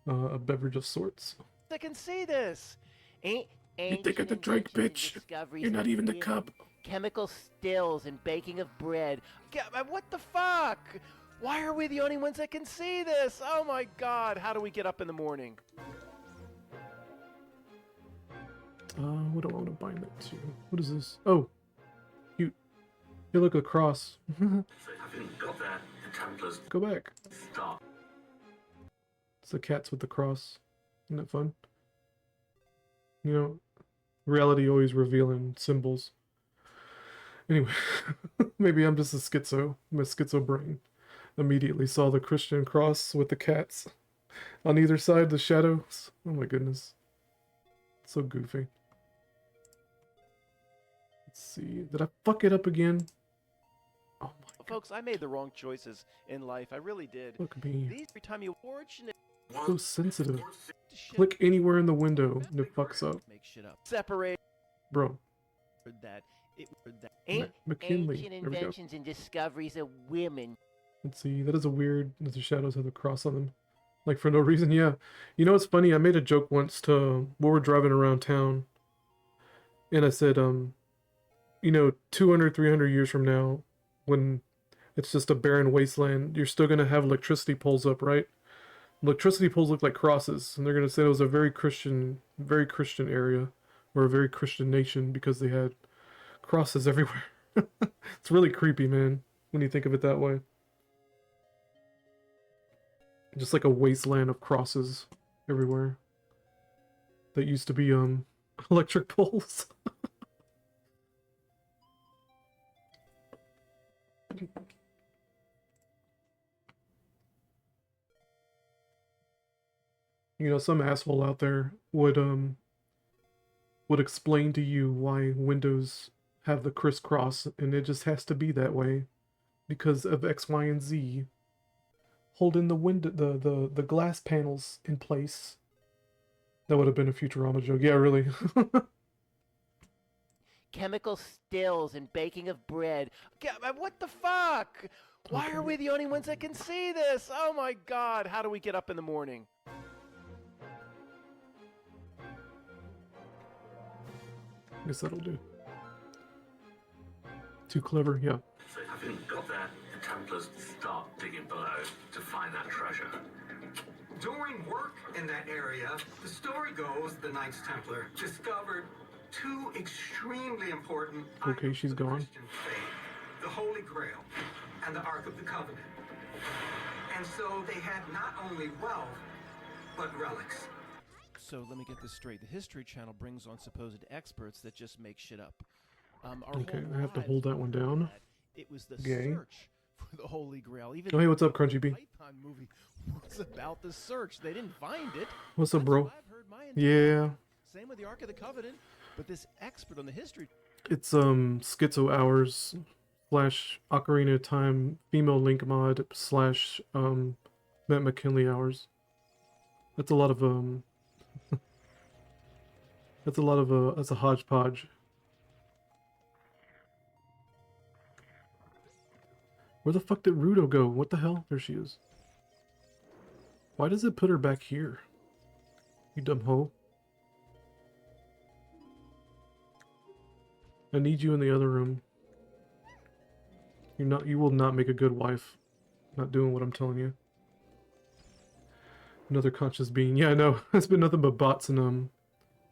S1: A beverage of sorts.
S9: I can see this.
S1: You think of the drink, bitch. You're not even the cup.
S9: Chemical stills and baking of bread. What the fuck? Why are we the only ones that can see this? Oh my god, how do we get up in the morning?
S1: What do I want to bind that to? What is this? Oh, you look a cross.
S12: Having got that, the Templars
S1: Go back.
S12: stop.
S1: It's the cats with the cross. Isn't that fun? You know, reality always revealing symbols. Anyway, maybe I'm just a schizo. I'm a schizo brain. Immediately saw the Christian cross with the cats on either side, the shadows. Oh my goodness. So goofy. Let's see. Did I fuck it up again? Oh my god.
S9: Folks, I made the wrong choices in life. I really did.
S1: Look at me.
S9: Every time you fortunate.
S1: So sensitive. Click anywhere in the window and it fucks up.
S9: Make shit up. Separate.
S1: Bro.
S9: That.
S1: McKinley.
S9: Ancient
S1: There we go.
S9: inventions and discoveries of women.
S1: Let's see. That is a weird. The shadows have a cross on them. Like for no reason. Yeah. You know what's funny? I made a joke once to we were driving around town. And I said, you know, 200, 300 years from now, when it's just a barren wasteland, you're still going to have electricity poles up, right? Electricity poles look like crosses, and they're going to say it was a very Christian area, or a very Christian nation, because they had crosses everywhere. It's really creepy, man, when you think of it that way. Just like a wasteland of crosses everywhere. That used to be, electric poles. You know, some asshole out there would explain to you why Windows have the crisscross, and it just has to be that way because of X, Y, and Z holding the window, the glass panels in place. That would have been a Futurama joke. Yeah, really.
S9: Chemical stills and baking of bread. What the fuck? Why are we the only ones that can see this? Oh my god, how do we get up in the morning?
S1: guess that'll do. Too clever, yeah.
S12: So having got that, the Templars start digging below to find that treasure.
S18: During work in that area, the story goes the Knights Templar discovered two extremely important
S1: Okay, she's gone.
S18: faith, the Holy Grail and the Ark of the Covenant. And so they had not only wealth, but relics.
S9: So let me get this straight. The History Channel brings on supposed experts that just make shit up.
S1: Okay, I have to hold that one down.
S9: It was the
S1: Gay.
S9: search for the Holy Grail. Even
S1: Oh, hey, what's up, Crunchy B?
S9: Python movie was about the search. They didn't find it.
S1: What's up, bro?
S9: entire
S1: Yeah.
S9: Same with the Ark of the Covenant. But this expert on the history.
S1: It's Schizo Hours / Ocarina of Time female link mod / Matt McKinley hours. That's a lot of that's a hodgepodge. Where the fuck did Rudo go? What the hell? There she is. Why does it put her back here? You dumb hoe. I need you in the other room. You will not make a good wife. Not doing what I'm telling you. Another conscious being. Yeah, I know. It's been nothing but bots in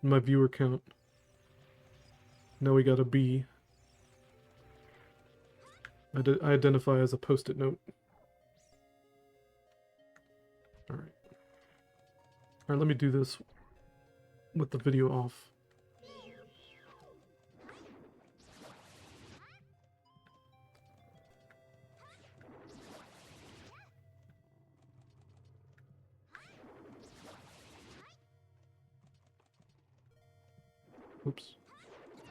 S1: my viewer count. Now we got a B. I identify as a post-it note. Alright. Alright, let me do this with the video off. Oops.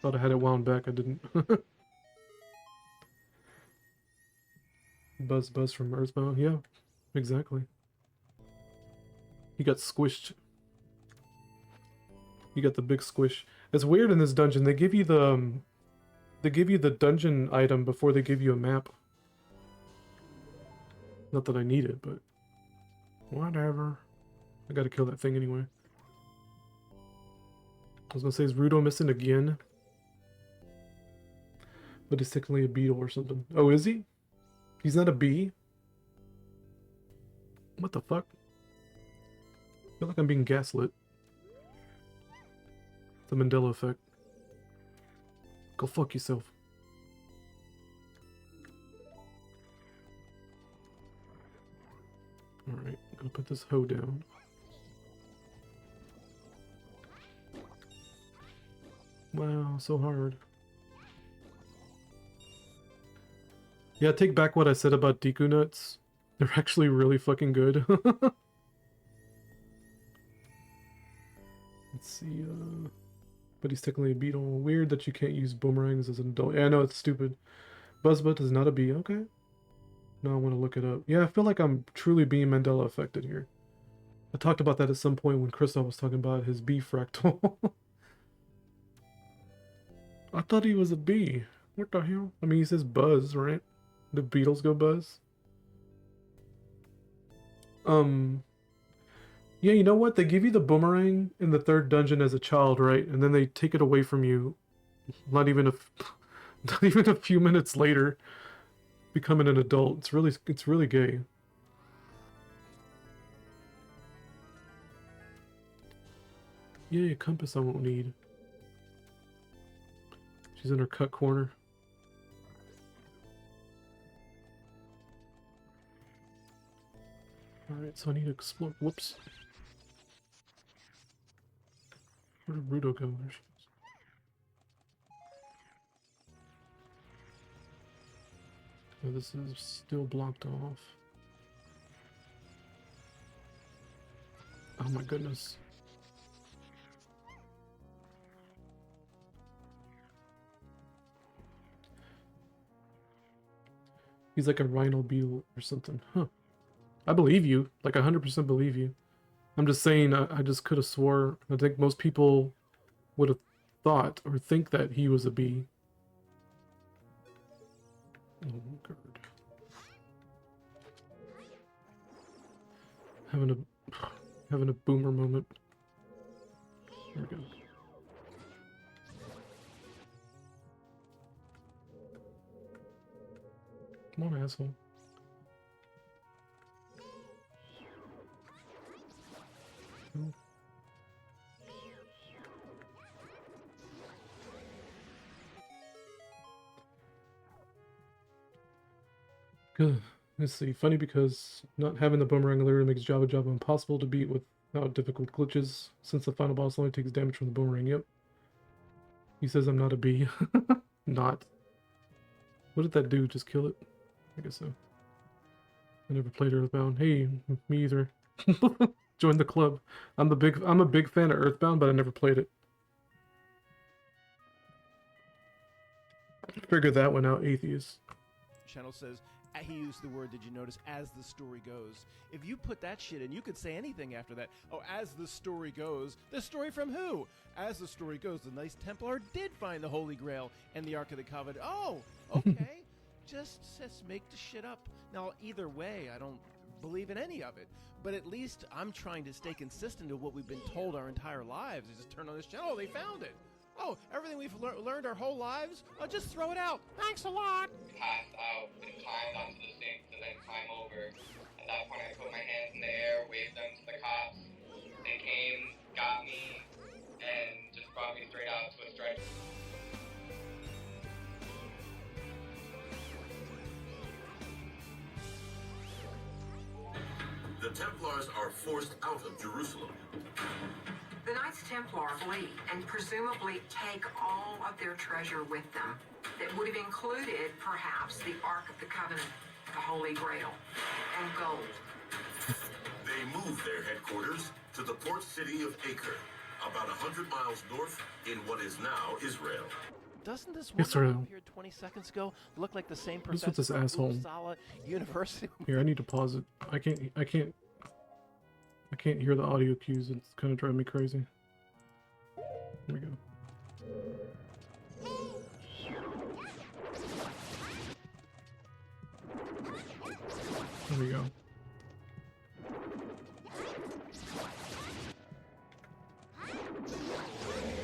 S1: Thought I had it wound back, I didn't. Buzz from Earthbound, yeah, exactly. He got squished. You got the big squish. It's weird in this dungeon. They give you the dungeon item before they give you a map. Not that I need it, but whatever. I gotta kill that thing anyway. I was gonna say, is Rudo missing again? But he's technically a beetle or something. Oh, is he? He's not a bee? What the fuck? I feel like I'm being gaslit. The Mandela effect. Go fuck yourself. Alright, I'm gonna put this hoe down. Wow, so hard. Yeah, take back what I said about Deku Nuts. They're actually really fucking good. Let's see, but he's technically a beetle. Weird that you can't use boomerangs as an adult. Yeah, I know, it's stupid. Buzzbutt is not a bee, okay. Now I want to look it up. Yeah, I feel like I'm truly being Mandela affected here. I talked about that at some point when Christoph was talking about his bee fractal. I thought he was a bee. What the hell? I mean, he says buzz, right? The Beatles go buzz. Yeah, you know what? They give you the boomerang in the third dungeon as a child, right? And then they take it away from you. Not even a few minutes later, becoming an adult. It's really gay. Yay, a compass I won't need. She's in her cut corner. Alright, so I need to explore. Whoops. Where did Rudo go? There she is. Oh, this is still blocked off. Oh my goodness. He's like a rhino beetle or something. Huh. I believe you. Like, 100% believe you. I'm just saying, I just could have swore. I think most people would have thought or think that he was a bee. Oh, God. Having a boomer moment. There we go. Come on, asshole. Oh. Good. Let's see. Funny because not having the boomerang literally makes Jabba Jabba impossible to beat without difficult glitches, since the final boss only takes damage from the boomerang. Yep. He says I'm not a bee. Not. What did that do? Just kill it? I guess so. I never played Earthbound. Hey, me either. Join the club. I'm a big fan of Earthbound, but I never played it. Figure that one out, atheist.
S9: Channel says, he used the word, did you notice, as the story goes. If you put that shit in, you could say anything after that. Oh, as the story goes. The story from who? As the story goes, the Knights Templar did find the Holy Grail and the Ark of the Covenant. Oh, okay. just make the shit up. Now, either way, I don't believe in any of it. But at least I'm trying to stay consistent to what we've been told our entire lives. Is just turn on this channel, oh, they found it. Oh, everything we've learned our whole lives? Oh, just throw it out. Thanks a lot.
S19: Passed out and climbed onto the sink to then climb over. At that point, I put my hands in the air, waved them to the cops. They came, got me, and just brought me straight out to a stretcher.
S12: The Templars are forced out of Jerusalem.
S20: The Knights Templar flee and presumably take all of their treasure with them. That would have included, perhaps, the Ark of the Covenant, the Holy Grail, and gold.
S12: They move their headquarters to the port city of Acre, about 100 miles north in what is now Israel.
S9: Doesn't this
S1: Yes,
S9: woman
S1: sir.
S9: up here 20 seconds ago look like the same
S1: What's
S9: professor
S1: with this
S9: from
S1: asshole?
S9: Uppsala University?
S1: Here, I need to pause it. I can't hear the audio cues. It's kind of driving me crazy. There we go. There we go.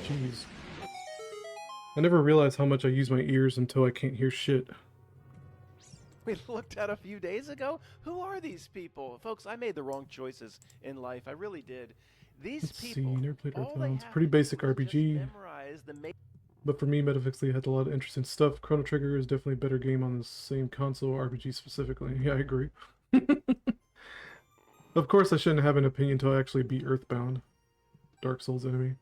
S1: Jeez. I never realized how much I use my ears until I can't hear shit.
S9: We looked at a few days ago. Who are these people? Folks, I made the wrong choices in life. I really did. These
S1: Let's see,
S9: people,
S1: never played
S9: all
S1: Earthbound.
S9: they
S1: It's
S9: have
S1: pretty
S9: to
S1: basic
S9: do is just
S1: RPG.
S9: memorize the
S1: But for me, Metaphysics had a lot of interesting stuff. Chrono Trigger is definitely a better game on the same console, RPG specifically. Yeah, I agree. Of course, I shouldn't have an opinion until I actually beat Earthbound. Dark Souls enemy.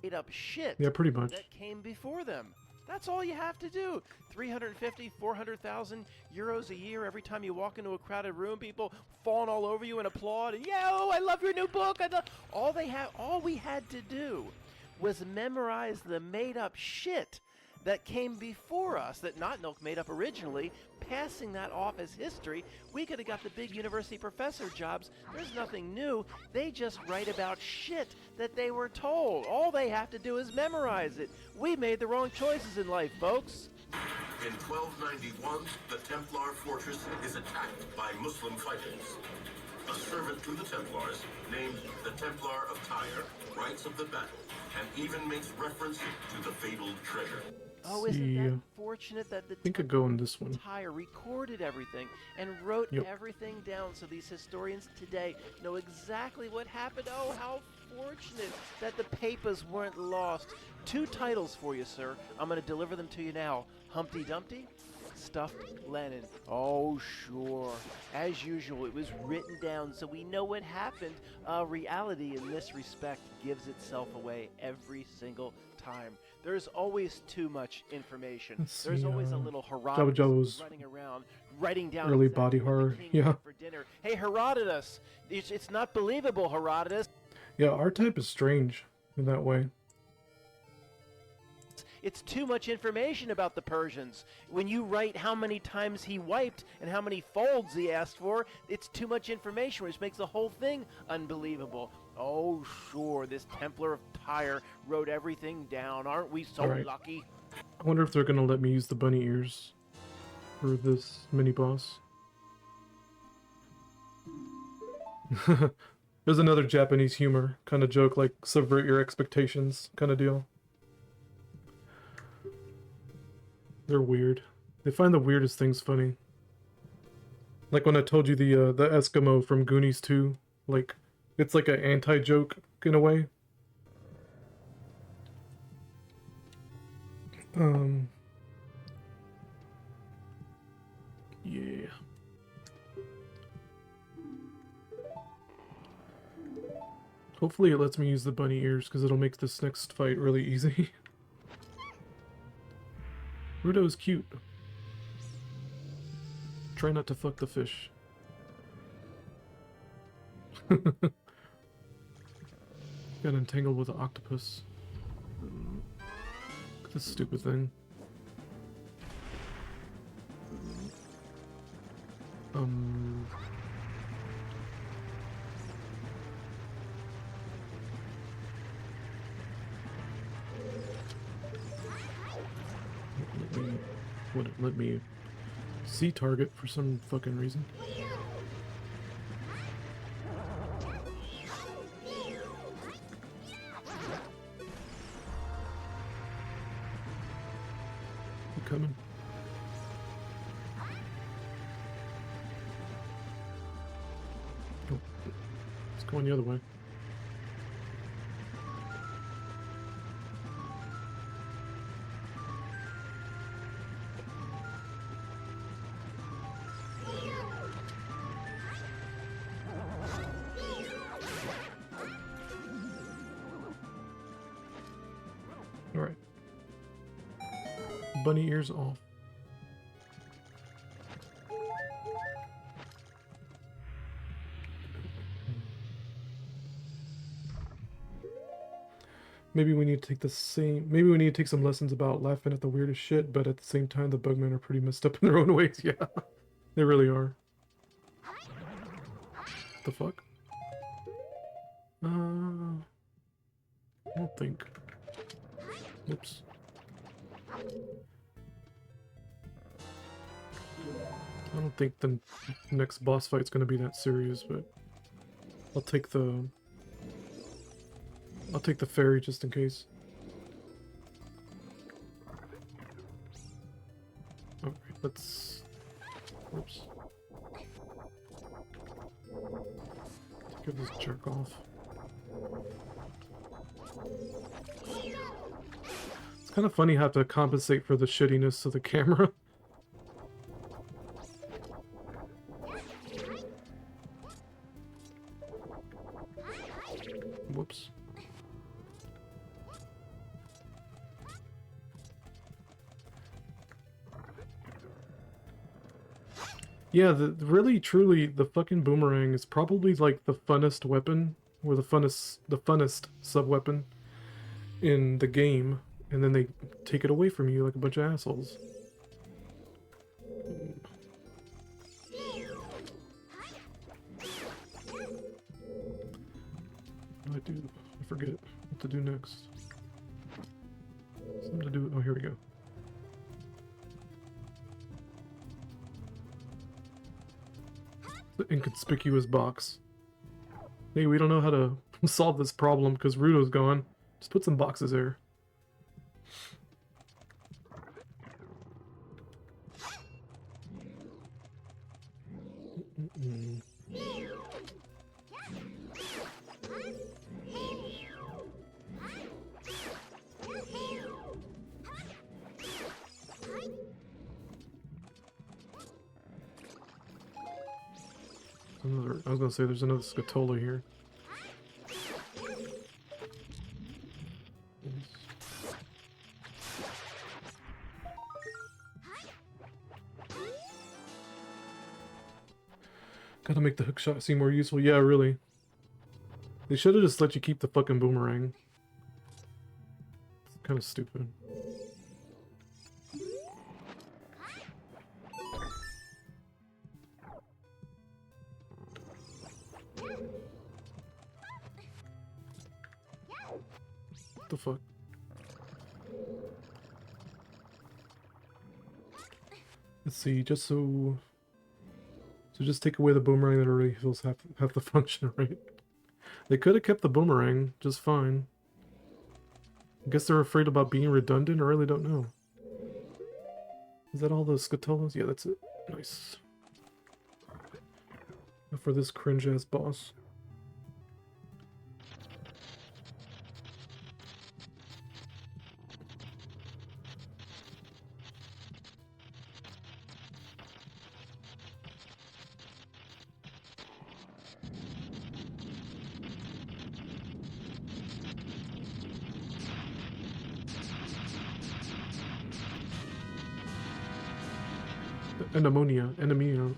S9: made up shit
S1: Yeah, pretty much.
S9: that came before them. That's all you have to do. 350, 400,000 euros a year every time you walk into a crowded room, people falling all over you and applaud. And, yo, I love your new book. All we had to do was memorize the made-up shit that came before us, that Not Milk made up originally, passing that off as history. We could have got the big university professor jobs. There's nothing new. They just write about shit that they were told. All they have to do is memorize it. We made the wrong choices in life, folks.
S12: In 1291, the Templar fortress is attacked by Muslim fighters. A servant to the Templars, named the Templar of Tyre, writes of the battle and even makes reference to the fabled treasure.
S9: Oh, isn't that fortunate that the
S1: I think I go on this one.
S9: Tyre recorded everything and wrote
S1: Yep.
S9: everything down so these historians today know exactly what happened. Oh, how fortunate that the papers weren't lost. 2 titles for you, sir. I'm going to deliver them to you now. Humpty Dumpty, Stuffed Lenin. Oh, sure. As usual, it was written down so we know what happened. Reality in this respect gives itself away every single time. There's always too much information.
S1: Let's
S9: There's
S1: see,
S9: always a
S1: uh,
S9: little
S1: Jabba
S9: Herodotus
S1: Jabba's
S9: running around, writing down
S1: early
S9: exactly
S1: body
S9: what the
S1: horror.
S9: king
S1: Yeah.
S9: had for dinner. Hey, Herodotus, it's not believable, Herodotus.
S1: Yeah, our type is strange in that way.
S9: It's too much information about the Persians. When you write how many times he wiped and how many folds he asked for, it's too much information, which makes the whole thing unbelievable. Oh, sure, this Templar of Tyre wrote everything down. Aren't we so
S1: All right.
S9: lucky?
S1: I wonder if they're gonna let me use the bunny ears for this mini boss. There's another Japanese humor kind of joke, like subvert your expectations kind of deal. They're weird. They find the weirdest things funny. Like when I told you the Eskimo from Goonies 2, like it's like an anti-joke in a way. Yeah. Hopefully it lets me use the bunny ears, because it'll make this next fight really easy. Rudo's cute. Try not to fuck the fish. Got entangled with an octopus. Look at this stupid thing. Wouldn't let me see target for some fucking reason. You coming? Oh, it's going the other way. Alright. Bunny ears off. Maybe we need to take maybe we need to take some lessons about laughing at the weirdest shit, but at the same time the bugmen are pretty messed up in their own ways. Yeah, they really are. The fuck? I don't think. Oops. I don't think the next boss fight's gonna be that serious, but I'll take the ferry just in case. Alright, let's... Oops. Let's give this jerk off. It's kind of funny how to compensate for the shittiness of the camera. Whoops. Yeah, really, truly, the fucking boomerang is probably like the funnest weapon, or the funnest sub-weapon in the game, and then they take it away from you like a bunch of assholes. What do I do? I forget what to do next. Something to do. Oh, here we go. The inconspicuous box. Hey, we don't know how to solve this problem because Rudo's gone. Just put some boxes there. I was gonna say there's another Scatola here. Gotta make the hookshot seem more useful. Yeah, really. They should have just let you keep the fucking boomerang. It's kind of stupid. What the fuck? Let's see, just just take away the boomerang that already fills half the function, right? They could have kept the boomerang just fine. I guess they're afraid about being redundant, I really don't know. Is that all the Scatolas? Yeah, that's it. Nice. Now for this cringe-ass boss.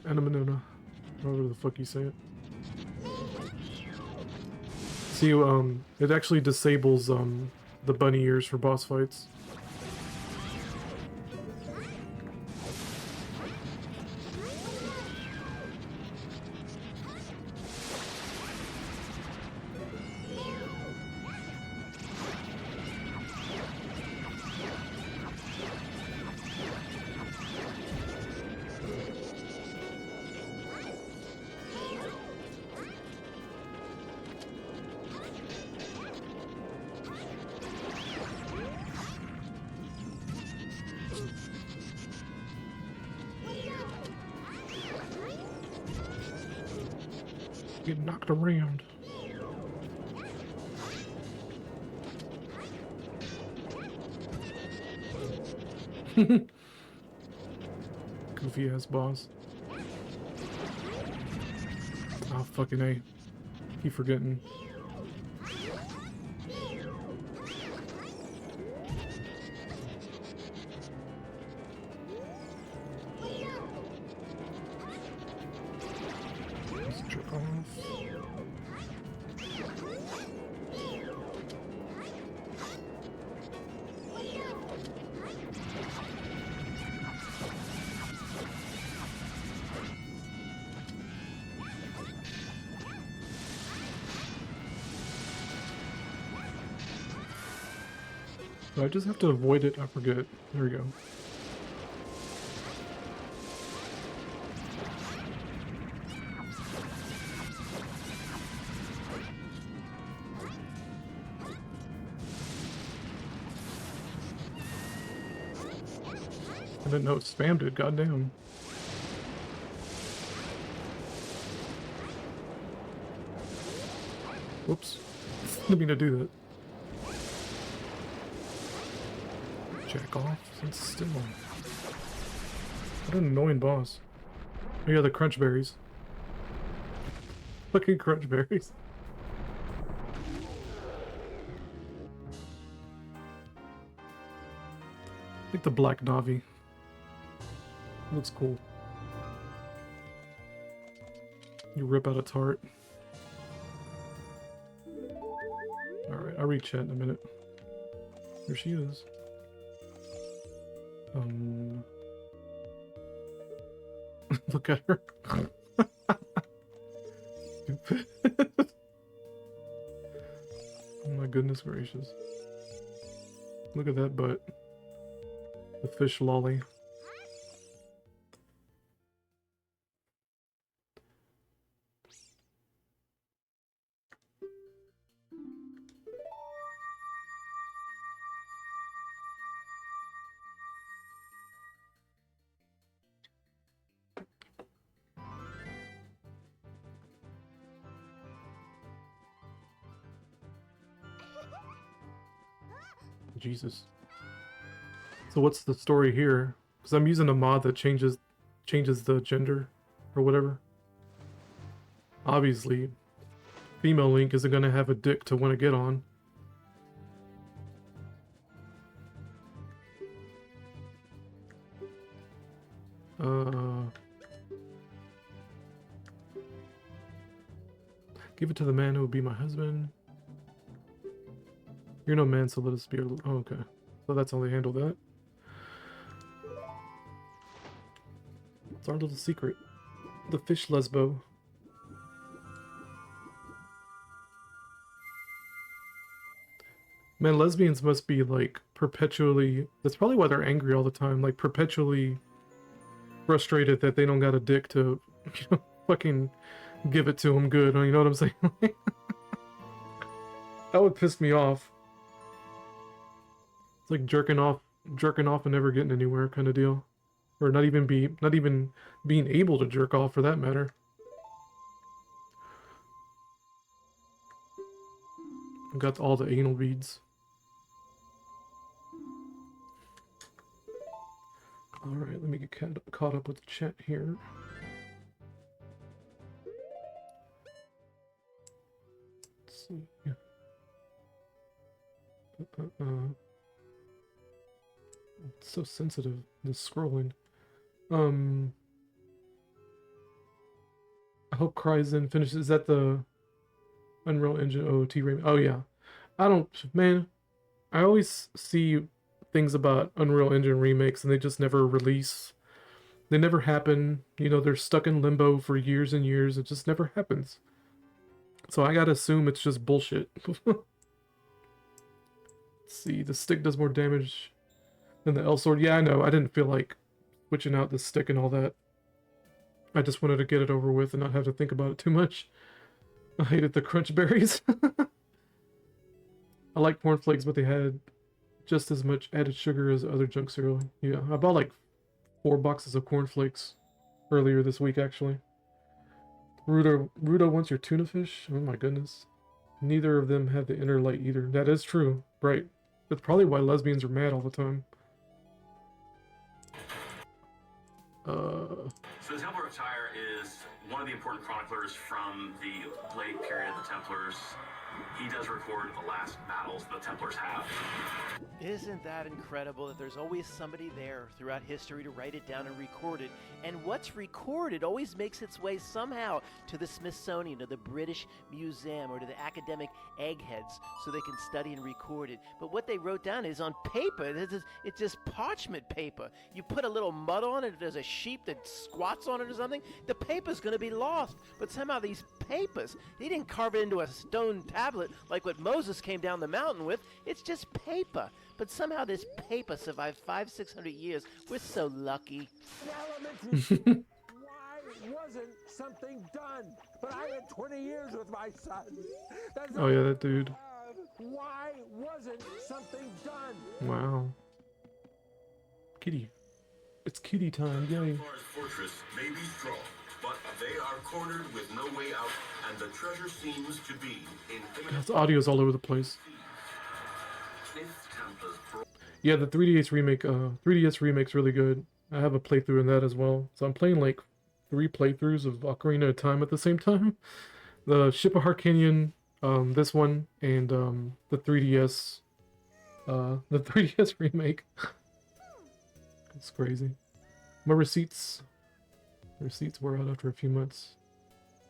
S1: Anemonia, however the fuck you say it. See, it actually disables, the bunny ears for boss fights. Get knocked around. Goofy ass boss. Oh, fucking A. Keep forgetting. Let's jerk off. Do I just have to avoid it? I forget. There we go. I didn't know it spammed it, goddamn. Whoops. Didn't mean to do that. Jack off, sit still. What an annoying boss. Oh yeah, the crunch berries. Fucking crunch berries. I think the black Navi. Looks cool. You rip out a tart. Alright, I'll read chat in a minute. Here she is. Look at her. Stupid. Oh my goodness gracious. Look at that butt. The fish lolly. Jesus. So what's the story here? Because I'm using a mod that changes the gender or whatever. Obviously, female Link isn't gonna have a dick to want to get on. Give it to the man who would be my husband. You're no man, so let us be our... Oh, okay. So that's how they handle that. It's our little secret. The fish lesbo. Man, lesbians must be, like, perpetually... That's probably why they're angry all the time. Like, perpetually frustrated that they don't got a dick to, you know, fucking give it to them good. You know what I'm saying? That would piss me off. It's like jerking off and never getting anywhere kind of deal. or not even being able to jerk off for that matter. I got all the anal beads. Alright, let me get caught up with the chat here. Let's see. It's so sensitive, this scrolling. I hope Cryzen finishes. Is that the Unreal Engine OOT remake? Oh yeah. Man, I always see things about Unreal Engine remakes and they just never release. They never happen. You know, they're stuck in limbo for years and years. It just never happens. So I gotta assume it's just bullshit. Let's see, the stick does more damage than the L sword. Yeah, I know. I didn't feel like switching out the stick and all that. I just wanted to get it over with and not have to think about it too much. I hated the crunch berries. I like cornflakes, but they had just as much added sugar as other junk cereal. Yeah, I bought like 4 boxes of cornflakes earlier this week, actually. Rudo wants your tuna fish? Oh my goodness. Neither of them have the inner light either. That is true, right? That's probably why lesbians are mad all the time.
S13: So the Templar of Tyre is one of the important chroniclers from the late period of the Templars. He does record the last battles the Templars have.
S9: Isn't that incredible that there's always somebody there throughout history to write it down and record it? And what's recorded always makes its way somehow to the Smithsonian or the British Museum or to the academic eggheads so they can study and record it. But what they wrote down is on paper. It's just parchment paper. You put a little mud on it, there's a sheep that squats on it or something, the paper's going to be lost. But somehow these papers, they didn't carve it into a stone tablet like what Moses came down the mountain with. It's just paper. But somehow this paper survived 500-600 years. We're so lucky.
S21: Why wasn't something done? But I had 20 years with my son. That's
S1: oh yeah, that dude.
S21: Why wasn't something done?
S1: Wow. Kitty. It's kitty time, yay.
S12: Fortress may be strong, but they are cornered with no way out, and the treasure seems to be in imminent...
S1: The audio's all over the place. Yeah, the 3DS remake's really good. I have a playthrough in that as well. So I'm playing like 3 playthroughs of Ocarina of Time at the same time. The Ship of Harkinian, this one, and the 3DS remake. It's crazy. My receipts were out after a few months.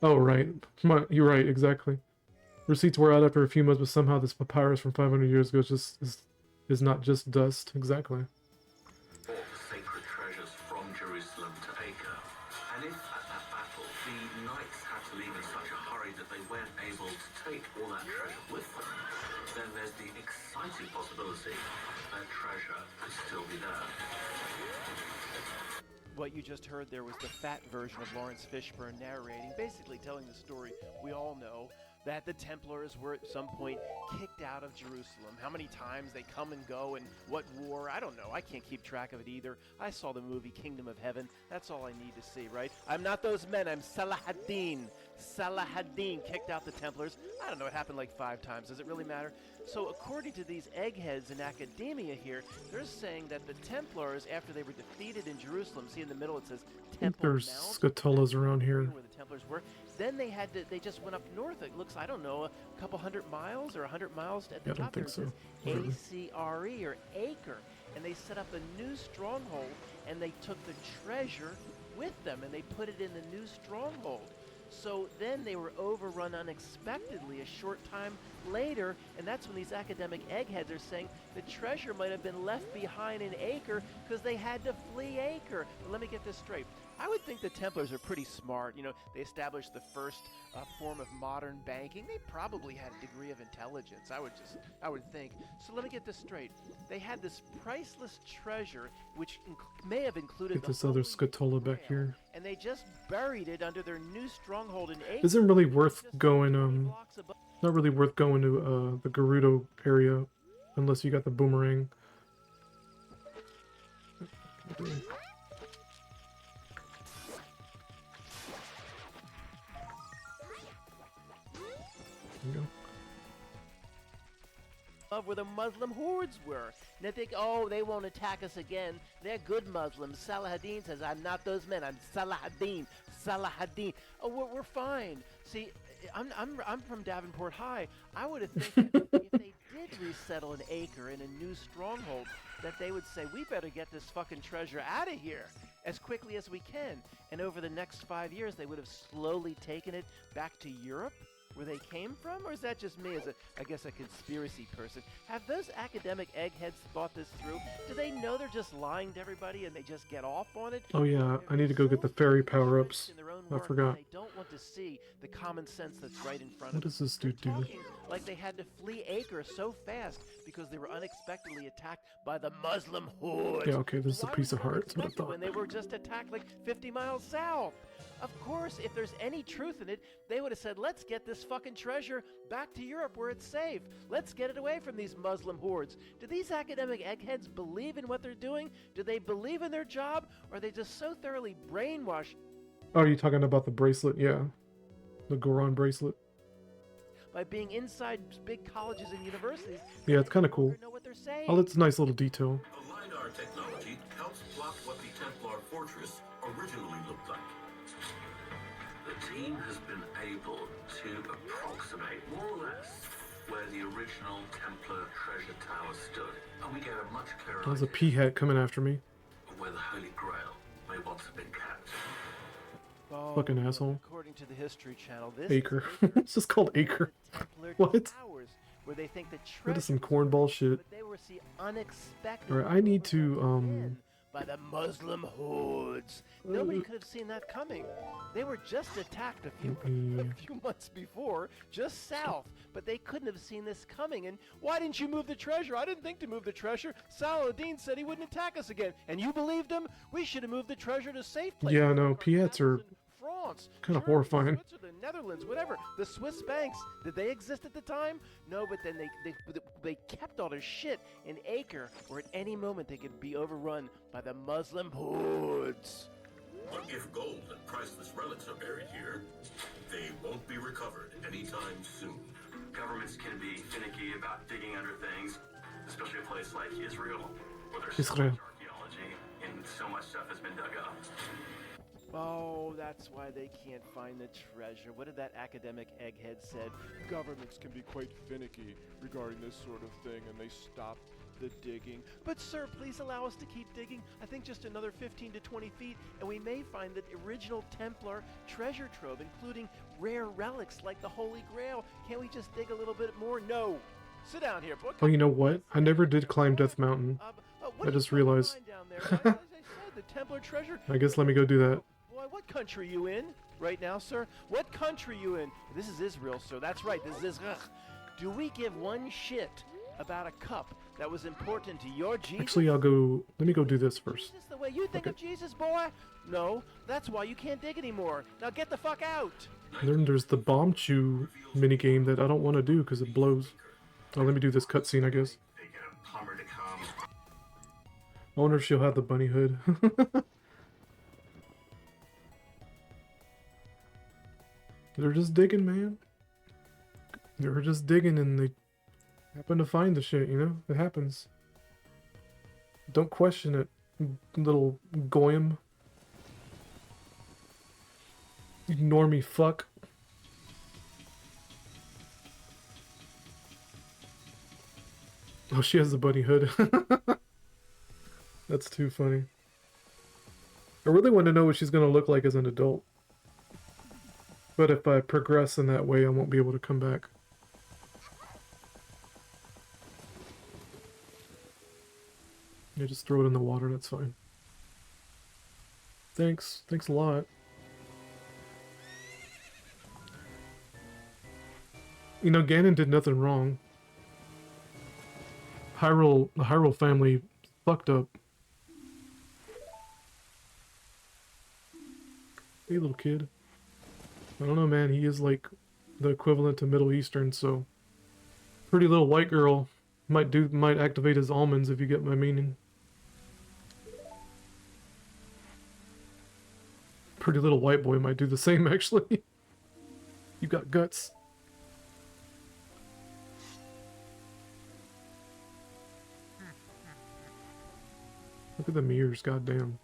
S1: Oh right, you're right, exactly. Receipts were out after a few months, but somehow this papyrus from 500 years ago is not just dust. Exactly.
S13: All the sacred treasures from Jerusalem to Acre. And if at that battle the knights had to leave in such a hurry that they weren't able to take all that treasure with them, then there's the exciting possibility that treasure could still be there.
S9: What you just heard there was the fat version of Lawrence Fishburne narrating, basically telling the story we all know, that the Templars were at some point kicked out of Jerusalem. How many times they come and go and what war, I don't know. I can't keep track of it either. I saw the movie Kingdom of Heaven. That's all I need to see, right? I'm not those men. I'm Salahaddin. Salahaddin kicked out the Templars. I don't know. It happened like 5 times. Does it really matter? So according to these eggheads in academia here, they're saying that the Templars, after they were defeated in Jerusalem, see in the middle it says Templar
S1: There's
S9: Mount,
S1: scatullas around here.
S9: where the Templars were. Then they just went up north. It looks, I don't know, a couple 100 miles or 100 miles at the
S1: Yeah, I don't
S9: top there.
S1: think
S9: It
S1: so.
S9: says ACRE or Acre. And they set up a new stronghold and they took the treasure with them and they put it in the new stronghold. So then they were overrun unexpectedly a short time later, and that's when these academic eggheads are saying the treasure might have been left behind in Acre because they had to flee Acre. But let me get this straight. I would think the Templars are pretty smart. You know, they established the first form of modern banking. They probably had a degree of intelligence, I would think. So let me get this straight. They had this priceless treasure, which may have included
S1: Get this other scatola back here.
S9: and they just buried it under their new stronghold in Acre.
S1: Isn't really worth going. Not really worth going to the Gerudo area, unless you got the boomerang. There you go.
S9: Love where the Muslim hordes were. And they think, oh, they won't attack us again. They're good Muslims. Salahuddin says, I'm not those men. I'm Salahuddin. Salahuddin. Oh, we're fine. See, I'm from Davenport High. I would have think that if they did resettle an acre in a new stronghold, that they would say, we better get this fucking treasure out of here as quickly as we can. And over the next 5 years, they would have slowly taken it back to Europe, where they came from? Or is that just me as I guess a conspiracy person? Have those academic eggheads thought this through? Do they know they're just lying to everybody and they just get off on it?
S1: Oh yeah, I need to go get the fairy power-ups. I forgot.
S9: They don't want to see the common sense that's right in front
S1: What
S9: of them.
S1: does this dude do?
S9: Like they had to flee Acre so fast because they were unexpectedly attacked by the Muslim horde.
S1: Yeah, okay, this is a piece of heart. That's what I thought.
S9: When they were just attacked like 50 miles south. Of course, if there's any truth in it, they would have said, let's get this fucking treasure back to Europe where it's safe. Let's get it away from these Muslim hordes. Do these academic eggheads believe in what they're doing? Do they believe in their job? Or are they just so thoroughly brainwashed
S1: Oh, you're talking about the bracelet? Yeah. The Goron bracelet.
S9: by being inside big colleges and universities?
S1: Yeah, it's kind of cool.
S9: Know what they're saying.
S1: Oh, it's a nice little detail.
S12: The LiDAR technology helps plot what the Templar fortress originally looked like.
S13: The team has been able to approximate more or less where the original Templar treasure tower stood, and we get a much clearer
S1: There's a
S13: idea
S1: P-hat coming after me.
S13: of where the Holy Grail may once have been kept.
S9: Oh,
S1: Fucking asshole.
S9: According to the History Channel, this
S1: Acre. It's just called Acre. What?
S9: towers where they think the
S1: That is
S9: treasure
S1: some cornball shit.
S9: but they were see unexpected
S1: Alright, I need to,
S9: by the Muslim hordes. Nobody could have seen that coming. They were just attacked a few months before, just south, but they couldn't have seen this coming. And why didn't you move the treasure? I didn't think to move the treasure. Saladin said he wouldn't attack us again, and you believed him? We should have moved the treasure to safe place.
S1: Yeah, no, P-hats are
S9: France,
S1: kind of
S9: Germany,
S1: horrifying.
S9: Switzerland, Netherlands, whatever. The Swiss banks, did they exist at the time? No, but then they kept all their shit in Acre, where at any moment they could be overrun by the Muslim hordes.
S12: But if gold and priceless relics are buried here, they won't be recovered anytime soon.
S13: Governments can be finicky about digging under things, especially a place like Israel, where there's so
S1: Israel.
S13: much archaeology and so much stuff has been dug up.
S9: Oh, that's why they can't find the treasure. What did that academic egghead said? Governments can be quite finicky regarding this sort of thing, and they stopped the digging. But sir, please allow us to keep digging. I think just another 15 to 20 feet, and we may find the original Templar treasure trove, including rare relics like the Holy Grail. Can't we just dig a little bit more? No. Sit down here, boy.
S1: Oh, you know what? I never did climb Death Mountain. I just realized.
S9: The Templar treasure.
S1: I guess let me go do that.
S9: Boy, what country you in right now, sir? What country you in? This is Israel, sir. That's right. This is Israel. Do we give one shit about a cup that was important to your Jesus?
S1: Actually, let me go do this first.
S9: Is this the way you think of Jesus, boy? No, that's why you can't dig anymore. Now get the fuck out.
S1: Then there's the bomb chew minigame that I don't want to do because it blows. Oh, let me do this cutscene, I guess.
S13: They get a plumber to come.
S1: I wonder if she'll have the bunny hood. They're just digging, man. They're just digging and they happen to find the shit, you know? It happens. Don't question it, little goyim. Ignore me, fuck. Oh, she has the bunny hood. That's too funny. I really want to know what she's going to look like as an adult. But if I progress in that way, I won't be able to come back. Yeah, just throw it in the water, that's fine. Thanks. Thanks a lot. You know, Ganon did nothing wrong. The Hyrule family fucked up. Hey, little kid. I don't know, man. He is like the equivalent to Middle Eastern, so pretty little white girl might activate his almonds, if you get my meaning. Pretty little white boy might do the same, actually. You got guts. Look at the mirrors, goddamn.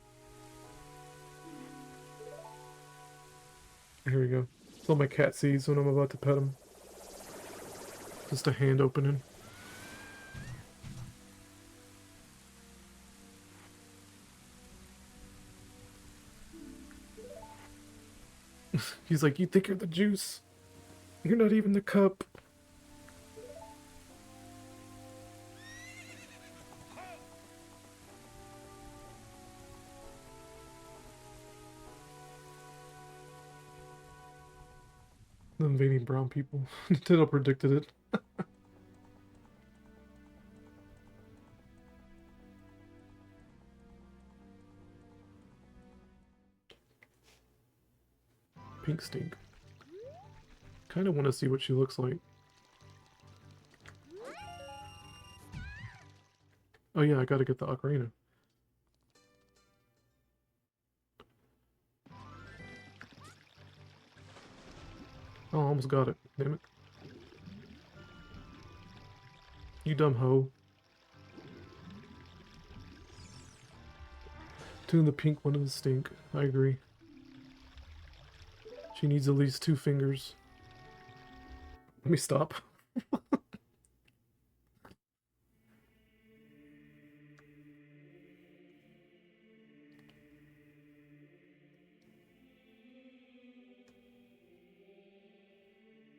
S1: Here we go. It's all my cat sees when I'm about to pet him. Just a hand opening. He's like, you think you're the juice? You're not even the cup. The invading brown people. Nintendo predicted it. Pink stink. Kind of want to see what she looks like. Oh yeah, I gotta get the ocarina. Oh, I almost got it. Damn it. You dumb hoe. Two in the pink, one in the stink. I agree. She needs at least 2 fingers. Let me stop.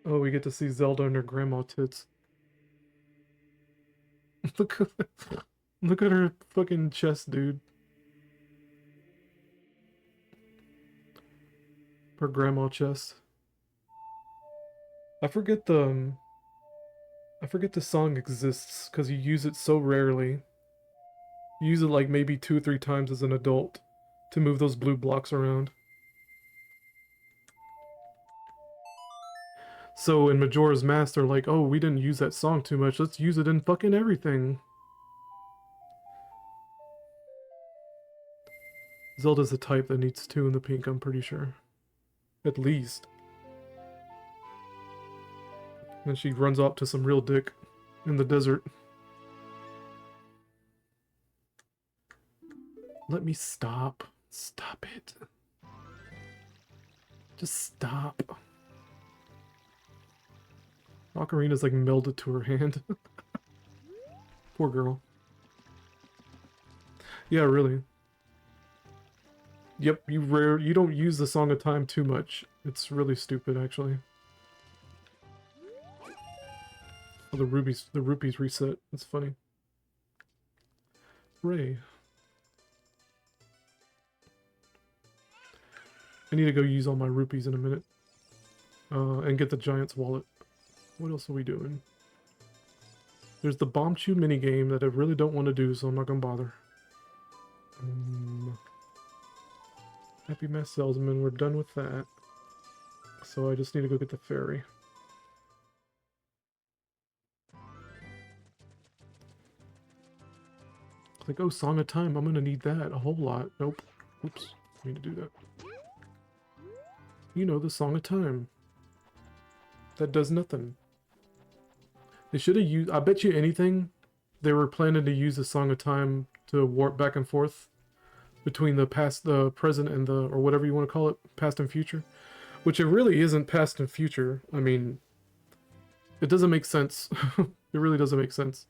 S1: Oh, we get to see Zelda and her grandma tits. Look at her fucking chest, dude. Her grandma chest. I forget the song exists because you use it so rarely. You use it like maybe 2 or 3 times as an adult to move those blue blocks around. So in Majora's Mask, they're like, oh, we didn't use that song too much. Let's use it in fucking everything. Zelda's the type that needs 2 in the pink, I'm pretty sure. At least. And she runs off to some real dick in the desert. Let me stop. Stop it. Just stop. Ocarina's like melded to her hand. Poor girl. Yeah, really. Yep, you don't use the Song of Time too much. It's really stupid, actually. Oh, the rupees reset. That's funny. Ray. I need to go use all my rupees in a minute. And get the Giant's wallet. What else are we doing? There's the Bomb Chew minigame that I really don't want to do, so I'm not gonna bother. Happy Mask Salesman, we're done with that. So I just need to go get the ferry. It's like, oh, Song of Time, I'm gonna need that a whole lot. Nope. Oops, I need to do that. You know, the Song of Time. That does nothing. They should have used, I bet you anything, they were planning to use the Song of Time to warp back and forth between the past, the present, and the, or whatever you want to call it, past and future. Which it really isn't past and future. I mean, it doesn't make sense. It really doesn't make sense.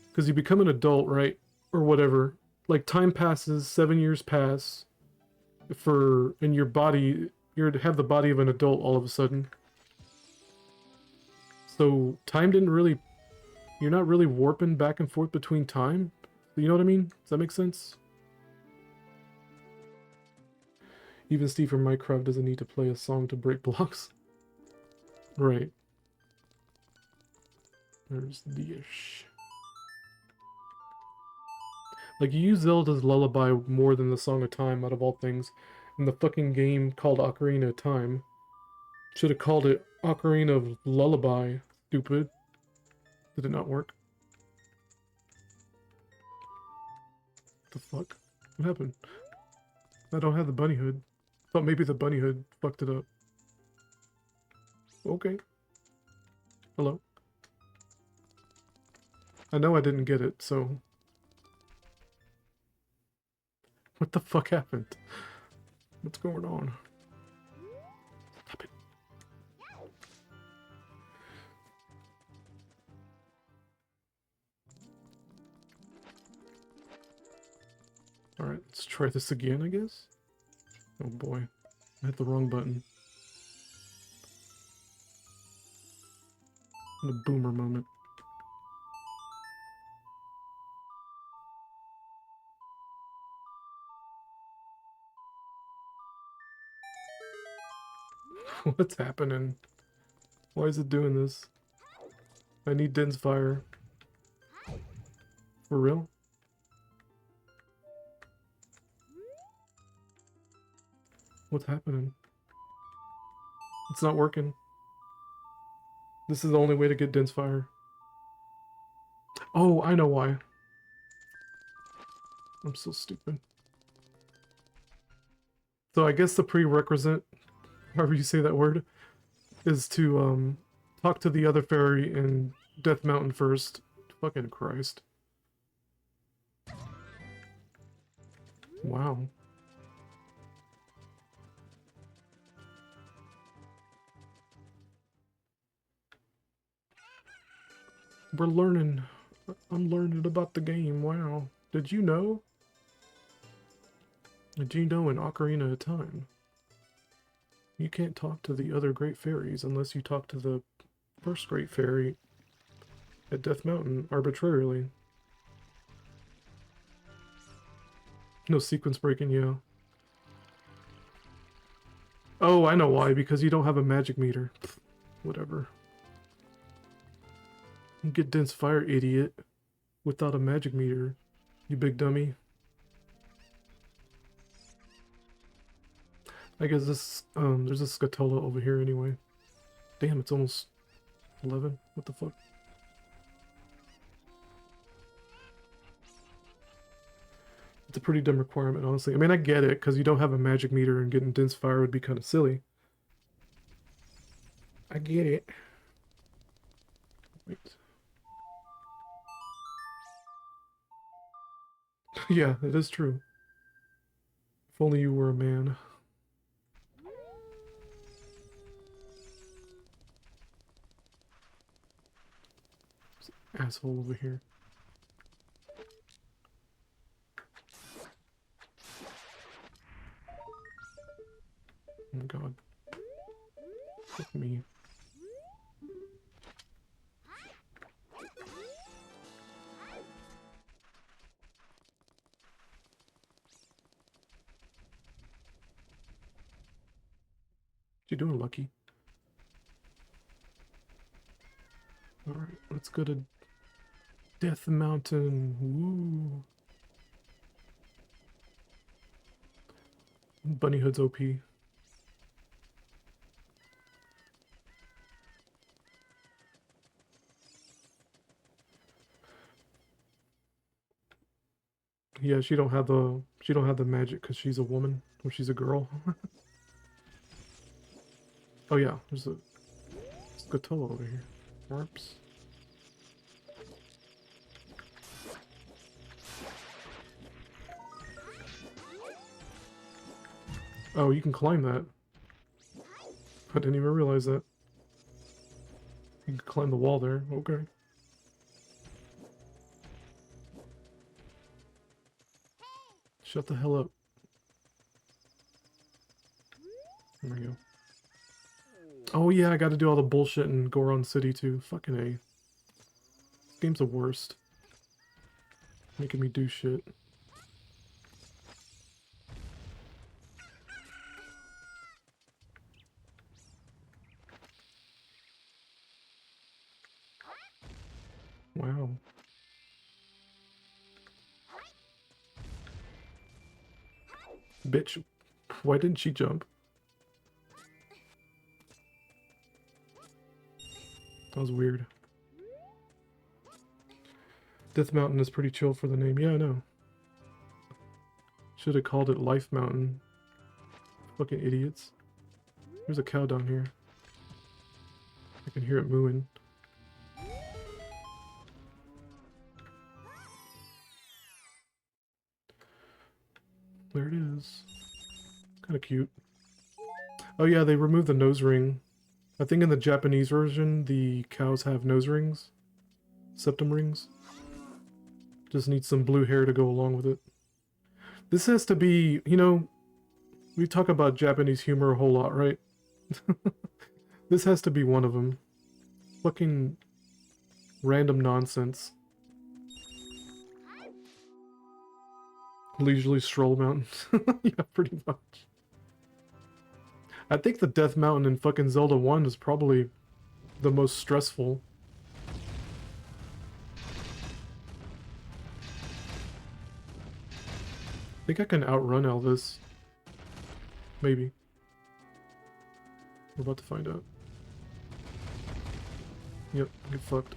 S1: Because you become an adult, right? Or whatever. Like, time passes, 7 years pass, and your body, you have the body of an adult all of a sudden. So, time didn't really, you're not really warping back and forth between time. You know what I mean? Does that make sense? Even Steve from Minecraft doesn't need to play a song to break blocks. Right. There's the ish. Like, you use Zelda's Lullaby more than the Song of Time, out of all things. In the fucking game called Ocarina of Time. Should have called it Ocarina of Lullaby. Stupid. Did it not work? What the fuck? What happened? I don't have the bunny hood. Thought maybe the bunny hood fucked it up. Okay. Hello. I know I didn't get it, so... What the fuck happened? What's going on? Stop it. Alright, let's try this again, I guess. Oh boy, I hit the wrong button. The boomer moment. What's happening? Why is it doing this? I need Din's fire. For real? What's happening? It's not working. This is the only way to get Din's fire. Oh, I know why. I'm so stupid. So I guess the prerequisite, however you say that word, is to talk to the other fairy in Death Mountain first. Fucking Christ. Wow. We're learning. I'm learning about the game. Wow. Did you know? Did you know in Ocarina of Time, you can't talk to the other great fairies unless you talk to the first great fairy at Death Mountain arbitrarily? No sequence breaking, yeah. Oh, I know why. Because you don't have a magic meter. Pfft, whatever. You get Dense Fire, idiot. Without a magic meter. You big dummy. I guess this, there's a Scatola over here anyway. Damn, it's almost 11. What the fuck? It's a pretty dumb requirement, honestly. I mean, I get it, because you don't have a magic meter and getting Dense Fire would be kind of silly. I get it. Wait. Yeah, it is true. If only you were a man. Asshole over here. Oh my god. Fuck me. What you doing, Lucky? Alright, let's go to Death Mountain. Woo. Bunny Hood's OP. Yeah, she don't have the magic because she's a woman or she's a girl. Oh yeah, there's a Scatola over here. Warps. Oh, you can climb that. I didn't even realize that. You can climb the wall there. Okay. Shut the hell up. There we go. Oh yeah, I gotta do all the bullshit in Goron City too. Fucking A. This game's the worst. Making me do shit. Wow. Bitch, why didn't she jump? That was weird. Death Mountain is pretty chill for the name. Yeah, I know. Should have called it Life Mountain. Fucking idiots. There's a cow down here. I can hear it mooing. is. Kind of cute. Oh yeah, they removed the nose ring. I think in the Japanese version, the cows have nose rings. Septum rings. Just need some blue hair to go along with it. This has to be, you know, we talk about Japanese humor a whole lot, right? This has to be one of them. Fucking random nonsense. Leisurely Stroll Mountain. Yeah, pretty much. I think the Death Mountain in fucking Zelda 1 is probably the most stressful. I think I can outrun Elvis. Maybe. We're about to find out. Yep, get fucked.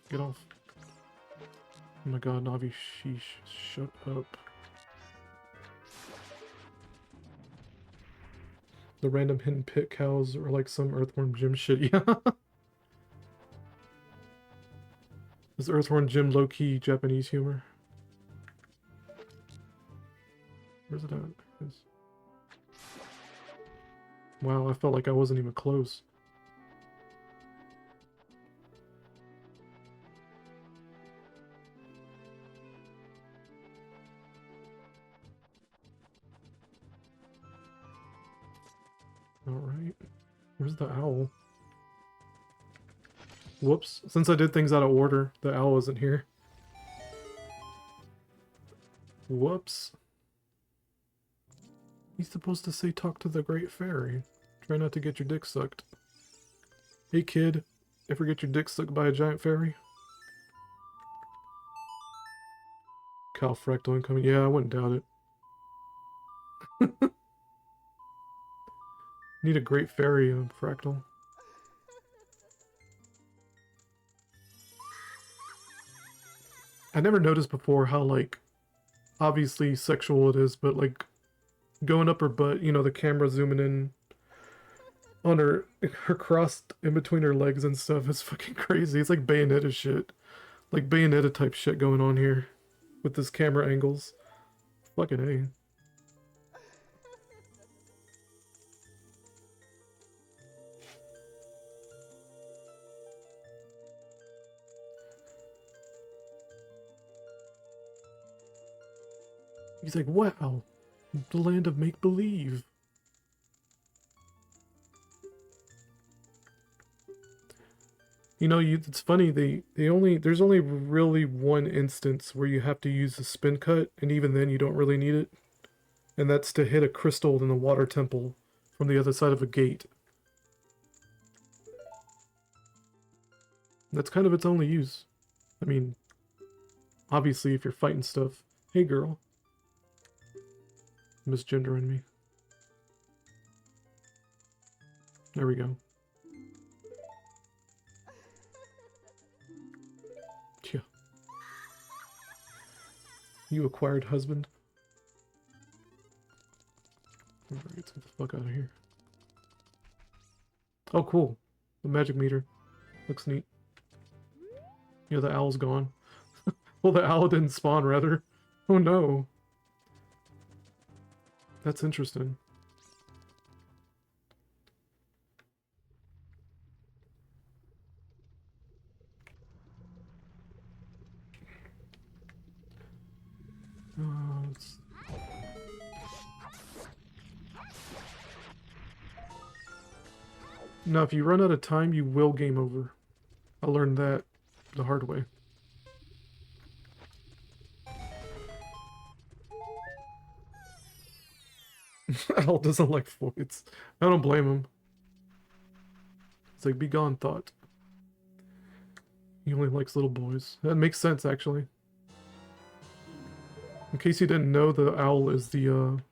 S1: Get off. Oh my god, Navi, sheesh, shut up. The random hidden pit cows are like some Earthworm Jim shit, yeah. Is Earthworm Jim low-key Japanese humor? Where's it at? There it is. Wow, I felt like I wasn't even close. Alright. Where's the owl? Whoops. Since I did things out of order, the owl isn't here. Whoops. He's supposed to say talk to the Great Fairy. Try not to get your dick sucked. Hey kid, ever get your dick sucked by a giant fairy? Cal Fractal incoming. Yeah, I wouldn't doubt it. Need a Great Fairy Fractal. I never noticed before how, like, obviously sexual it is, but, like, going up her butt, you know, the camera zooming in on her crossed in between her legs and stuff is fucking crazy. It's like Bayonetta shit. Like Bayonetta type shit going on here with this camera angles. Fucking A. He's like, wow, the land of make-believe. You know, it's funny, there's only really one instance where you have to use the spin cut, and even then you don't really need it. And that's to hit a crystal in the water temple from the other side of a gate. That's kind of its only use. I mean, obviously if you're fighting stuff. Hey girl. Misgendering me. There we go. Yeah. You acquired husband. Alright, let's get the fuck out of here. Oh, cool. The magic meter. Looks neat. Yeah, the owl's gone. Well, the owl didn't spawn, rather. Oh no. That's interesting. Now, if you run out of time, you will game over. I learned that the hard way. Al doesn't like voids. I don't blame him. It's like, be gone, thought. He only likes little boys. That makes sense, actually. In case you didn't know, the owl is the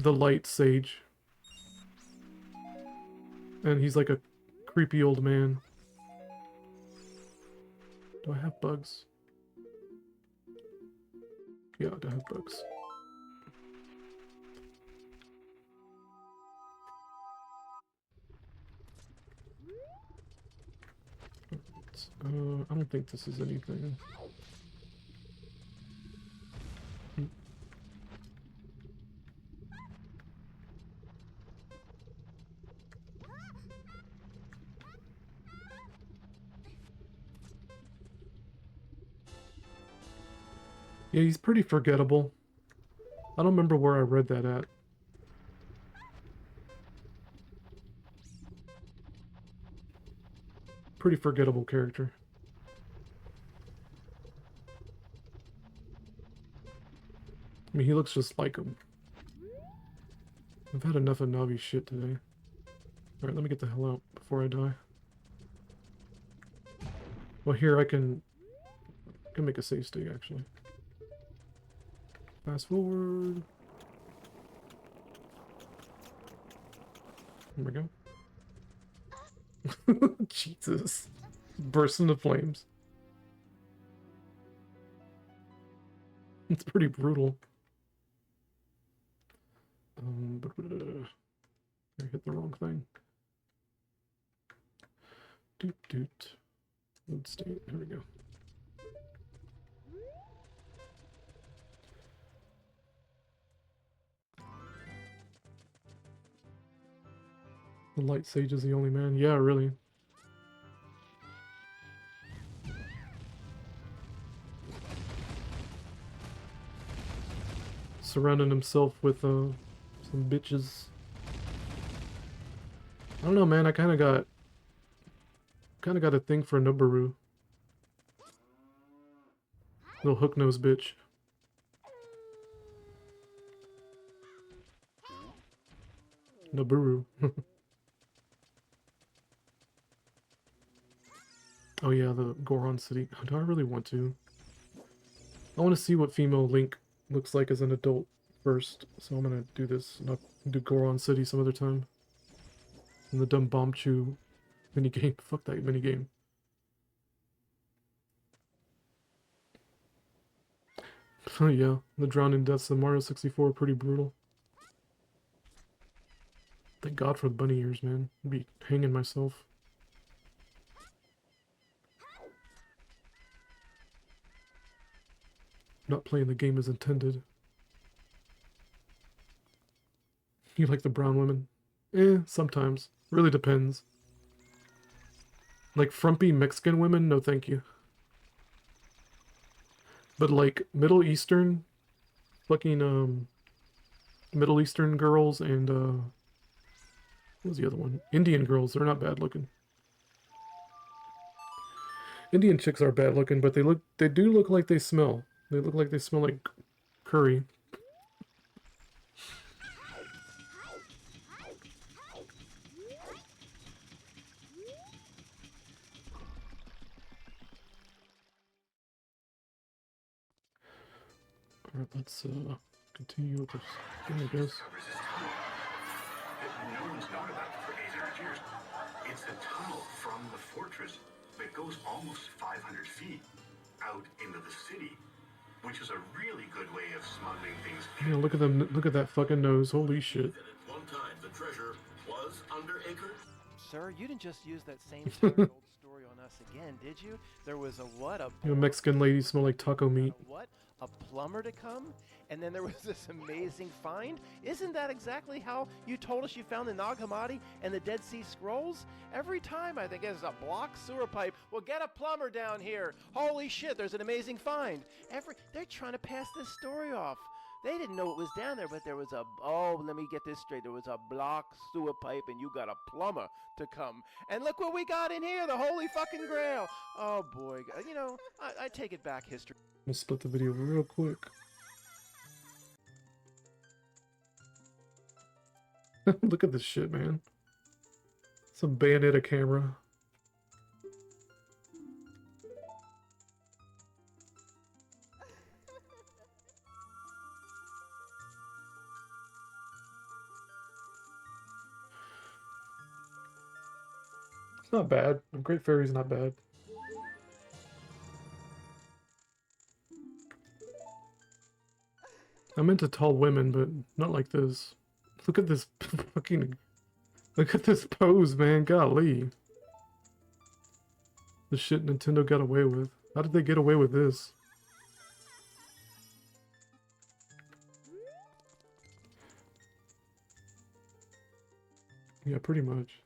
S1: light sage. And he's like a creepy old man. Do I have bugs? Yeah, I do have bugs. I don't think this is anything. Yeah, he's pretty forgettable. I don't remember where I read that at. Pretty forgettable character. I mean, he looks just like him. I've had enough of Navi shit today. Alright, let me get the hell out before I die. Well, here I can make a save state, actually. Fast forward. There we go. Jesus. Burst into flames. It's pretty brutal. I hit the wrong thing. Doot doot. Load state. There we go. The light sage is the only man. Yeah, really. Surrounding himself with some bitches. I don't know, man. I kind of got a thing for Noboru. Little hook-nosed bitch. Noboru. Oh yeah, the Goron City. Do I really want to? I want to see what female Link looks like as an adult first, so I'm gonna do this. Not do Goron City some other time. And the dumb bomb chew minigame. Fuck that minigame. Oh yeah, the drowning deaths of Mario 64 are pretty brutal. Thank God for the bunny ears, man. I'd be hanging myself. Not playing the game as intended. You like the brown women? Sometimes. Really depends. Like frumpy Mexican women? No thank you. But like Middle Eastern, fucking Middle Eastern girls and what was the other one? Indian girls, they're not bad looking. Indian chicks are bad looking, but they do look like they smell. They look like they smell like curry. Alright, let's continue with this game, I guess.
S12: No one's known about it for 800 years. It's a tunnel from the fortress that goes almost 500 feet out into the city, which is a really good way of smuggling things.
S1: Yeah, look at them. Look at that fucking nose. Holy shit.
S12: At one time, the treasure was under acre.
S9: Sir, you didn't just use that same tired old story on us again, did you? There was a what? A
S1: You know, Mexican ladies smell like taco meat.
S9: what? A plumber to come? And then there was this amazing find? Isn't that exactly how you told us you found the Nag Hammadi and the Dead Sea Scrolls? Every time I think it's a blocked sewer pipe. Well, get a plumber down here. Holy shit, there's an amazing find. They're trying to pass this story off. They didn't know it was down there, but there was let me get this straight. There was a blocked sewer pipe and you got a plumber to come. And look what we got in here, the Holy fucking Grail. Oh boy, you know, I take it back, history.
S1: I'm gonna split the video real quick. Look at this shit, man. Some Bayonetta camera. It's not bad. Great Fairy's not bad. I'm into tall women, but not like this. Look at this fucking... Look at this pose, man. Golly. The shit Nintendo got away with. How did they get away with this? Yeah, pretty much.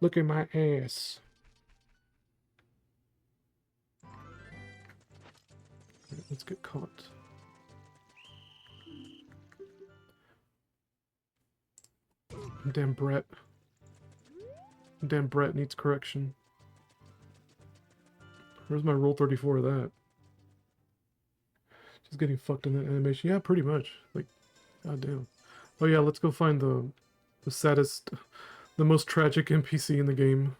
S1: Look at my ass. Right, let's get caught. Damn Brett. Damn Brett needs correction. Where's my Rule 34 of that? She's getting fucked in that animation. Yeah, pretty much. Like, goddamn. Oh yeah, let's go find the saddest, the most tragic NPC in the game.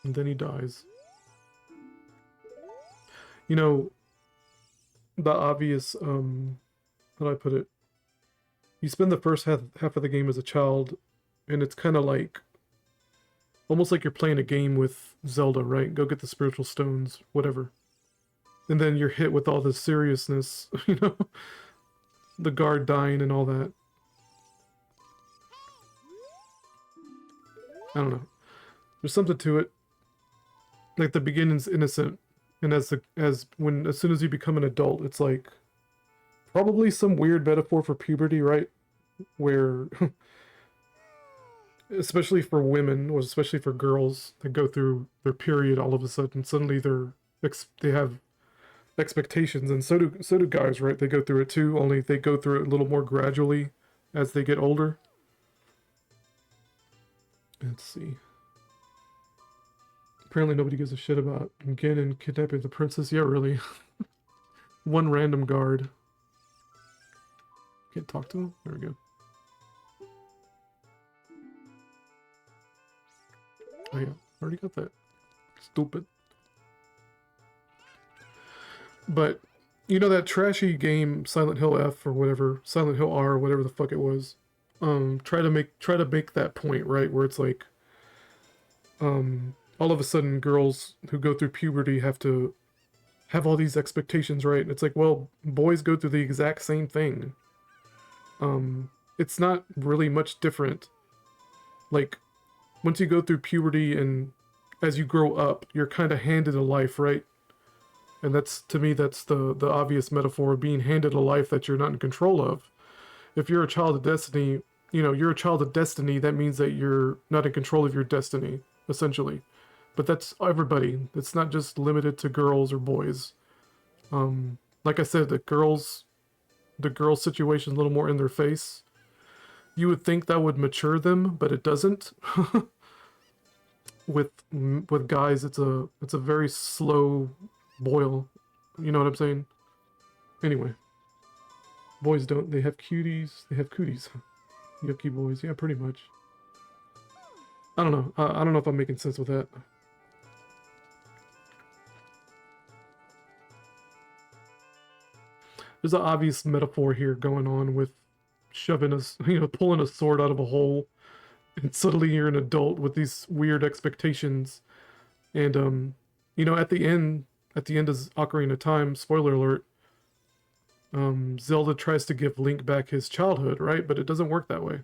S1: And then he dies. You know, the obvious, how do I put it? You spend the first half of the game as a child, and it's kind of like, almost like you're playing a game with Zelda, right? Go get the spiritual stones, whatever. And then you're hit with all this seriousness, you know? The guard dying and all that. I don't know. There's something to it. Like the beginning's innocent, and as soon as you become an adult, it's like probably some weird metaphor for puberty, right? Where especially for women, or especially for girls that go through their period all of a sudden, suddenly they have expectations, and so do guys, right? They go through it too, only they go through it a little more gradually as they get older. Let's see. Apparently nobody gives a shit about Ganon kidnapping the princess. Yeah, really. One random guard. Can't talk to him? There we go. Oh yeah, already got that. Stupid. But, you know that trashy game, Silent Hill F or whatever, Silent Hill R or whatever the fuck it was. Try to make that point, right? Where it's like, all of a sudden girls who go through puberty have to have all these expectations, right? And it's like, well, boys go through the exact same thing. It's not really much different. Like, once you go through puberty and as you grow up, you're kind of handed a life, right? And that's, to me, that's the obvious metaphor of being handed a life that you're not in control of. If you're a child of destiny, you know, you're a child of destiny, that means that you're not in control of your destiny, essentially. But that's everybody. It's not just limited to girls or boys. Like I said, the girls' situation is a little more in their face. You would think that would mature them, but it doesn't. With guys, it's a very slow boil. You know what I'm saying? Anyway, boys don't. They have cuties. They have cooties. Yucky boys. Yeah, pretty much. I don't know. I don't know if I'm making sense with that. There's an obvious metaphor here going on with shoving us, pulling a sword out of a hole, and suddenly you're an adult with these weird expectations. And at the end of Ocarina of Time, spoiler alert, Zelda tries to give Link back his childhood, right? But it doesn't work that way.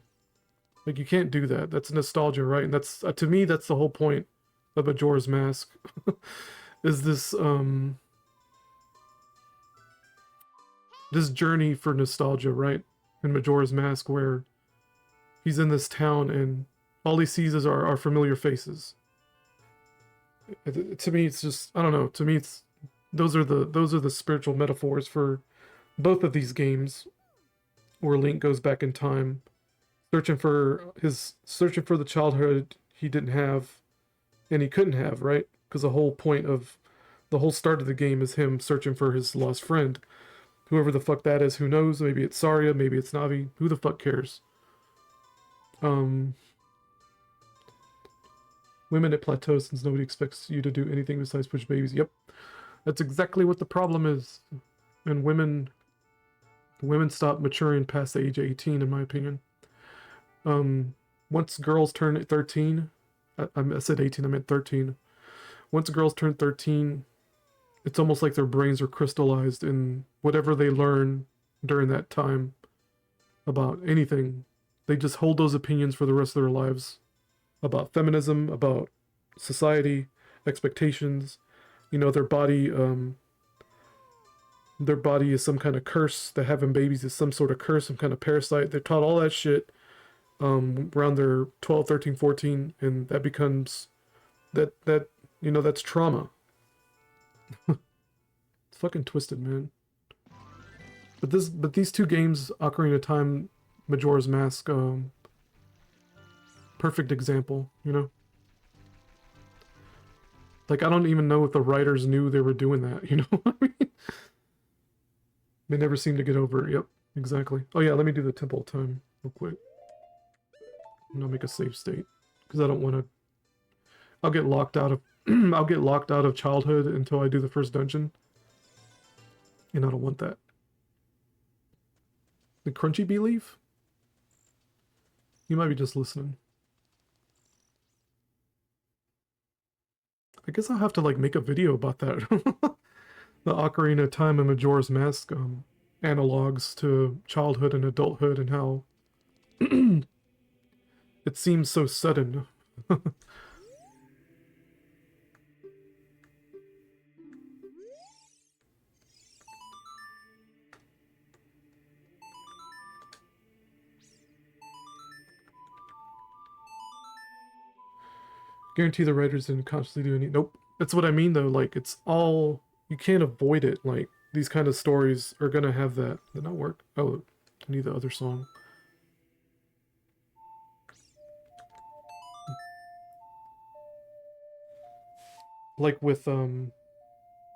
S1: Like, you can't do that. That's nostalgia, right? And that's, to me, that's the whole point of Majora's Mask. Is this, this journey for nostalgia, right? In Majora's Mask, where he's in this town and all he sees is our familiar faces. To me, it's just, I don't know. To me, it's those are the spiritual metaphors for both of these games, where Link goes back in time, searching for the childhood he didn't have, and he couldn't have, right? Because the whole point of the whole start of the game is him searching for his lost friend. Whoever the fuck that is, who knows? Maybe it's Saria, maybe it's Navi. Who the fuck cares? Women at plateau, since nobody expects you to do anything besides push babies. Yep. That's exactly what the problem is. and women stop maturing past the age of 18, in my opinion. Once girls turn 13, I said 18, I meant 13. Once girls turn 13, it's almost like their brains are crystallized in whatever they learn during that time about anything. They just hold those opinions for the rest of their lives about feminism, about society, expectations. You know, their body is some kind of curse. That having babies is some sort of curse, some kind of parasite. They're taught all that shit around their 12, 13, 14, and that becomes that you know, that's trauma. It's fucking twisted, man. But these two games, Ocarina of Time, Majora's Mask, perfect example, you know? Like, I don't even know if the writers knew they were doing that, you know what I mean? They never seem to get over it. Yep, exactly. Oh yeah, let me do the Temple of Time real quick. And I'll make a save state. Because I don't want to... I'll get locked out of... I'll get locked out of childhood until I do the first dungeon. And I don't want that. Did Crunchy Bee leave? You might be just listening. I guess I'll have to like make a video about that. The Ocarina of Time and Majora's Mask analogs to childhood and adulthood, and how it seems so sudden. Guarantee the writers didn't consciously do any... Nope. That's what I mean, though. Like, it's all... You can't avoid it. Like, these kind of stories are gonna have that. Did not work? Oh, I need the other song. Like with, what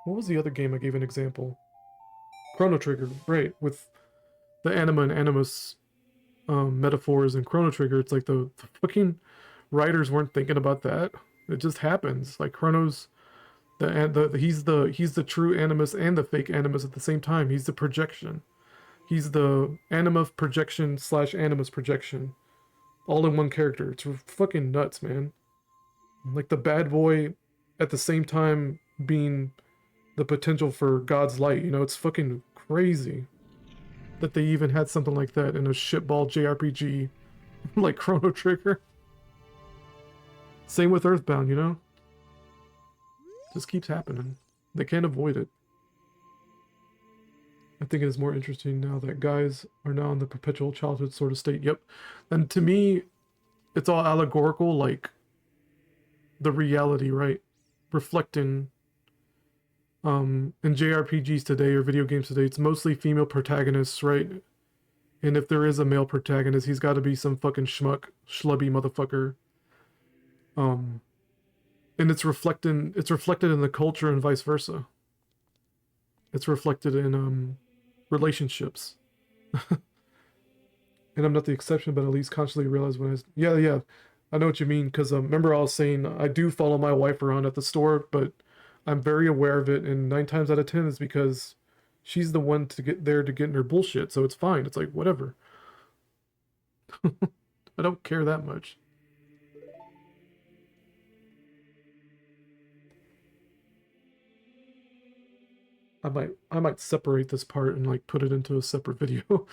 S1: was the other game I gave an example? Chrono Trigger, right. With the anima and animus metaphors in Chrono Trigger, it's like the fucking writers weren't thinking about that. It just happens. Like Chrono's he's the true animus and the fake animus at the same time. He's the projection. He's the anima projection / animus projection, all in one character. It's fucking nuts, man. Like the bad boy, at the same time being the potential for God's light. You know, it's fucking crazy that they even had something like that in a shitball JRPG like Chrono Trigger. Same with Earthbound, you know? Just keeps happening. They can't avoid it. I think it is more interesting now that guys are now in the perpetual childhood sort of state. Yep. And to me, it's all allegorical, like the reality, right? Reflecting in JRPGs today or video games today, it's mostly female protagonists, right? And if there is a male protagonist, he's got to be some fucking schlubby motherfucker. And it's reflected in the culture and vice versa. It's reflected in relationships. And I'm not the exception, but at least consciously realize when yeah, I know what you mean, because remember I was saying I do follow my wife around at the store, but I'm very aware of it, and 9 times out of 10 is because she's the one to get there to get in her bullshit, so it's fine. It's like, whatever. I don't care that much. I might separate this part and like put it into a separate video.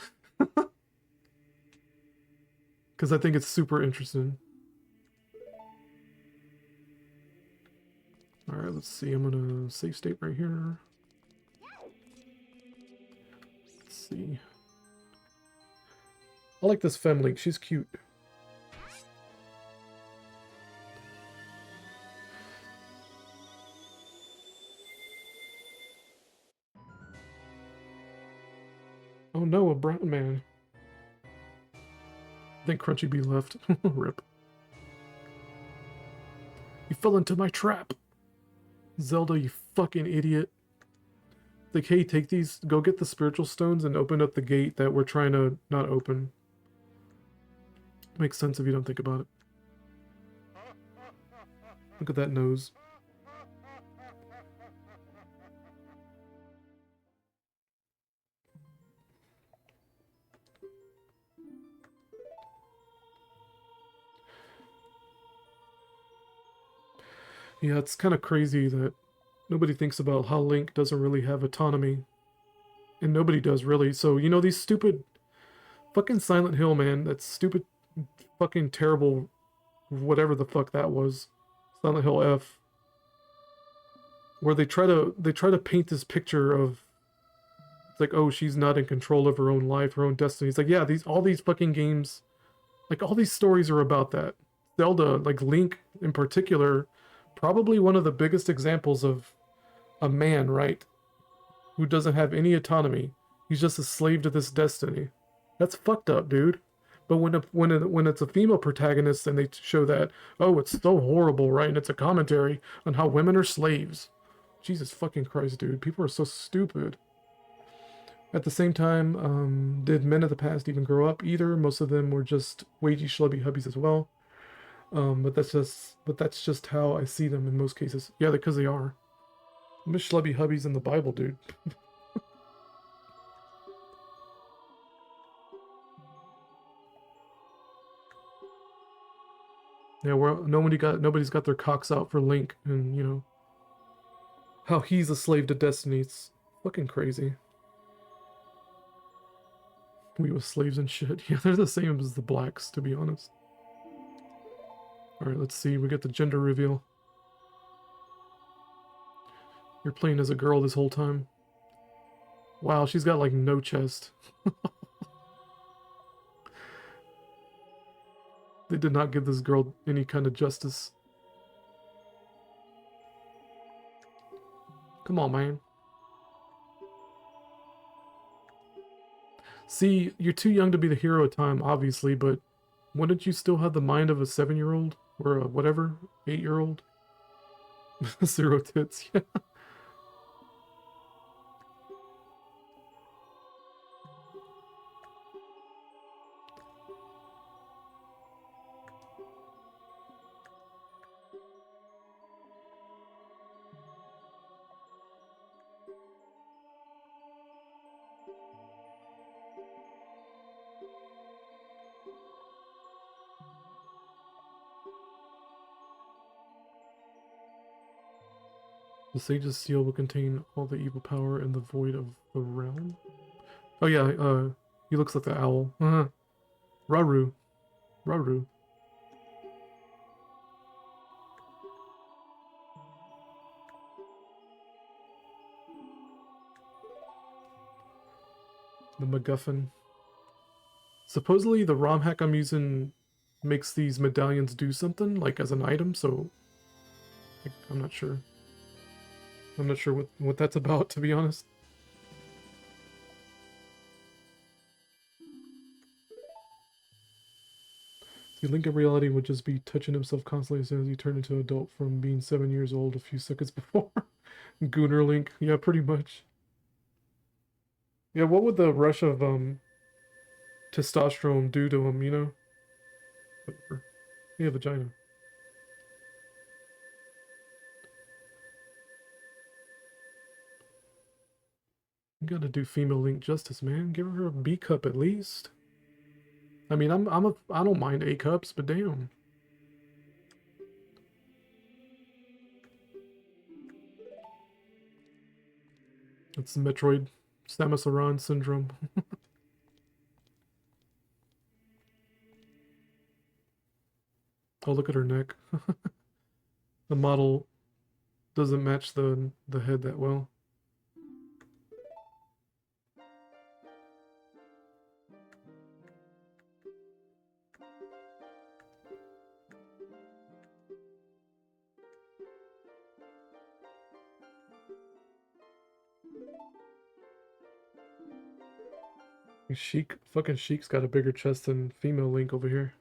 S1: Because I think it's super interesting. Alright, let's see. I'm gonna save state right here. Let's see. I like this Femlink. She's cute. Oh no, a brown man. I think Crunchy Bee left. Rip. You fell into my trap. Zelda, you fucking idiot. Like, hey, take these, go get the spiritual stones and open up the gate that we're trying to not open. Makes sense if you don't think about it. Look at that nose. Yeah, it's kind of crazy that nobody thinks about how Link doesn't really have autonomy. And nobody does, really. So, you know, these stupid... Fucking Silent Hill, man. That stupid, fucking terrible... Whatever the fuck that was. Silent Hill F. Where they try to paint this picture of... It's like, oh, she's not in control of her own life, her own destiny. It's like, yeah, all these fucking games... Like, all these stories are about that. Zelda, like Link in particular... Probably one of the biggest examples of a man, right? Who doesn't have any autonomy. He's just a slave to this destiny. That's fucked up, dude. But when it's a female protagonist and they show that, oh, it's so horrible, right? And it's a commentary on how women are slaves. Jesus fucking Christ, dude. People are so stupid. At the same time, did men of the past even grow up either? Most of them were just wagey schlubby hubbies as well. But that's just how I see them in most cases. Yeah, because they are. Miss schlubby hubbies in the Bible, dude. Yeah, nobody's got their cocks out for Link, and you know how he's a slave to destiny. It's fucking crazy. We were slaves and shit. Yeah, they're the same as the blacks, to be honest. Alright, let's see. We get the gender reveal. You're playing as a girl this whole time. Wow, she's got like no chest. They did not give this girl any kind of justice. Come on, man. See, you're too young to be the hero of time, obviously, but wouldn't you still have the mind of a 7-year-old? Or a whatever? 8-year-old? 0 tits, yeah. The Sage's seal will contain all the evil power in the void of the realm. Oh yeah, he looks like the owl. Raru. Raru. The MacGuffin. Supposedly the ROM hack I'm using makes these medallions do something, like as an item, so I'm not sure. I'm not sure what that's about, to be honest. The Link in reality would just be touching himself constantly as soon as he turned into an adult from being 7 years old a few seconds before. Gooner Link. Yeah, pretty much. Yeah, what would the rush of testosterone do to him, you know? Whatever. Yeah, vagina. You gotta do female Link justice, man. Give her a B cup at least. I mean, I don't mind A cups, but damn. It's the Metroid Samus Aran syndrome. Oh, look at her neck. The model doesn't match the head that well. Fucking Sheik's got a bigger chest than female Link over here.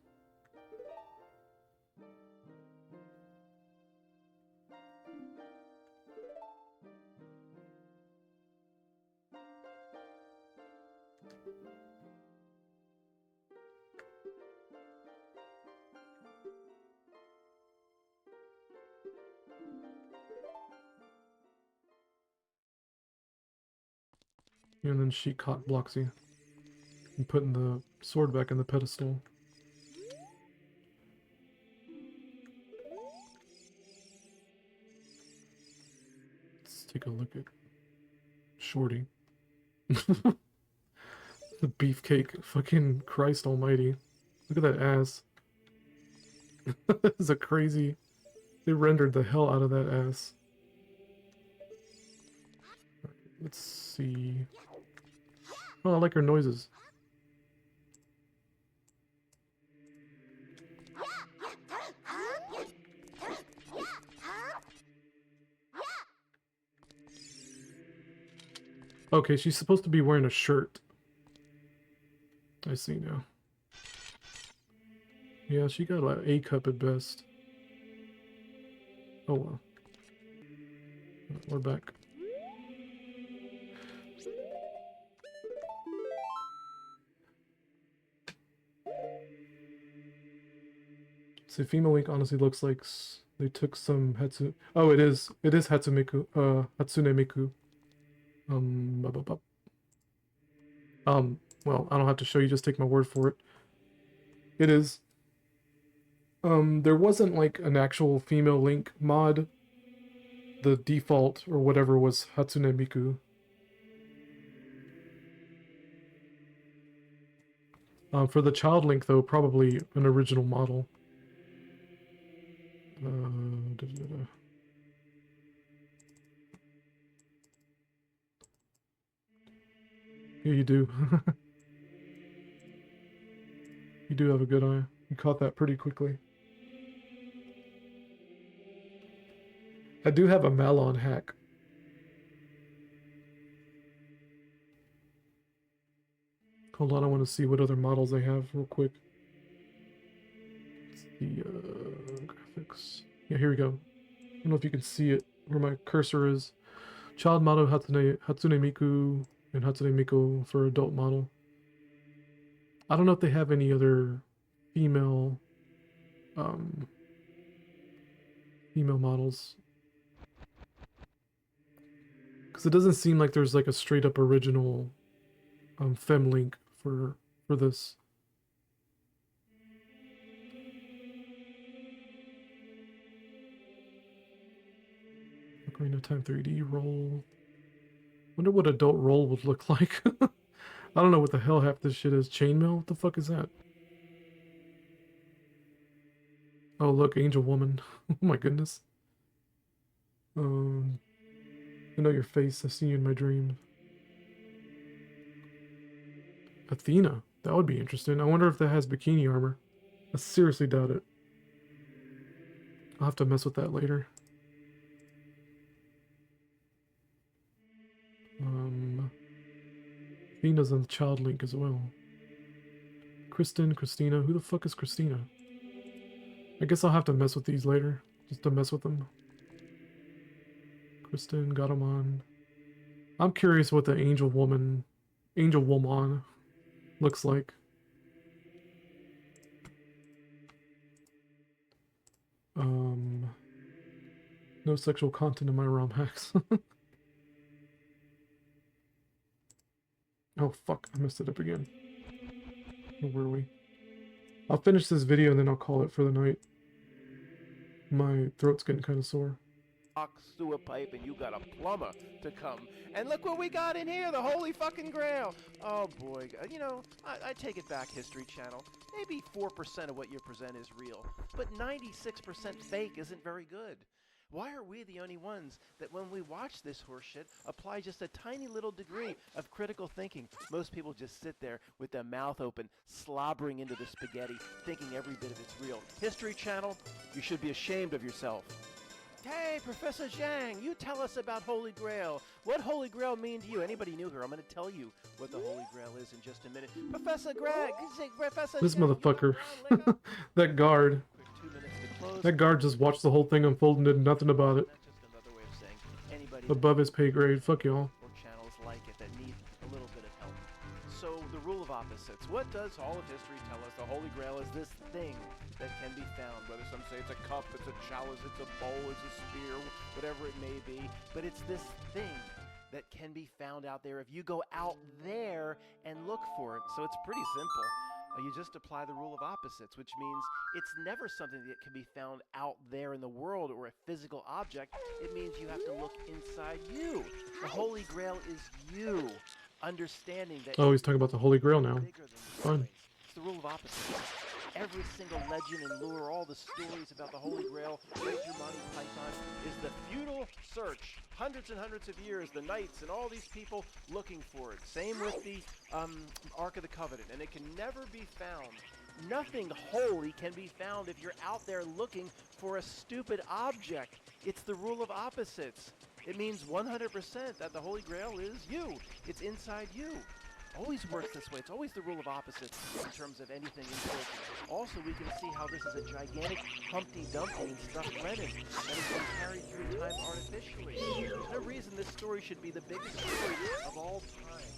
S1: And then Sheik cock blocks you. And putting the sword back in the pedestal. take a look at Shorty. The beefcake. Fucking Christ almighty. Look at that ass. This is a crazy... They rendered the hell out of that ass. Let's see... Oh, I like her noises. Okay, she's supposed to be wearing a shirt. I see now. Yeah, she got like A cup at best. Oh well. We're back. So female link honestly looks like they took some Hatsu. Oh, it is Hatsumiku. Hatsune Miku. Well, I don't have to show you, just take my word for it. It is. There wasn't like an actual female Link mod. The default or whatever was Hatsune Miku. For the child Link though, probably an original model. Yeah, you do. You do have a good eye. You caught that pretty quickly. I do have a Malon hack. Hold on, I want to see what other models they have real quick. The graphics. Yeah, here we go. I don't know if you can see it where my cursor is. Child model Hatsune Miku and Hatsune Miku for adult model. I don't know if they have any other female female models. Because it doesn't seem like there's like a straight up original fem link for this. Ocarina of Time 3D roll. Wonder what adult roll would look like. I don't know what the hell half this shit is. Chainmail? What the fuck is that? Oh look, Angel Woman. Oh my goodness. I know your face. I see you in my dream. Athena. That would be interesting. I wonder if that has bikini armor. I seriously doubt it. I'll have to mess with that later. Athena's on the child link as well. Christina. Who the fuck is Christina? I guess I'll have to mess with these later. Just to mess with them. Kristen, Gatomon. I'm curious what the Angel Woman looks like. No sexual content in my ROM hacks. Oh fuck, I messed it up again. Where were we? I'll finish this video and then I'll call it for the night. My throat's getting kind of sore.
S9: Sewer pipe and you got a plumber to come. And look what we got in here, the holy fucking grail. Oh boy, you know, I take it back, History Channel. Maybe 4% of what you present is real, but 96% fake isn't very good. Why are we the only ones that when we watch this horseshit apply just a tiny little degree of critical thinking? Most people just sit there with their mouth open, slobbering into the spaghetti, thinking every bit of it's real. History Channel, you should be ashamed of yourself. Hey, Professor Zhang, you tell us about Holy Grail. What Holy Grail mean to you? Anybody knew her? I'm going to tell you what the Holy Grail is in just a minute. Professor Greg, Professor
S1: This
S9: Zhang,
S1: motherfucker. That guard. That guard just watched the whole thing unfold and did nothing about it. Above his pay grade. Fuck y'all.
S9: Or channels like it that need a little bit of help. So, the rule of opposites. What does all of history tell us? The Holy Grail is this thing that can be found. Whether some say it's a cup, it's a chalice, it's a bowl, it's a spear, whatever it may be. But it's this thing that can be found out there if you go out there and look for it. So it's pretty simple. You just apply the rule of opposites, which means it's never something that can be found out there in the world or a physical object. It means you have to look inside you. The Holy Grail is you. Understanding that.
S1: Oh, he's talking about the Holy Grail now. Fun.
S9: It's the rule of opposites. Every single legend and lure, all the stories about the Holy Grail, Major Monty Python, is the futile search. Hundreds and hundreds of years, the knights and all these people looking for it. Same with the Ark of the Covenant, and it can never be found. Nothing holy can be found if you're out there looking for a stupid object. It's the rule of opposites. It means 100% that the Holy Grail is you. It's inside you. Always works this way. It's always the rule of opposites in terms of anything important. Also, we can see how this is a gigantic Humpty Dumpty and stuffed Lennon that has been carried through time artificially. There's no reason this story should be the biggest story of all time.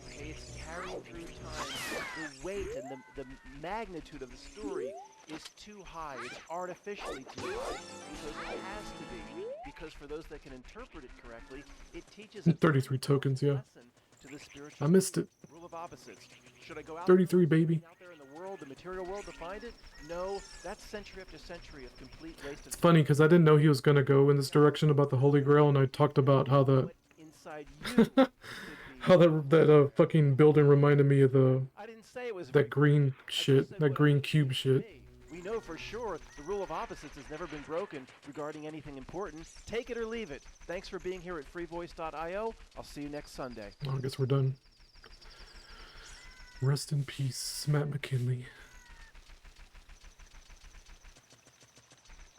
S9: Okay, it's carried through time. The weight and the magnitude of the story is too high. It's artificially too high because it has to be. Because for those that can interpret it correctly, it teaches us
S1: 33 tokens, yeah.
S9: to the spiritual
S1: I missed it.
S9: Rule of opposites. Should I go out
S1: 33, baby.
S9: out there in the world, the material world, to find it? No, that's century after century of complete waste of
S1: It's funny because I didn't know he was gonna go in this direction about the Holy Grail, and I talked about how the
S9: inside you
S1: how that fucking building reminded me of the
S9: I didn't say it was
S1: that green shit, that green cube shit.
S9: We know for sure the rule of opposites has never been broken regarding anything important. Take it or leave it. Thanks for being here at freevoice.io. I'll see you next Sunday.
S1: Oh, I guess we're done. Rest in peace, Matt McKinley.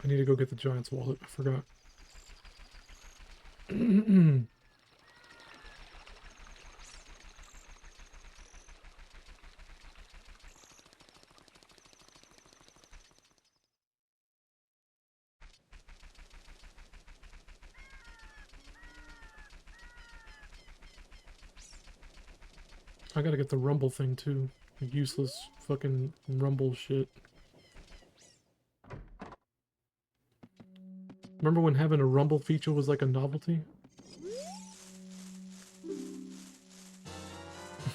S1: I need to go get the Giant's wallet. I forgot. I gotta get the rumble thing too. The useless fucking rumble shit. Remember when having a rumble feature was like a novelty?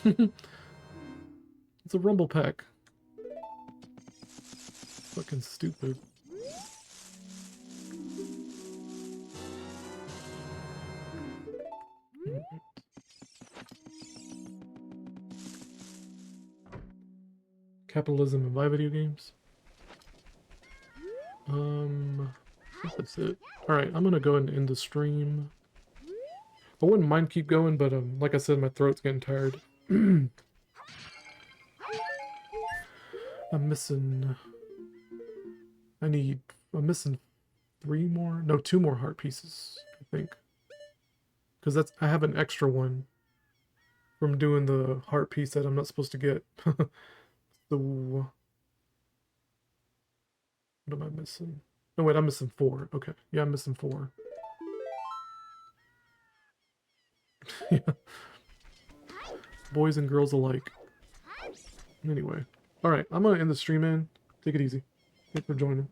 S1: It's a rumble pack. Fucking stupid. Capitalism and live video games. I think that's it. Alright, I'm gonna go and end the stream. I wouldn't mind keep going, but like I said, my throat's getting tired. I'm missing... I'm missing 3 more? No, 2 more heart pieces, I think. Because I have an extra one from doing the heart piece that I'm not supposed to get. So, what am I missing? No, wait, I'm missing 4. Okay, yeah, I'm missing 4. Yeah. Boys and girls alike. Anyway, alright, I'm gonna end the stream, man. Take it easy. Thanks for joining.